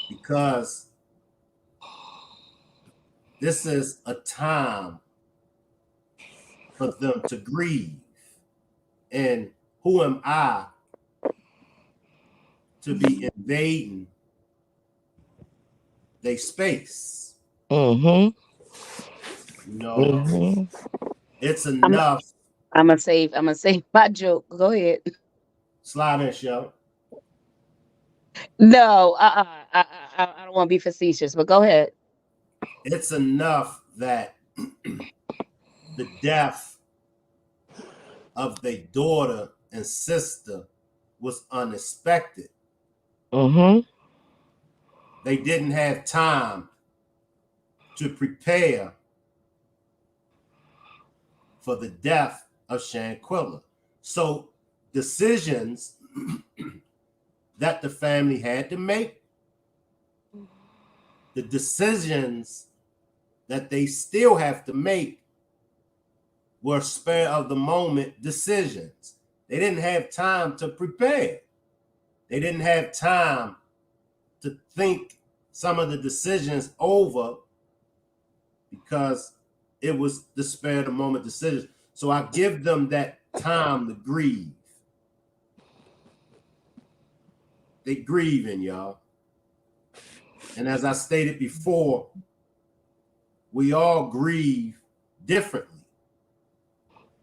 because this is a time for them to grieve. And who am I to be invading their space?
Mm-hmm.
You know,
Mm-hmm.
it's enough.
I'm gonna save my joke. Go ahead.
Slide in, show.
No, I don't want to be facetious, but go ahead.
It's enough that the death of their daughter and sister was unexpected.
Mm-hmm.
They didn't have time to prepare for the death of Shanquella. So decisions that the family had to make, the decisions that they still have to make, were spur of the moment decisions. They didn't have time to prepare. They didn't have time to think some of the decisions over, because it was the spur of the moment decisions. So I give them that time to grieve. They grieving, y'all. And as I stated before, we all grieve differently.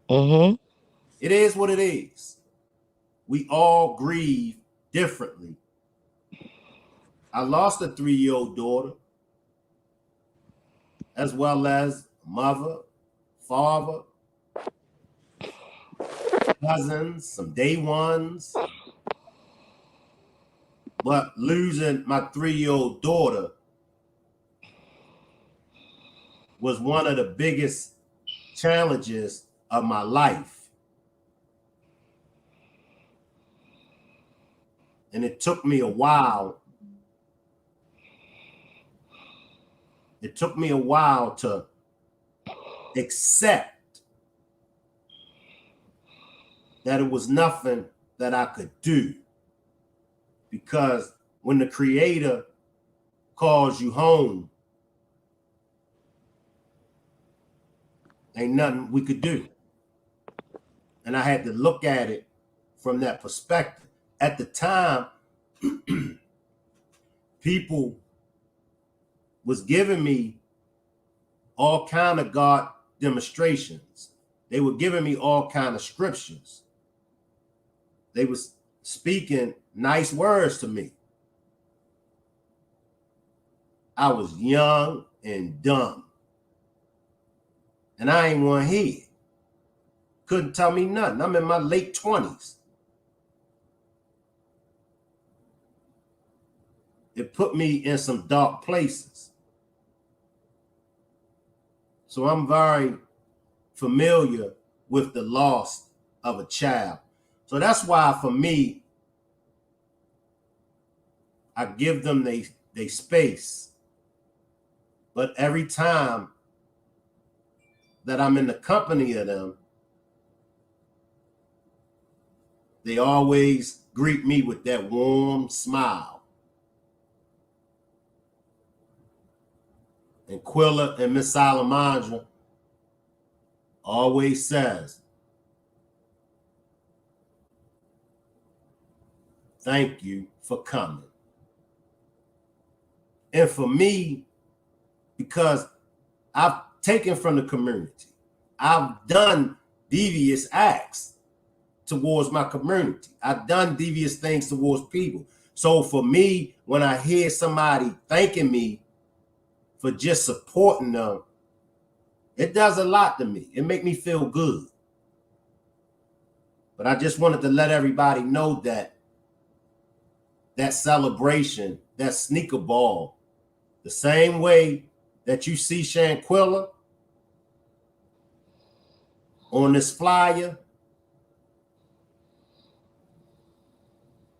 Mm-hmm.
It is what it is. We all grieve differently. I lost a 3-year-old daughter, as well as mother, father, cousins, some day ones. But losing my 3-year-old daughter was one of the biggest challenges of my life. And it took me a while. It took me a while to accept that it was nothing that I could do. Because when the Creator calls you home, ain't nothing we could do. And I had to look at it from that perspective. At the time, people was giving me all kind of God demonstrations. They were giving me all kind of scriptures. They was speaking nice words to me. I was young and dumb. And I ain't want to hear it. Couldn't tell me nothing. I'm in my late 20s. It put me in some dark places. So I'm very familiar with the loss of a child. So that's why for me, I give them they space. But every time that I'm in the company of them, they always greet me with that warm smile. And Quilla and Miss Salamandra always says, thank you for coming. And for me, because I've taken from the community, I've done devious acts towards my community. I've done devious things towards people. So for me, when I hear somebody thanking me for just supporting them, it does a lot to me. It makes me feel good. But I just wanted to let everybody know that that celebration, that sneaker ball, the same way that you see Shanquella on this flyer,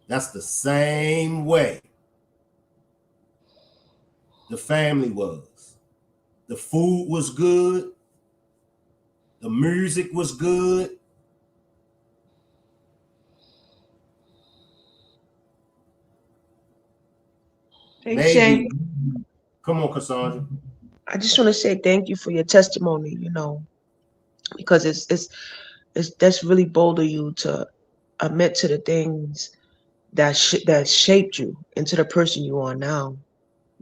that's the same way the family was. The food was good. The music was good.
Hey,
Maybe.
Shank,
Come on, Cassandra.
I just want to say thank you for your testimony, because it's that's really bold of you to admit to the things that shaped you into the person you are now.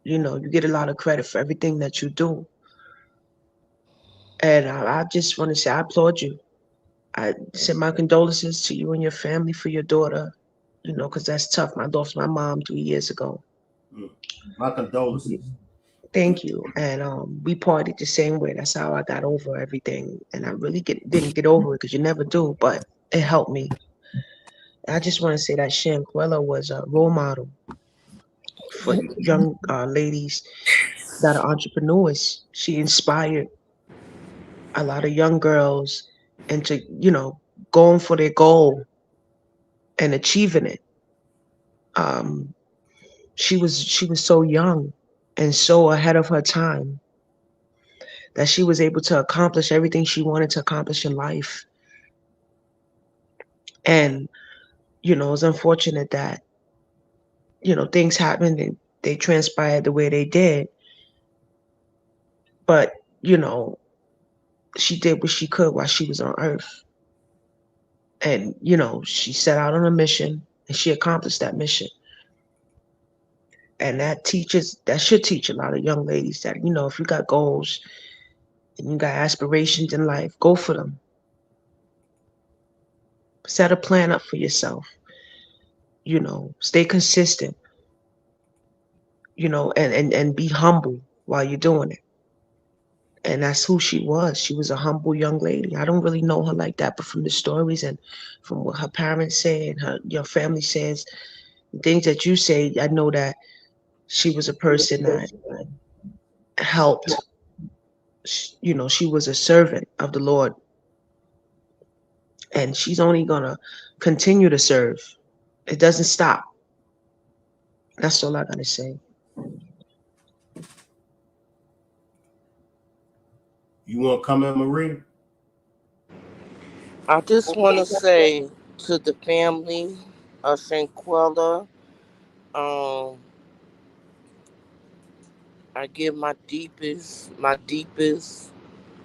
You get a lot of credit for everything that you do. And I just want to say I applaud you. I send my condolences to you and your family for your daughter, because that's tough. I lost my mom 3 years ago.
My condolences.
Thank you. And we partied the same way. That's how I got over everything. And I really didn't get over it because you never do, but it helped me. I just want to say that Shanquella was a role model for young ladies that are entrepreneurs. She inspired a lot of young girls into, going for their goal and achieving it. Um, she was so young and so ahead of her time that she was able to accomplish everything she wanted to accomplish in life. And, it's unfortunate that, things happened and they transpired the way they did. But, she did what she could while she was on earth. And, she set out on a mission and she accomplished that mission. And that should teach a lot of young ladies that, if you got goals and you got aspirations in life, go for them. Set a plan up for yourself. Stay consistent, and be humble while you're doing it. And that's who she was. She was a humble young lady. I don't really know her like that, but from the stories and from what her parents say and your family says, things that you say, I know that she was a person that helped. She was a servant of the Lord, and she's only gonna continue to serve. It doesn't stop. That's all I gotta say.
You want to come in, Marie?
I just want to say to the family of Shanquella, um, I give my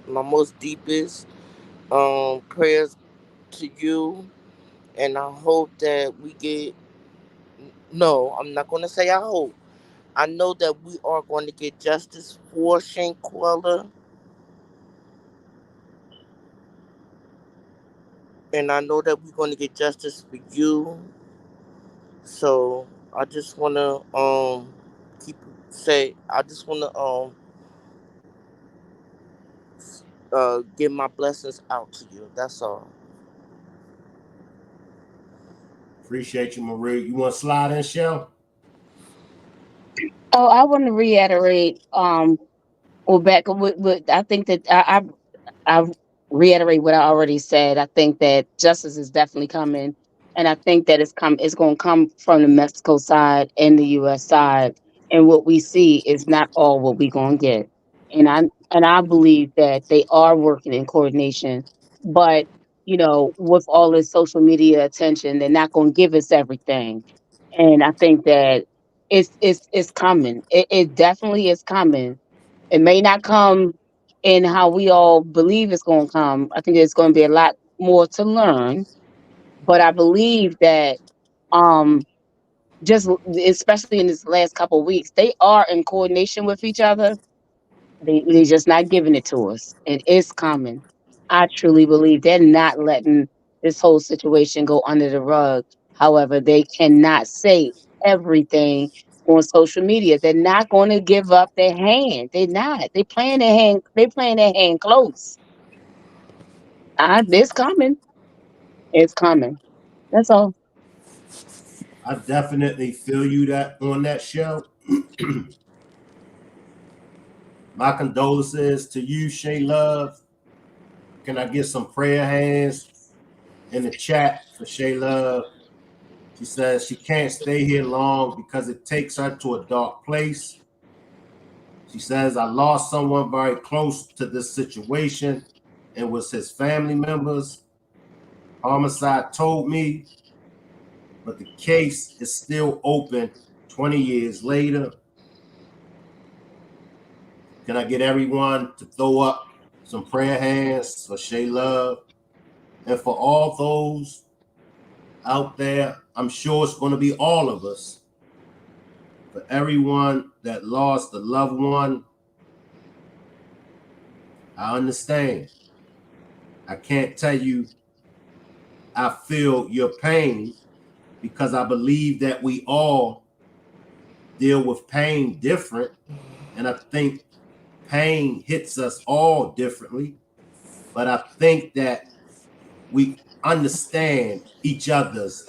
most deepest prayers to you, and I hope that we get. No, I'm not gonna say I hope. I know that we are going to get justice for Shanquella, and I know that we're going to get justice for you. So I just wanna keep say I just wanna give my blessings out to you. That's all.
Appreciate you, Marie. You want to slide in, Shell?
Oh, I want to reiterate, well, back with I think that I reiterate what I already said. I think that justice is definitely coming, and I think that it's going to come from the Mexico side and the U.S. side. And what we see is not all what we're going to get. And I believe that they are working in coordination, but with all this social media attention, they're not going to give us everything. And I think that it's coming. It definitely is coming. It may not come in how we all believe it's going to come. I think there's going to be a lot more to learn, but I believe that um just especially in this last couple of weeks, they are in coordination with each other. They're just not giving it to us. It is coming. I truly believe they're not letting this whole situation go under the rug. However, they cannot say everything on social media. They're not going to give up their hand. They're not. They playing their hand. They playing their hand close. It's coming. It's coming. That's all.
I definitely feel you that on that, Shell. My condolences to you, Shay Love. Can I get some prayer hands in the chat for Shay Love? She says she can't stay here long because it takes her to a dark place. She says, I lost someone very close to this situation and was his family members. Homicide told me, but the case is still open 20 years later. Can I get everyone to throw up some prayer hands for Shay Love? And for all those out there, I'm sure it's going to be all of us. For everyone that lost a loved one, I understand. I can't tell you I feel your pain because I believe that we all deal with pain different. And I think pain hits us all differently. But I think that we understand each other's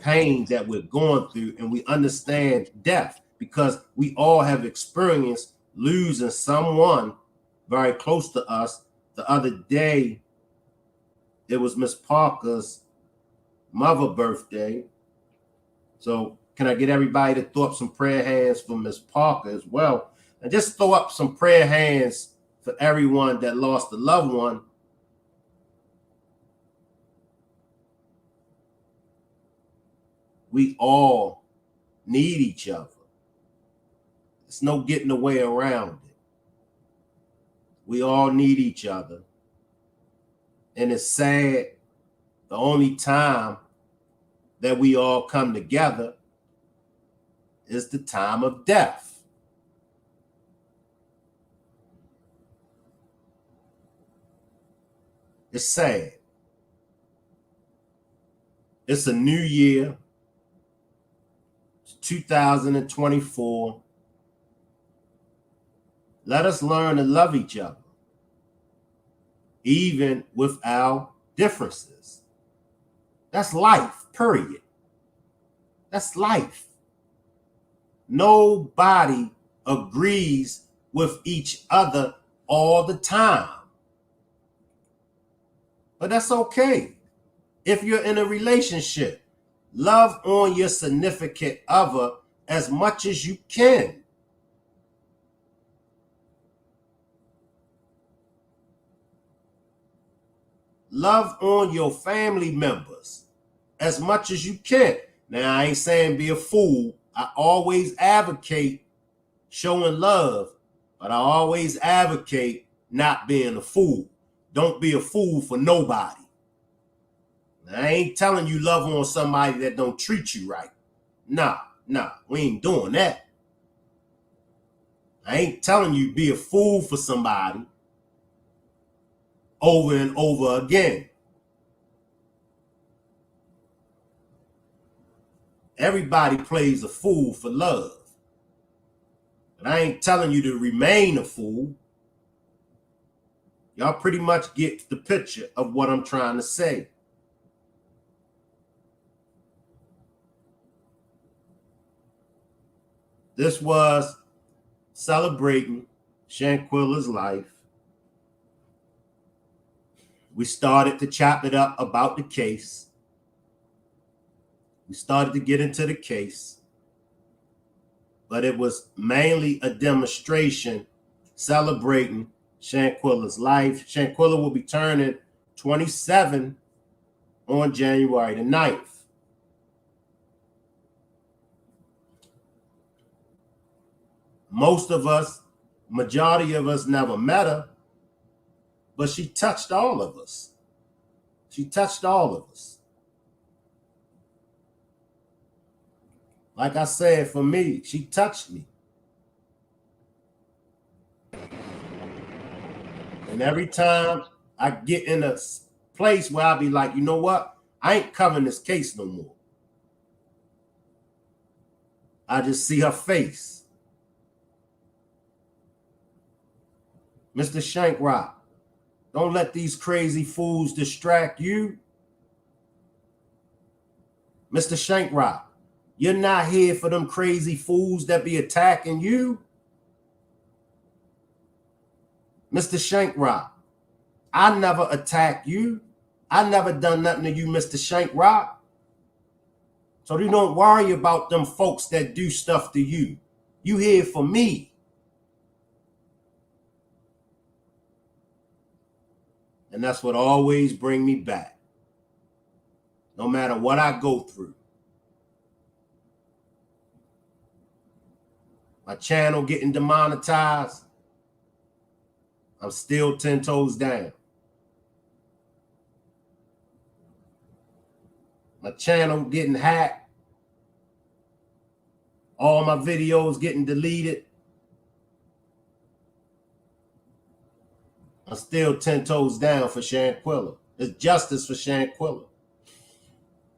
pain that we're going through, and we understand death because we all have experienced losing someone very close to us. The other day, it was Miss Parker's mother birthday. So can I get everybody to throw up some prayer hands for Miss Parker as well? And just throw up some prayer hands for everyone that lost a loved one. We all need each other. There's no getting away around it. We all need each other. And it's sad, the only time that we all come together is the time of death. It's sad. It's a new year, 2024. Let us learn to love each other, even with our differences. That's life, period. That's life. Nobody agrees with each other all the time. But that's okay. If you're in a relationship, love on your significant other as much as you can. Love on your family members as much as you can. Now, I ain't saying be a fool I always advocate showing love, but I always advocate not being a fool. Don't be a fool for nobody. I ain't telling you love on somebody that don't treat you right. Nah, we ain't doing that. I ain't telling you be a fool for somebody over and over again. Everybody plays a fool for love. But I ain't telling you to remain a fool. Y'all pretty much get the picture of what I'm trying to say. This was celebrating Shanquella's life. We started to chop it up about the case. We started to get into the case. But it was mainly a demonstration celebrating Shanquella's life. Shanquella will be turning 27 on January the 9th. Most of us, majority of us never met her, but she touched all of us. She touched all of us. Like I said, for me, she touched me. And every time I get in a place where I be like, you know what? I ain't covering this case no more. I just see her face. Mr. Shankrock, don't let these crazy fools distract you. Mr. Shankrock, you're not here for them crazy fools that be attacking you. Mr. Shankrock, I never attacked you. I never done nothing to you, Mr. Shankrock. So you don't worry about them folks that do stuff to you. You here for me. And that's what always bring me back. No matter what I go through. My channel getting demonetized. I'm still 10 toes down. My channel getting hacked. All my videos getting deleted. I'm still 10 toes down for Shanquella. It's justice for Shanquella.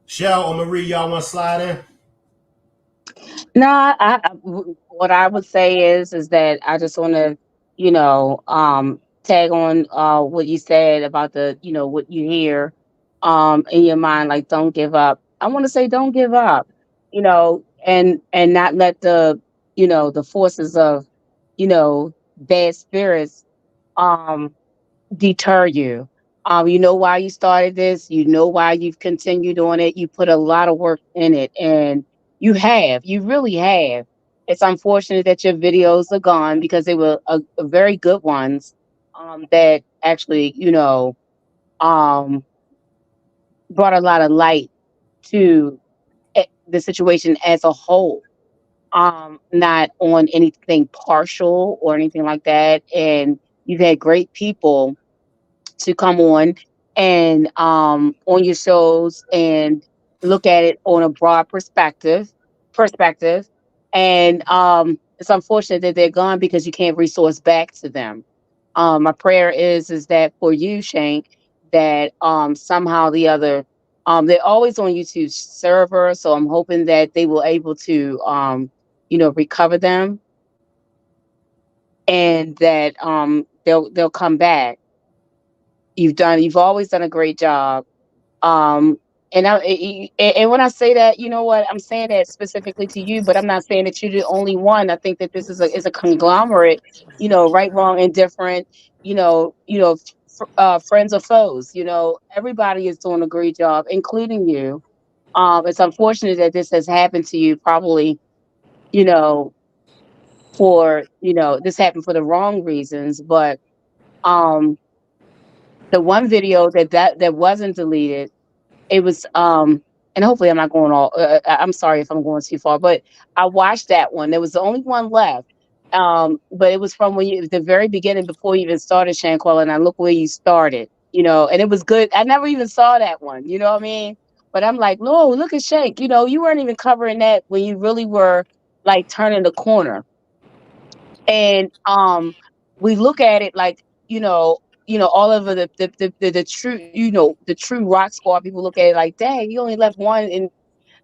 Shell or Marie, y'all want to slide in?
No, what I would say is that I just want to, tag on what you said about the, what you hear in your mind, like don't give up. I want to say don't give up, and not let the forces of, bad spirits um deter you. You know why you started this, you know why you've continued on it, you put a lot of work in it, and you really have. It's unfortunate that your videos are gone because they were a very good ones that actually, um, brought a lot of light to the situation as a whole. Not on anything partial or anything like that. And you've had great people to come on your shows and look at it on a broad perspective. And it's unfortunate that they're gone because you can't resource back to them. My prayer is that for you, Shank, that somehow or the other, they're always on YouTube server, so I'm hoping that they will able to recover them, and that they'll come back. You've always done a great job. Um, and when I say that, you know what, I'm saying that specifically to you, but I'm not saying that you're the only one. I think that this is a conglomerate, right, wrong, indifferent, friends or foes. Everybody is doing a great job, including you. It's unfortunate that this has happened to you, probably, you know, this happened for the wrong reasons, but um the one video that wasn't deleted, it was and hopefully I'm not going all. I'm sorry if I'm going too far, but I watched that one. There was the only one left. But it was from when you the very beginning before you even started Shanquella, and I look where you started, and it was good. I never even saw that one, you know what I mean? But I'm like, no, look at Shank. You weren't even covering that when you really were like turning the corner. And we look at it like, all over the true, the true rock squad people look at it like, dang, you only left one,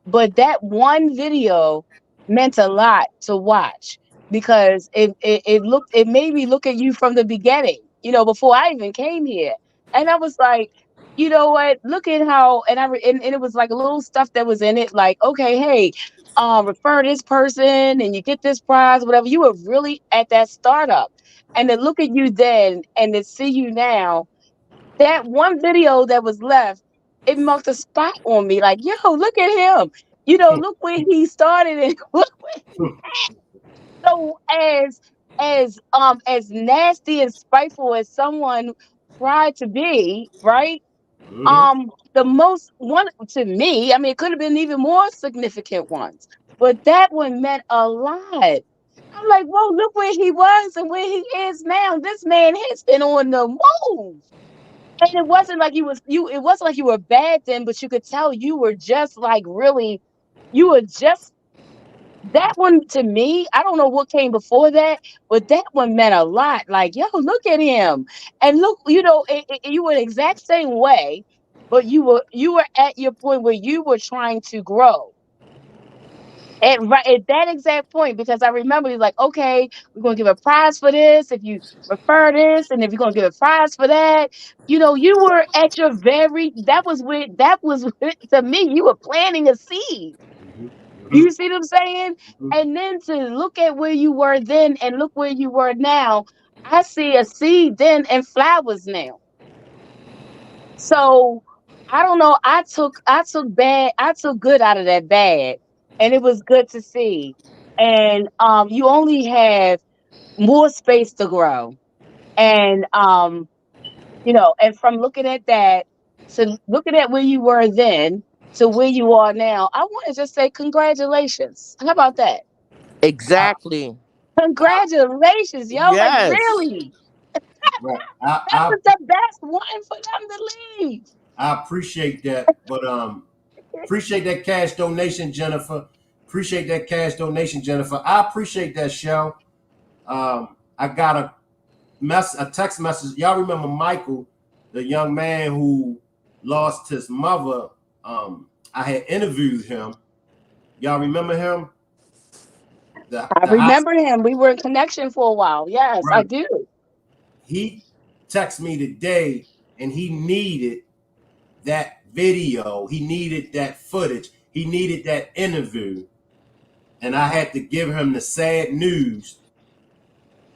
but that one video meant a lot to watch because it made me look at you from the beginning, before I even came here. And I was like, you know what? Look at how, and it was like a little stuff that was in it, like, okay, hey, refer this person and you get this prize, whatever. You were really at that startup. And to look at you then and to see you now, that one video that was left, it marked a spot on me. Like, yo, look at him. Look where he started and look where he. So as nasty and spiteful as someone tried to be, right?
Hmm.
The most one to me, I mean, it could have been even more significant ones, but that one meant a lot. I'm like, whoa, look where he was and where he is now. This man has been on the move. And it wasn't like it wasn't like you were bad then, but you could tell you were just like really, you were just that one to me. I don't know what came before that, but that one meant a lot. Like, yo, look at him. And look, you were the exact same way, but you were at your point where you were trying to grow. At that exact point, because I remember he's like, okay, we're gonna give a prize for this if you refer this, and if you're gonna give a prize for that. You were at your very that was to me, you were planting a seed.
Hmm. Hmm.
You see what I'm saying? And then to look at where you were then and look where you were now, I see a seed then and flowers now. So I don't know. I took good out of that bad, and it was good to see. And you only have more space to grow, and and from looking at that to looking at where you were then to where you are now, I want to just say congratulations. How about that?
Exactly.
Congratulations, yo! Like
Yes.
really,
Right.
that was the best one for them to leave.
I appreciate that, but appreciate that cash donation, Jennifer. Appreciate that cash donation, Jennifer. I appreciate that show. I got a text message. Y'all remember Michael, the young man who lost his mother? I had interviewed him. Y'all remember him?
I
The hospital,
remember him. We were in connection for a while. Yes, I
right?
do.
He texted me today, and he needed that video. He needed that footage. He needed that interview, and I had to give him the sad news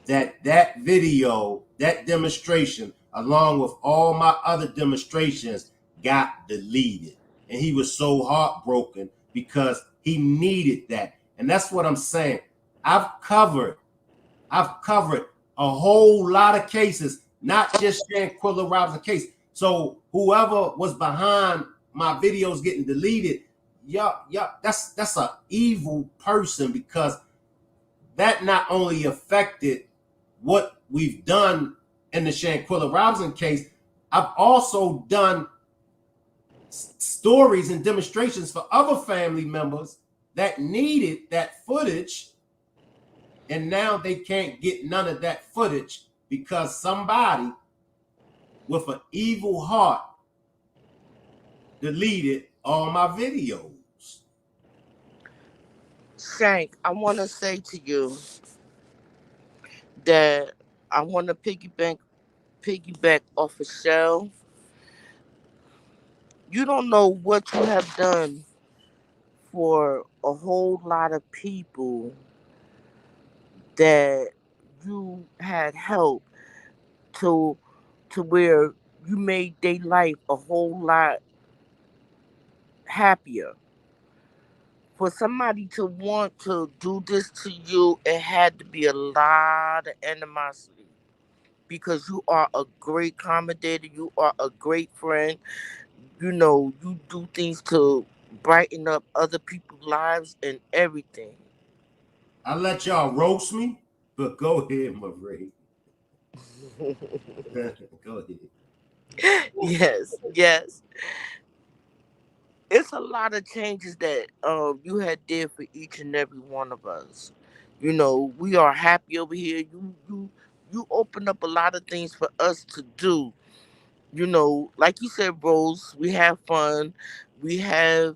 that that video, that demonstration, along with all my other demonstrations, got deleted. And he was so heartbroken because he needed that. And that's what I'm saying. I've covered, I've covered a whole lot of cases, not just Shanquella Robinson case. So whoever was behind my videos getting deleted, yeah, that's an evil person because that not only affected what we've done in the Shanquella Robinson case, I've also done stories and demonstrations for other family members that needed that footage, and now they can't get none of that footage because somebody with an evil heart deleted all my videos.
Shank, I want to say to you that I want to piggyback off a shell. You don't know what you have done for a whole lot of people that you had help to where you made their life a whole lot happier. For somebody to want to do this to you, it had to be a lot of animosity because you are a great commentator, you are a great friend. You do things to brighten up other people's lives and everything.
I let y'all roast me, but go ahead, Marie. Go ahead.
Yes, yes. It's a lot of changes that you had did for each and every one of us. You know, we are happy over here. You opened up a lot of things for us to do. You know, like you said, Rose, we have fun. We have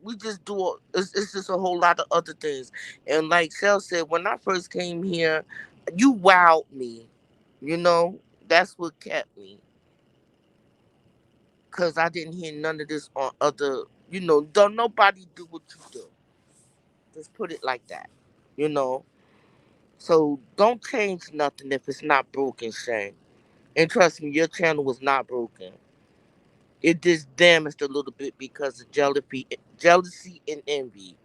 we just do it's just a whole lot of other things. And like Shell said, when I first came here, you wowed me. You know, that's what kept me. Cause I didn't hear none of this on other, you know, don't nobody do what you do. Just put it like that, you know. So don't change nothing if it's not broken, Shane. And trust me, your channel was not broken. It just damaged a little bit because of jealousy and envy.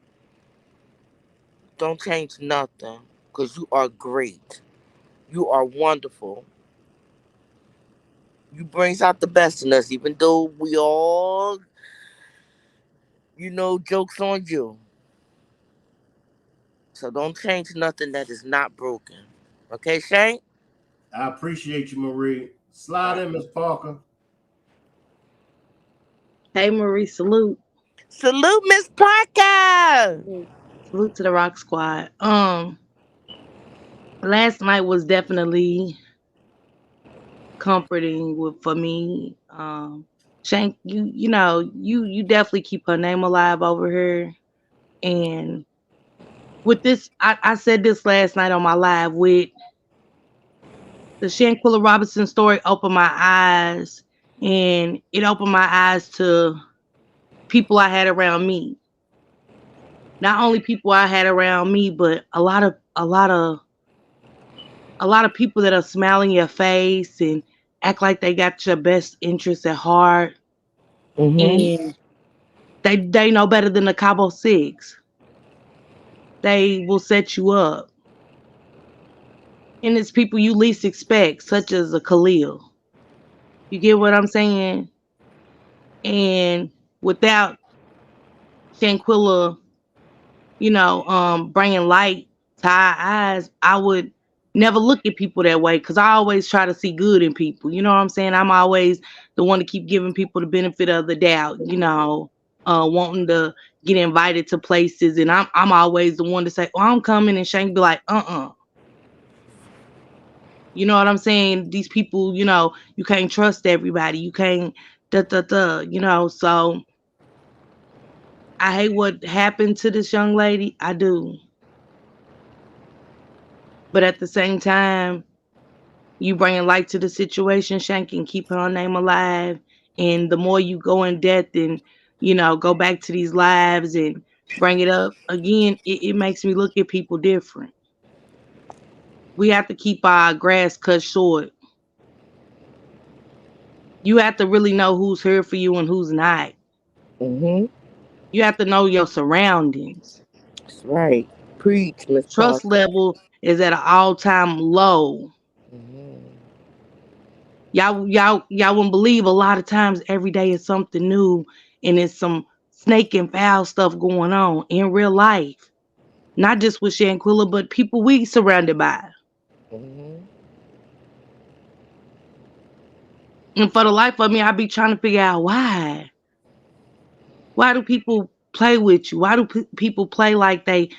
Don't change nothing, cause you are great. You are wonderful. You brings out the best in us, even though we all, you know, jokes on you. So don't change nothing that is not broken. Okay, Shane?
I appreciate you, Marie. Slide in, Miss Parker.
Hey Marie, salute.
Salute, Miss Parker!
Salute to the Rock Squad. Last night was definitely comforting for me. Shank, you know, you definitely keep her name alive over here. And with this, I said this last night on my live with the Shanquella Robinson story opened my eyes, and it opened my eyes to people I had around me. Not only people I had around me, but a lot of people that are smiling your face and act like they got your best interests at heart,
Mm-hmm.
and they know better than the Cabo Six. They will set you up, and it's people you least expect, such as a Khalil. You get what I'm saying? And without Shanquilla, bringing light to our eyes, I would never look at people that way because I always try to see good in people. You know what I'm saying? I'm always the one to keep giving people the benefit of the doubt, wanting to get invited to places. And I'm always the one to say, oh, I'm coming. And Shank be like, You know what I'm saying? These people, you can't trust everybody. You can't, So I hate what happened to this young lady. I do. But at the same time, you bringing light to the situation, Shank, and keep her name alive. And the more you go in depth and, go back to these lives and bring it up again, it makes me look at people different. We have to keep our grass cut short. You have to really know who's here for you and who's not.
Mm-hmm.
You have to know your surroundings.
That's right. Preach, Miss
Trust
Parker.
level is at an all-time low.
Mm-hmm.
Y'all wouldn't believe a lot of times every day is something new and it's some snake and foul stuff going on in real life. Not just with Shanquilla, but people we surrounded by.
Mm-hmm.
And for the life of me, I be trying to figure out why. Why do people play with you? Why do people play like they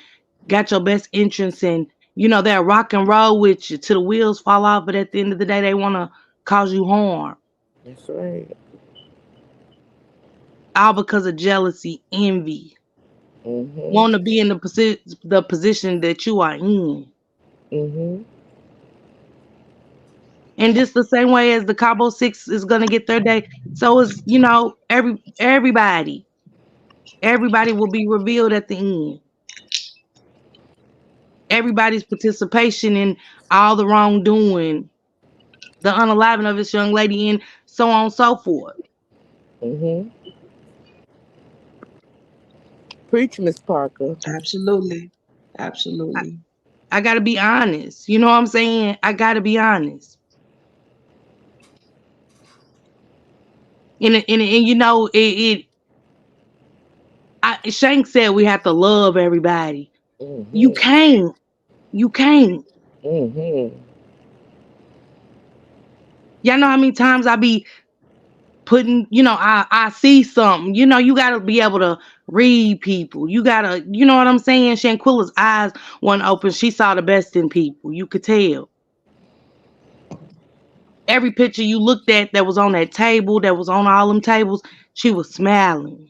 got your best interests and they'll rock and roll with you till the wheels fall off, but at the end of the day they want to cause you harm.
That's right.
All because of jealousy, envy,
Mm-hmm.
want to be in the position that you are in.
Mm-hmm.
And just the same way as the Cabo Six is gonna get their day, so is everybody will be revealed at the end. Everybody's participation in all the wrongdoing, the unaliving of this young lady, and so on and so forth.
Mm-hmm. Preach, Miss Parker.
Absolutely.
I,
Absolutely.
I gotta be honest. You know what I'm saying? I gotta be honest. And Shank said we have to love everybody. You
Mm-hmm.
can't. You can't.
Mm-hmm.
Y'all know how many times I be putting, I see something. You gotta be able to read people. You gotta, you know what I'm saying? Shanquilla's eyes weren't open. She saw the best in people. You could tell. Every picture you looked at that was on that table, that was on all them tables, she was smiling.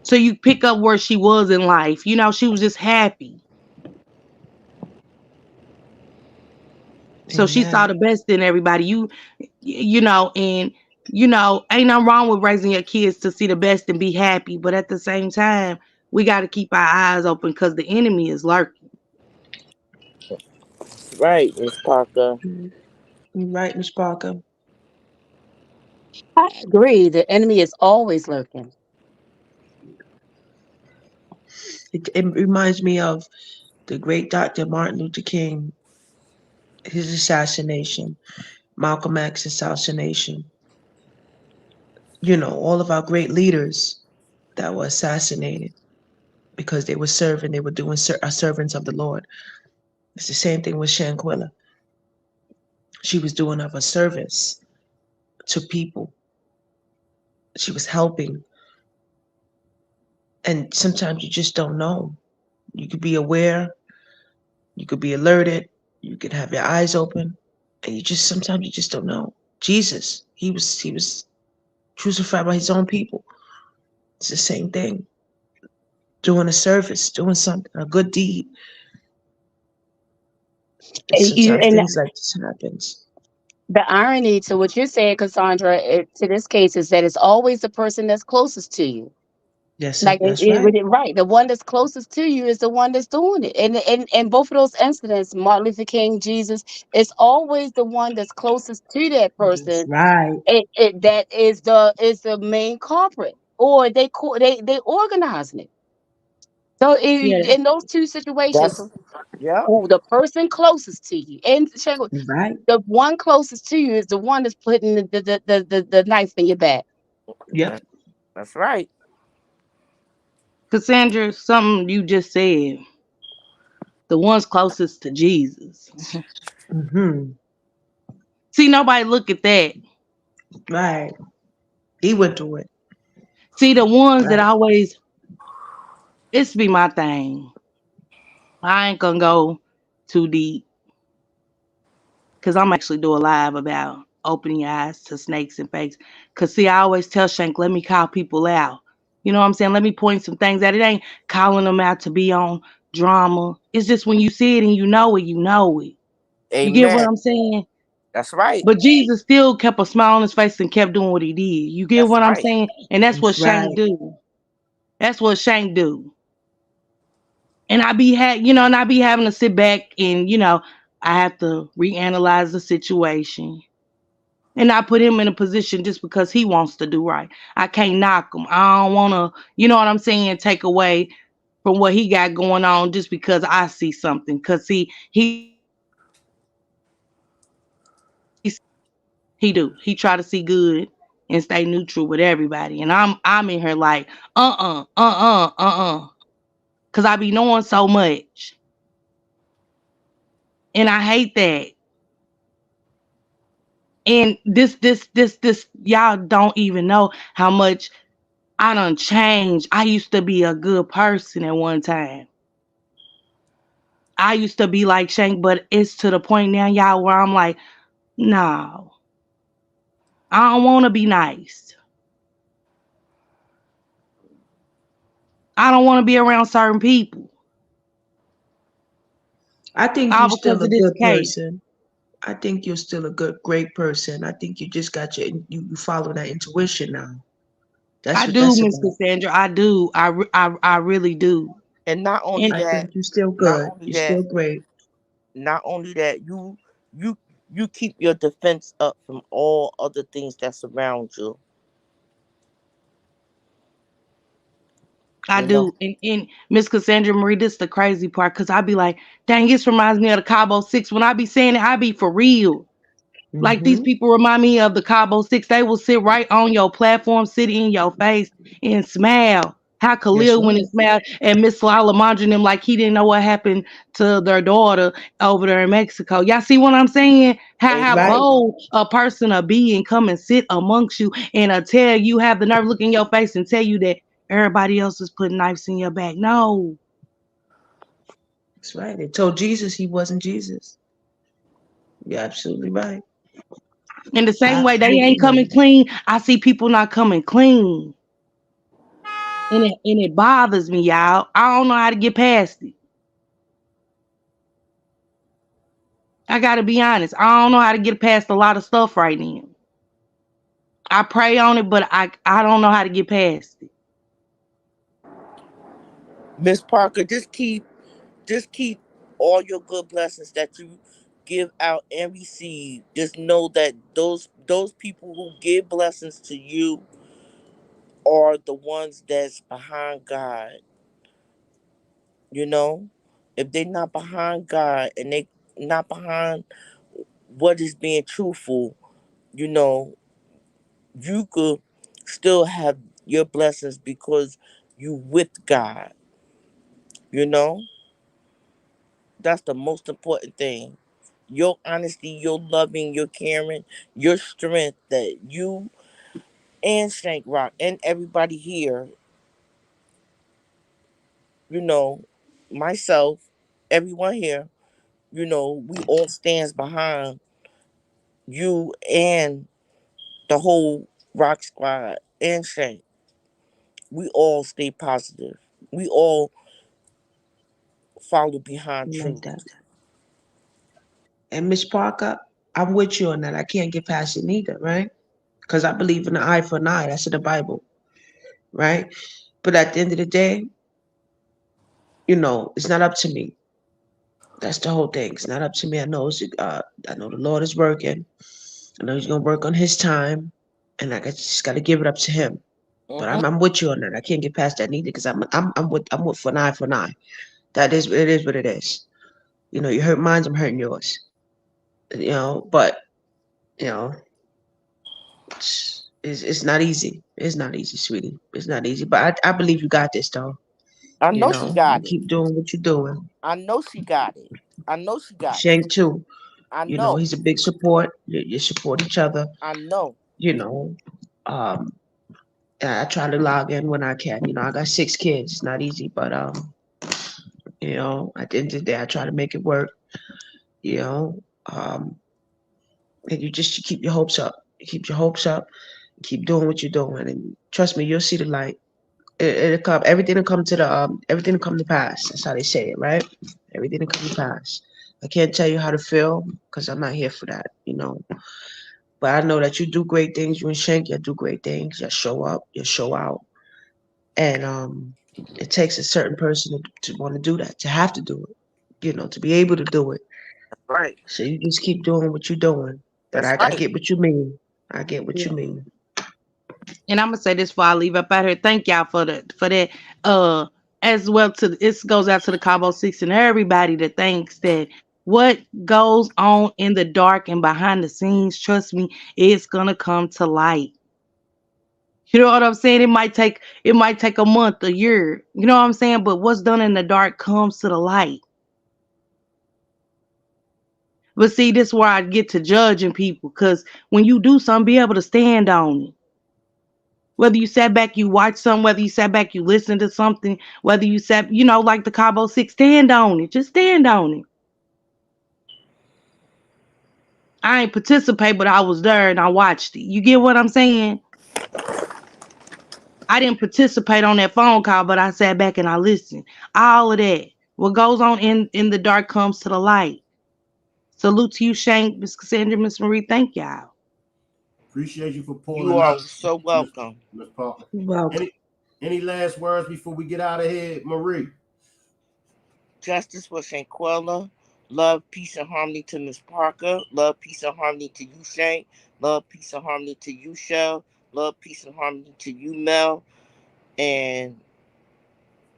So you pick up where she was in life. She was just happy. So she saw
Amen.
the best in everybody. And ain't nothing wrong with raising your kids to see the best and be happy. But at the same time, we got to keep our eyes open because the enemy is lurking.
Right, Miss Parker.
Mm, you're right, Miss Parker.
I agree. The enemy is always lurking.
It reminds me of the great Dr. Martin Luther King, his assassination, Malcolm X assassination. All of our great leaders that were assassinated because they were serving, they were doing servants of the Lord. It's the same thing with Shanquella. She was doing of a service to people. She was helping. And sometimes you just don't know. You could be aware, you could be alerted, you could have your eyes open, and sometimes you just don't know. Jesus, he was crucified by his own people. It's the same thing. Doing a service, doing something, a good deed. And sometimes
And
things like this happens.
the irony to what you're saying, Cassandra, to this case is that it's always the person that's closest to you.
Yes,
Like
that's right.
right, the one that's closest to you is the one that's doing it. And both of those incidents, Martin Luther King, Jesus, it's always the one that's closest to that
That's
person.
right.
That is the main culprit, or they organizing it. So
Yeah,
in those two situations,
That's yep.
who the person closest to you, and
Right.
the one closest to you is the one that's putting the knife in your back.
Yep.
That, that's right.
Cassandra, something you just said. The ones closest to Jesus.
Mm-hmm.
See, nobody look at that.
Right. He went through it.
See, the ones that
Right.
always, it's be my thing. I ain't gonna go too deep because I'm actually do a live about opening your eyes to snakes and fakes. Cause see, I always tell Shank, let me call people out. You know what I'm saying? Let me point some things out. It ain't calling them out to be on drama. It's just when you see it and you know it, you know it. You get what
Amen.
I'm saying?
That's right.
But Jesus still kept a smile on his face and kept doing what he did. You get
That's
what I'm
right.
saying? And that's what
That's
Shank
right.
do. That's what Shank do. And I be having to sit back and I have to reanalyze the situation. And I put him in a position just because he wants to do right. I can't knock him. I don't want to, you know what I'm saying, take away from what he got going on just because I see something. Cause see, he do. He try to see good and stay neutral with everybody. And I'm in here like, cause I be knowing so much. And I hate that. And this, y'all don't even know how much I done changed. I used to be a good person at one time. I used to be like Shank, but it's to the point now, y'all, where I'm like, no, I don't want to be nice. I don't want to be around certain people.
I think
All
you're still
because
a
of this
good
case.
person. I think you're still a great person. I think you just got you follow that intuition now. That's
I
what
do,
that's
Miss
about.
Cassandra. I do. I really do.
And not only
And
I
that,
think you're still
not
good.
only
You're
that,
still great.
not only that, you you keep your defense up from all other things that surround you.
I
You know.
do. And Miss Cassandra Marie, this is the crazy part because I be like, dang, this reminds me of the Cabo Six. When I be saying it, I be for real. Like these
Mm-hmm.
people remind me of the Cabo Six. They will sit right on your platform, sit in your face, and smile. How
That's
Khalil when he
right.
smiled and Miss Salamandra him like he didn't know what happened to their daughter over there in Mexico. Y'all see what I'm saying? How
Mm-hmm.
Right.
bold a person will be and come and sit amongst you and tell you have the nerve look in your face and tell you that everybody else is putting knives in your back. No.
That's right. They told Jesus he wasn't Jesus. You're absolutely right.
In the same way they
Absolutely
ain't coming
right.
clean, I see people not coming clean. And it bothers me, y'all. I don't know how to get past it. I gotta be honest. I don't know how to get past a lot of stuff right now. I pray on it, but I don't know how to get past it.
Miss Parker, just keep all your good blessings that you give out and receive. Just know that those people who give blessings to you are the ones that's behind God. You know, if they're not behind God and they not behind what is being truthful, you know, you could still have your blessings because you with God. You know, that's the most important thing. Your honesty, your loving, your caring, your strength that you and Shank Rock and everybody here, you know, myself, everyone here, you know, we all stands behind you and the whole Rock Squad and Shank. We all stay positive. We all follow behind
Like that.
truth.
And Miss Parker, I'm with you on that. I can't get past it neither, right? Because I believe in the eye for an eye. That's in the Bible, right? But at the end of the day, it's not up to me. That's the whole thing. It's not up to me. I know the Lord is working. I know He's gonna work on His time, and just got to give it up to Him. But
Hmm.
I'm with you on that. I can't get past that neither because I'm with for an eye for an eye. That is it is what it is. You hurt mine, I'm hurting yours. But you know, it's not easy. It's not easy, sweetie. It's not easy. But I believe you got this though.
I
You
know she
know, you
got it.
keep doing what you're doing.
I know she got it. I know she got it.
Shank too.
I know.
He's a big support. You support each other.
I know.
You know, um, I try to log in when I can. I got 6 kids. It's not easy, but at the end of the day, I try to make it work. You know, um, and you keep your hopes up. You keep your hopes up. Keep doing what you're doing, and trust me, you'll see the light. It'll come. Everything will come to pass. That's how they say it, right? Everything will come to pass. I can't tell you how to feel because I'm not here for that. But I know that you do great things. You and Shank, you do great things. You show up, you show out, and it takes a certain person to want to do that, to have to do it. To be able to do it.
Right.
So you just keep doing what you're doing. But
That's
I
right.
get what you mean. I get what
Yeah.
you mean.
And I'm gonna say this before I leave up out here. Thank y'all for that. As well to this goes out to the Cabo Six and everybody that thinks that what goes on in the dark and behind the scenes, trust me, it's gonna come to light. You know what I'm saying? It might take a month, a year. You know what I'm saying? But what's done in the dark comes to the light. But see, this is where I get to judging people, because when you do something, be able to stand on it. Whether you sat back, you watched something, whether you sat back, you listened to something, whether you sat, like the Cabo Six, stand on it. Just stand on it. I ain't participate, but I was there and I watched it. You get what I'm saying? I didn't participate on that phone call, but I sat back and I listened. All of that. What goes on in the dark comes to the light. Salute to you, Shank, Miss Cassandra, Miss Marie. Thank y'all.
Appreciate you for
You
pulling
are
up,
so
Miss
welcome.
Miss Parker.
Well,
Any last words before we get out of here, Marie?
Justice for Shanquella. Love, peace, and harmony to Miss Parker. Love, peace, and harmony to you, Shank. Love, peace, and harmony to you, Shell. Love, peace, and harmony to you, Mel. And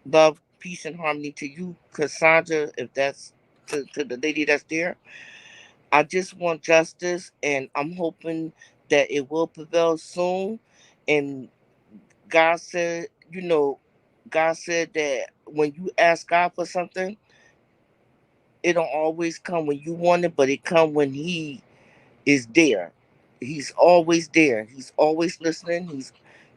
love, peace, and harmony to you, Cassandra, if that's to the lady that's there. I just want justice, and I'm hoping that it will prevail soon. And God said, God said that when you ask God for something, it don't always come when you want it, but it come when He is there. He's always there. He's always listening.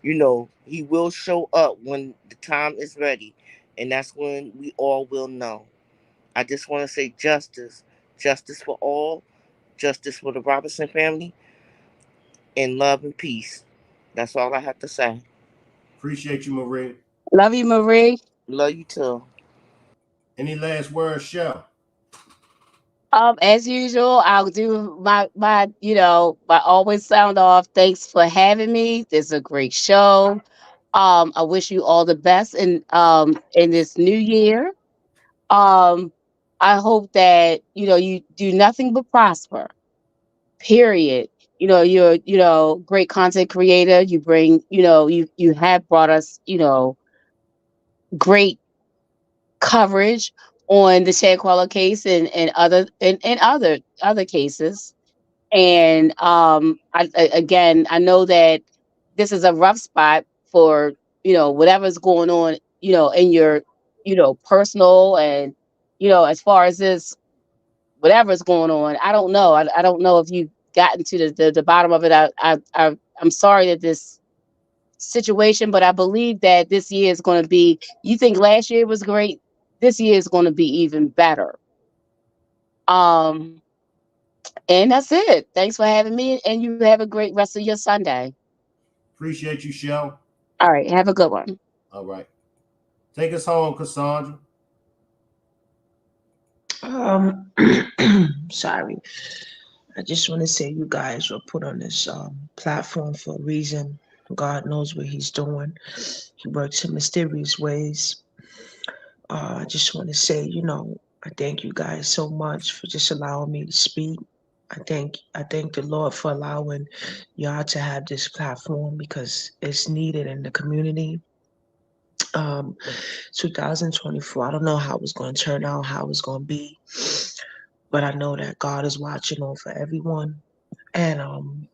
He will show up when the time is ready, and that's when we all will know. I just want to say justice, justice for all, justice for the Robinson family, and love and peace. That's all I have to say.
Appreciate you, Marie.
Love you, Marie.
Love you too.
Any last words, Shell?
As usual, I'll do my always sound off. Thanks for having me. This is a great show. I wish you all the best in this new year. Um, I hope that you do nothing but prosper. Period. You're great content creator. You bring you have brought us great coverage on the Shanquella case and other cases. And again, I know that this is a rough spot for whatever's going on in your personal and as far as this whatever's going on. I don't know. I don't know if you've gotten to the bottom of it. I'm sorry that this situation, but I believe that this year is going to be. You think last year was great? This year is going to be even better. Um, and that's it. Thanks for having me, and you have a great rest of your Sunday.
Appreciate you, Shell.
All right, have a good one.
All right. Take us home, Cassandra.
Sorry. I just want to say you guys were put on this platform for a reason. God knows what He's doing. He works in mysterious ways. I just want to say, I thank you guys so much for just allowing me to speak. I thank the Lord for allowing y'all to have this platform because it's needed in the community. Um, 2024, I don't know how it's going to turn out, how it's going to be, but I know that God is watching over everyone, and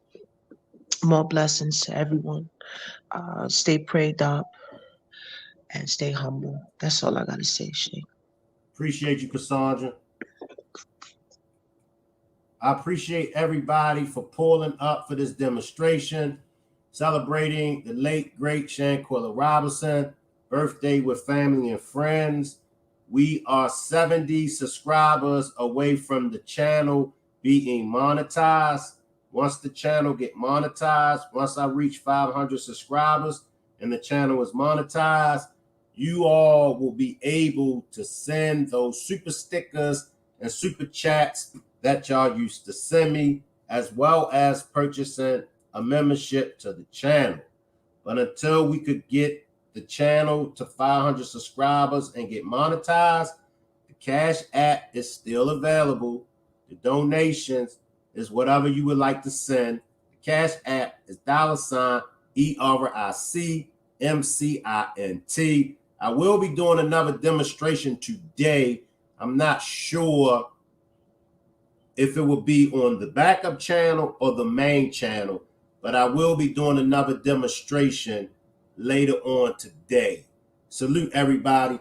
more blessings to everyone. Stay prayed up and stay humble. That's all I gotta say, Shay.
Appreciate you, Cassandra. I appreciate everybody for pulling up for this demonstration, celebrating the late, great Shanquella Robinson birthday with family and friends. We are 70 subscribers away from the channel being monetized. Once the channel get monetized, once I reach 500 subscribers and the channel is monetized, you all will be able to send those super stickers and super chats that y'all used to send me, as well as purchasing a membership to the channel. But until we could get the channel to 500 subscribers and get monetized, the Cash App is still available. The donations is whatever you would like to send. The Cash App is $ERICMCINT. I will be doing another demonstration today. I'm not sure if it will be on the backup channel or the main channel, but I will be doing another demonstration later on today. Salute everybody.